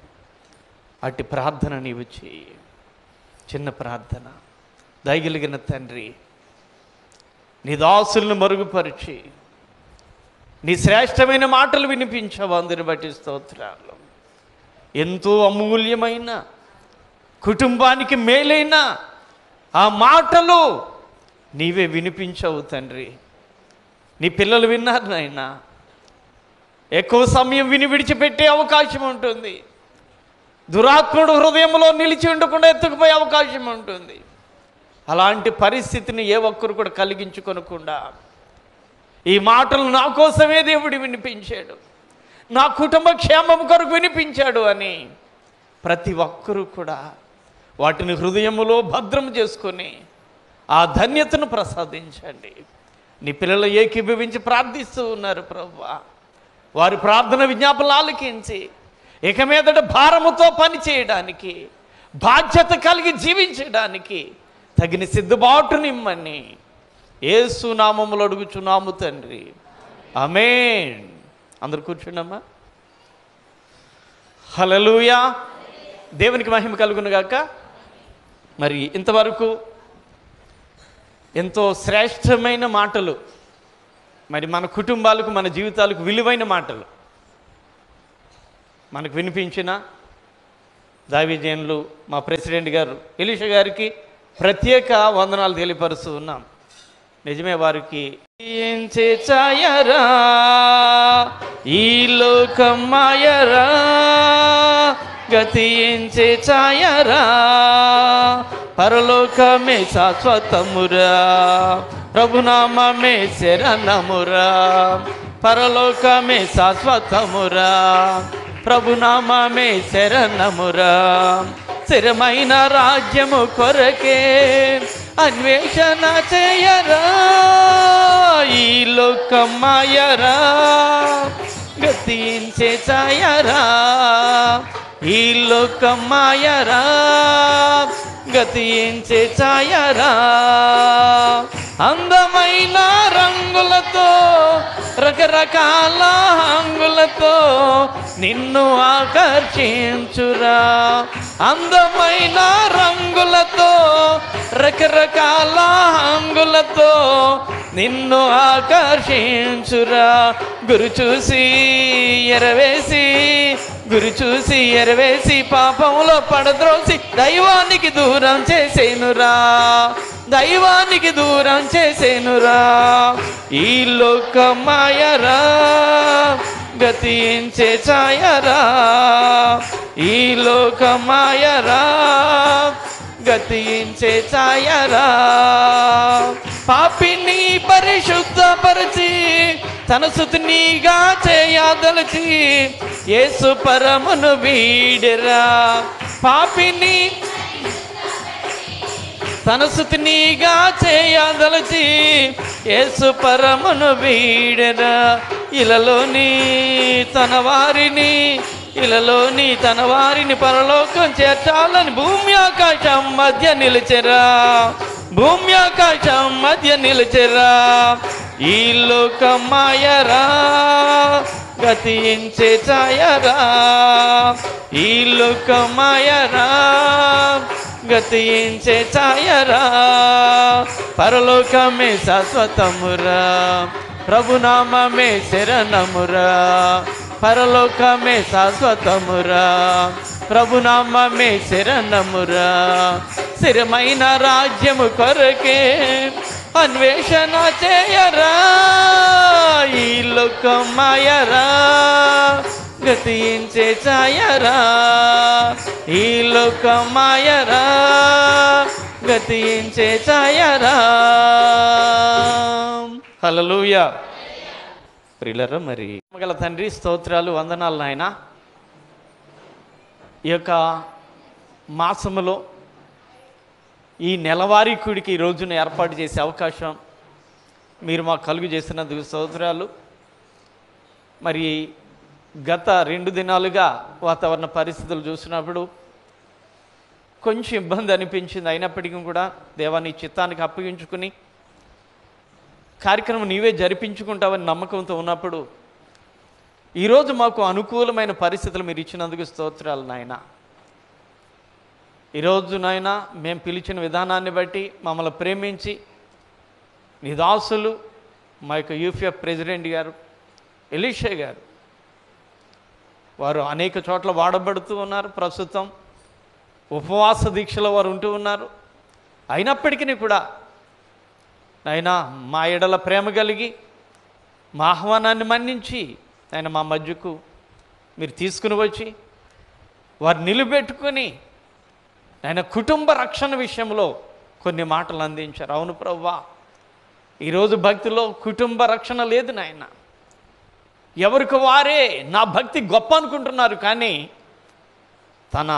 అట్టి ప్రార్థన నీవు చేయి. చిన్న ప్రార్థన. దయగలిగిన తండ్రి, నీ దాసులను మరుగుపరిచి నీ శ్రేష్టమైన మాటలు వినిపించావు. అందరిని బట్టి స్తోత్రాలు. ఎంతో అమూల్యమైన, కుటుంబానికి మేలైన ఆ మాటలు నీవే వినిపించావు తండ్రి. నీ పిల్లలు విన్నారు నాయనా. ఎక్కువ సమయం విని విడిచిపెట్టే అవకాశం ఉంటుంది. దురాత్ముడు హృదయంలో నిలిచి ఉండకుండా ఎత్తుకుపోయే అవకాశం ఉంటుంది. అలాంటి పరిస్థితిని ఏ ఒక్కరు కూడా కలిగించుకొనకుండా ఈ మాటలు నా కోసమే దేవుడు వినిపించాడు, నా కుటుంబ క్షేమం కొరకు వినిపించాడు అని ప్రతి ఒక్కరూ కూడా వాటిని హృదయములో భద్రం చేసుకొని ఆ ధన్యతను ప్రసాదించండి. నీ పిల్లలు ఏకీభవించి ప్రార్థిస్తూ ఉన్నారు ప్రభువా. వారి ప్రార్థన విజ్ఞాపనలు ఆలకించి ఇక మీదట భారముతో పని చేయడానికి, బాధ్యత కలిగి జీవించడానికి తగిన సిద్ధబాటు నిమ్మని యేసు నామములో అడుగుచున్నాము తండ్రి. ఆమేన్. అందరు కూర్చున్నామా? హల్లెలూయా. దేవునికి మహిమ కలుగును గాక. మరి ఇంతవరకు ఎంతో శ్రేష్టమైన మాటలు, మరి మన కుటుంబాలకు, మన జీవితాలకు విలువైన మాటలు మనకు వినిపించిన దావీజనులు మా ప్రెసిడెంట్ గారు ఎలీషా గారికి ప్రత్యేక వందనాలు తెలియపరుస్తూ ఉన్నాం. నిజమే, వారికి ఛాయరా ఈ లోకం మాయరా, గతించే ఛాయరా పరలోకమే శాశ్వతమురా, ప్రభునామమే శరణమురా. పరలోకమే శాశ్వతమురా, ప్రభునామమే శరణమురా. స్థిరమైన రాజ్యము కొరకే అన్వేషణ చేయరా, ఈ లోకం మాయరా, గతించే ఛాయరా. ఈ లోకం మాయరా, గతించే ఛాయరా. అందమైన రంగులతో, రకరకాల హంగులతో నిన్ను ఆకర్షించురా. అందమైన రంగులతో, రకరకాల హంగులతో నిన్ను ఆకర్షించురా. గురు చూసి ఎరవేసి, గురు చూసి ఎరవేసి పాపంలో పడద్రోసి దైవానికి దూరం చేసేనురా, దైవానికి దూరం చేసేనురా. ఈ లోకం మాయరా, గతించే ఛాయరా. ఈ లోకం మాయరా, గతించే ఛాయరా. పాపిని పరిశుద్ధపరిచి తన స్తుతినిగా చేయదలచి యేసు పరమును వీడెరా. పాపిని తన స్తుతినిగా చేయదలచి యేసు పరమును వీడెరా. ఇలలోని తన వారిని, ఇలలోని తన వారిని పరలోకం చేర్చాలని భూమి ఆకాశం మధ్య నిలిచెరా, భూమి ఆకాశం మధ్య నిలిచెరా. ఈ లోకం మాయరా, గతించే ఛాయరా. ఈ లోకం మాయరా, గతించే ఛాయరా. పరలోకమే శాశ్వతమురా, ప్రభునామమే శరణమురా. పరలోకమే శాశ్వతమురా, ప్రభునామమే శరణమురా. స్థిరమైన రాజ్యము కొరకే అన్వేషణ చేయరా, ఈ లోకం మాయరా, గతించే ఛాయరా. ఈ లోకం మాయరా, గతించే ఛాయరా. హల్లెలూయా. ప్రియులారా, మరి గల తండ్రి స్తోత్రాలు, వందనాలు నాయన. ఈ యొక్క మాసములో ఈ నెలవారీ కూడికి ఈ రోజున ఏర్పాటు చేసే అవకాశం మీరు మాకు కలుగు చేసినందుకు స్తోత్రాలు. మరి గత 2 దినాలుగా వాతావరణ పరిస్థితులు చూసినప్పుడు కొంచెం ఇబ్బంది అనిపించింది. అయినప్పటికీ కూడా దేవా నీ చిత్తానికి అప్పగించుకుని కార్యక్రమం నీవే జరిపించుకుంటావని నమ్మకంతో ఉన్నప్పుడు ఈరోజు మాకు అనుకూలమైన పరిస్థితులు మీరు ఇచ్చినందుకు స్తోత్రాలు నాయన. ఈరోజు నాయన మేము పిలిచిన విధానాన్ని బట్టి మమ్మల్ని ప్రేమించి నీ దాసులు మా యొక్క యూపీఎఫ్ ప్రెసిడెంట్ గారు ఎలీషా గారు వారు అనేక చోట్ల వాడబడుతూ ఉన్నారు. ప్రస్తుతం ఉపవాస దీక్షలో వారు ఉంటూ ఉన్నారు. అయినప్పటికీ కూడా నాయనా మా ఎడల ప్రేమ కలిగి మా ఆహ్వానాన్ని మన్నించి ఆయన మా మధ్యకు మీరు తీసుకుని వచ్చి వారు నిలబెట్టుకొని ఆయన కుటుంబ రక్షణ విషయంలో కొన్ని మాటలు అందించారు. అవును ప్రభువా, ఈరోజు భక్తిలో కుటుంబ రక్షణ లేదు నాయన. ఎవరికి వారే నా భక్తి గొప్ప అనుకుంటున్నారు, కానీ తన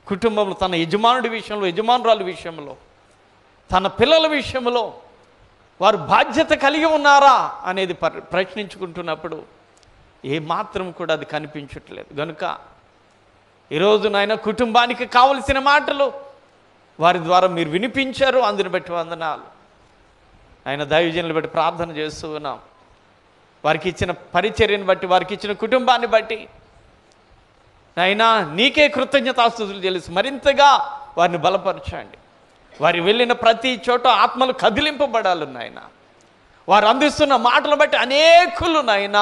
కుటుంబంలో తన యజమానుడి విషయంలో, యజమానురాలు విషయంలో, తన పిల్లల విషయంలో వారు బాధ్యత కలిగి ఉన్నారా అనేది ప్రశ్నించుకుంటున్నప్పుడు ఏమాత్రం కూడా అది కనిపించట్లేదు. కనుక ఈరోజు నాయన కుటుంబానికి కావలసిన మాటలు వారి ద్వారా మీరు వినిపించారు. అందుని బట్టి వందనాలు. ఆయన దైవజనులు బట్టి ప్రార్థన చేస్తూ ఉన్నాం. వారికి ఇచ్చిన పరిచర్యను బట్టి, వారికి ఇచ్చిన కుటుంబాన్ని బట్టి నాయనా నీకే కృతజ్ఞతాస్తుతులు తెలుసు. మరింతగా వారిని బలపరచండి. వారు వెళ్ళిన ప్రతి చోట ఆత్మలు కదిలింపబడాలి నాయన. వారు అందిస్తున్న మాటలు బట్టి అనేకులు నాయన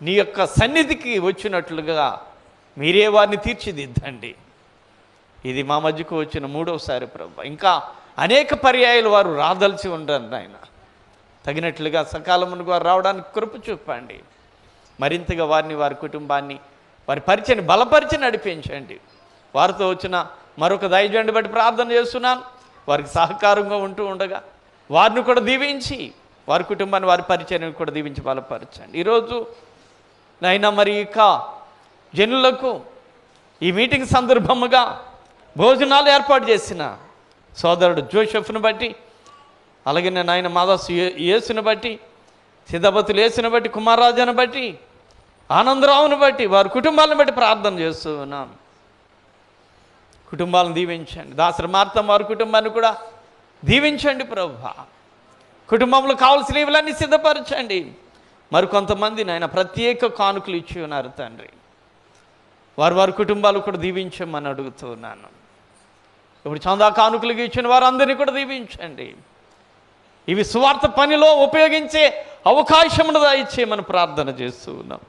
నీ యొక్క సన్నిధికి వచ్చినట్లుగా మీరే వారిని తీర్చిదిద్దండి. ఇది మా మధ్యకు వచ్చిన 3వసారి ప్రభు. ఇంకా అనేక పర్యాయాలు వారు రాదలిచి ఉండరు నాయన. తగినట్లుగా సకాలమునకు వారు రావడానికి కృప చూపండి. మరింతగా వారిని, వారి కుటుంబాన్ని, వారి పరిచయని బలపరిచి నడిపించండి. వారితో వచ్చిన మరొక దైవజనుడిని బట్టి ప్రార్థన చేస్తున్నాను. వారికి సహకారంగా ఉంటూ ఉండగా వారిని కూడా దీవించి, వారి కుటుంబాన్ని, వారి పరిచయాన్ని కూడా దీవించి బలపరచండి. ఈరోజు నైనా మరి ఇక జనులకు ఈ మీటింగ్ సందర్భముగా భోజనాలు ఏర్పాటు చేసిన సోదరుడు జోసెఫ్ను బట్టి, అలాగే నాయన మాదాసు యేసును బట్టి, సిద్ధపతులు యేసును బట్టి, కుమారరాజాను బట్టి, ఆనందరావును బట్టి, వారి కుటుంబాలను బట్టి ప్రార్థన చేస్తూ ఉన్నాను. కుటుంబాలను దీవించండి. దాసరి మార్తం వారి కుటుంబాన్ని కూడా దీవించండి ప్రభువా. కుటుంబంలో కావాల్సిన ఇవులన్నీ సిద్ధపరచండి. మరికొంతమంది నాయన ప్రత్యేక కానుకలు ఇచ్చి ఉన్నారు తండ్రి. వారి వారి కుటుంబాలు కూడా దీవించమని అడుగుతూ ఉన్నాను. ఇప్పుడు చందా కానుకలు ఇచ్చిన వారందరినీ కూడా దీవించండి. ఇవి సువార్త పనిలో ఉపయోగించే అవకాశమును దయచేయమని ప్రార్థన చేస్తూ ఉన్నాం.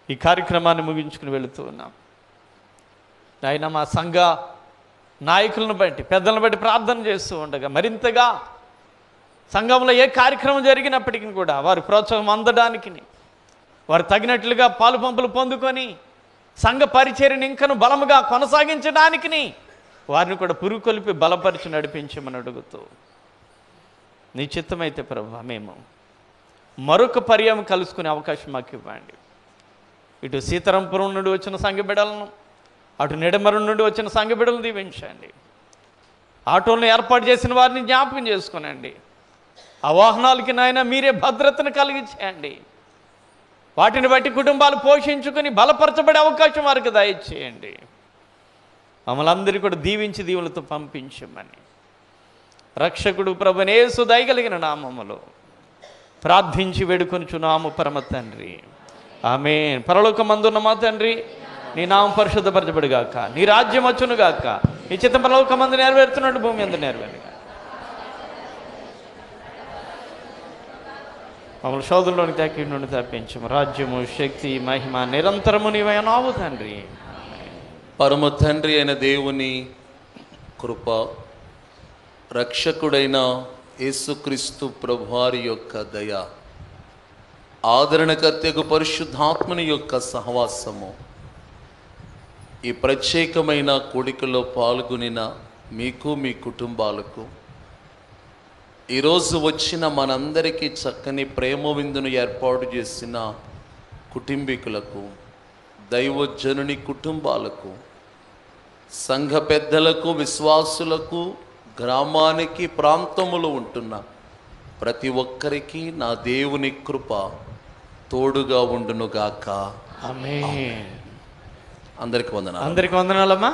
ఈ కార్యక్రమాన్ని ముగించుకుని వెళుతూ ఉన్నాం. ఆయన మా సంఘ నాయకులను బట్టి, పెద్దలను బట్టి ప్రార్థన చేస్తూ ఉండగా మరింతగా సంఘంలో ఏ కార్యక్రమం జరిగినప్పటికీ కూడా వారి ప్రోత్సాహం అందడానికి, వారు తగినట్లుగా పాలు పంపులు పొందుకొని సంఘ పరిచర్యను ఇంకను బలముగా కొనసాగించడానికి వారిని కూడా పురుకొల్పి బలపరిచి నడిపించమని అడుగుతూ, నీ చిత్తమైతే ప్రభు మేము మరొక పర్యాయం కలుసుకునే అవకాశం మాకు ఇవ్వండి. ఇటు సీతారాంపురం నుండి వచ్చిన సంఘ బిడ్డలను, అటు నిడమరం నుండి వచ్చిన సంఘ బిడ్డలను దీవించండి. ఆటోలను ఏర్పాటు చేసిన వారిని జ్ఞాపకం చేసుకునండి. ఆ వాహనాలకి నాయన మీరే భద్రతను కలిగించేయండి. వాటిని బట్టి కుటుంబాలు పోషించుకొని బలపరచబడే అవకాశం వారికి దయచేయండి. మమ్మల్ని అందరినీ కూడా దీవించి దీవులతో పంపించమని రక్షకుడు ప్రభువైన యేసు దయగలిగిన నామములో ప్రార్థించి వేడుకొనుచున్నాము పరమ తండ్రి. ఆమేన్. పరలోకమందున్న మా తండ్రి, నీ నామం పరిశుద్ధపరచబడుగాక, నీ రాజ్యం వచ్చునుగాక, నీ చిత్తం పరలోకమందు నెరవేరుతున్నట్టు భూమి అందు నెరవేరుగా. మమ్మల్ని శోధనలోని తాకిడి నుండి తప్పించము. రాజ్యము, శక్తి, మహిమ నిరంతరము నీవై ఉన్నావు తండ్రి. పరమ తండ్రి అయిన దేవుని కృప, రక్షకుడైన యేసుక్రీస్తు ప్రభువారి యొక్క దయ, ఆదరణకర్తకు పరిశుద్ధాత్మని యొక్క సహవాసము ఈ ప్రత్యేకమైన కూడికలో పాల్గొనిన మీకు, మీ కుటుంబాలకు, ఈరోజు వచ్చిన మనందరికీ చక్కని ప్రేమ విందును ఏర్పాటు చేసిన కుటుంబీకులకు, దైవజనుని కుటుంబాలకు, సంఘ పెద్దలకు, విశ్వాసులకు, గ్రామానికి ప్రాంతములో ఉంటున్న ప్రతి ఒక్కరికి నా దేవుని కృప తోడుగా ఉండునుగాక. ఆమేన్. అందరికి వందనాలు. అందరికి వందనాలమ్మా.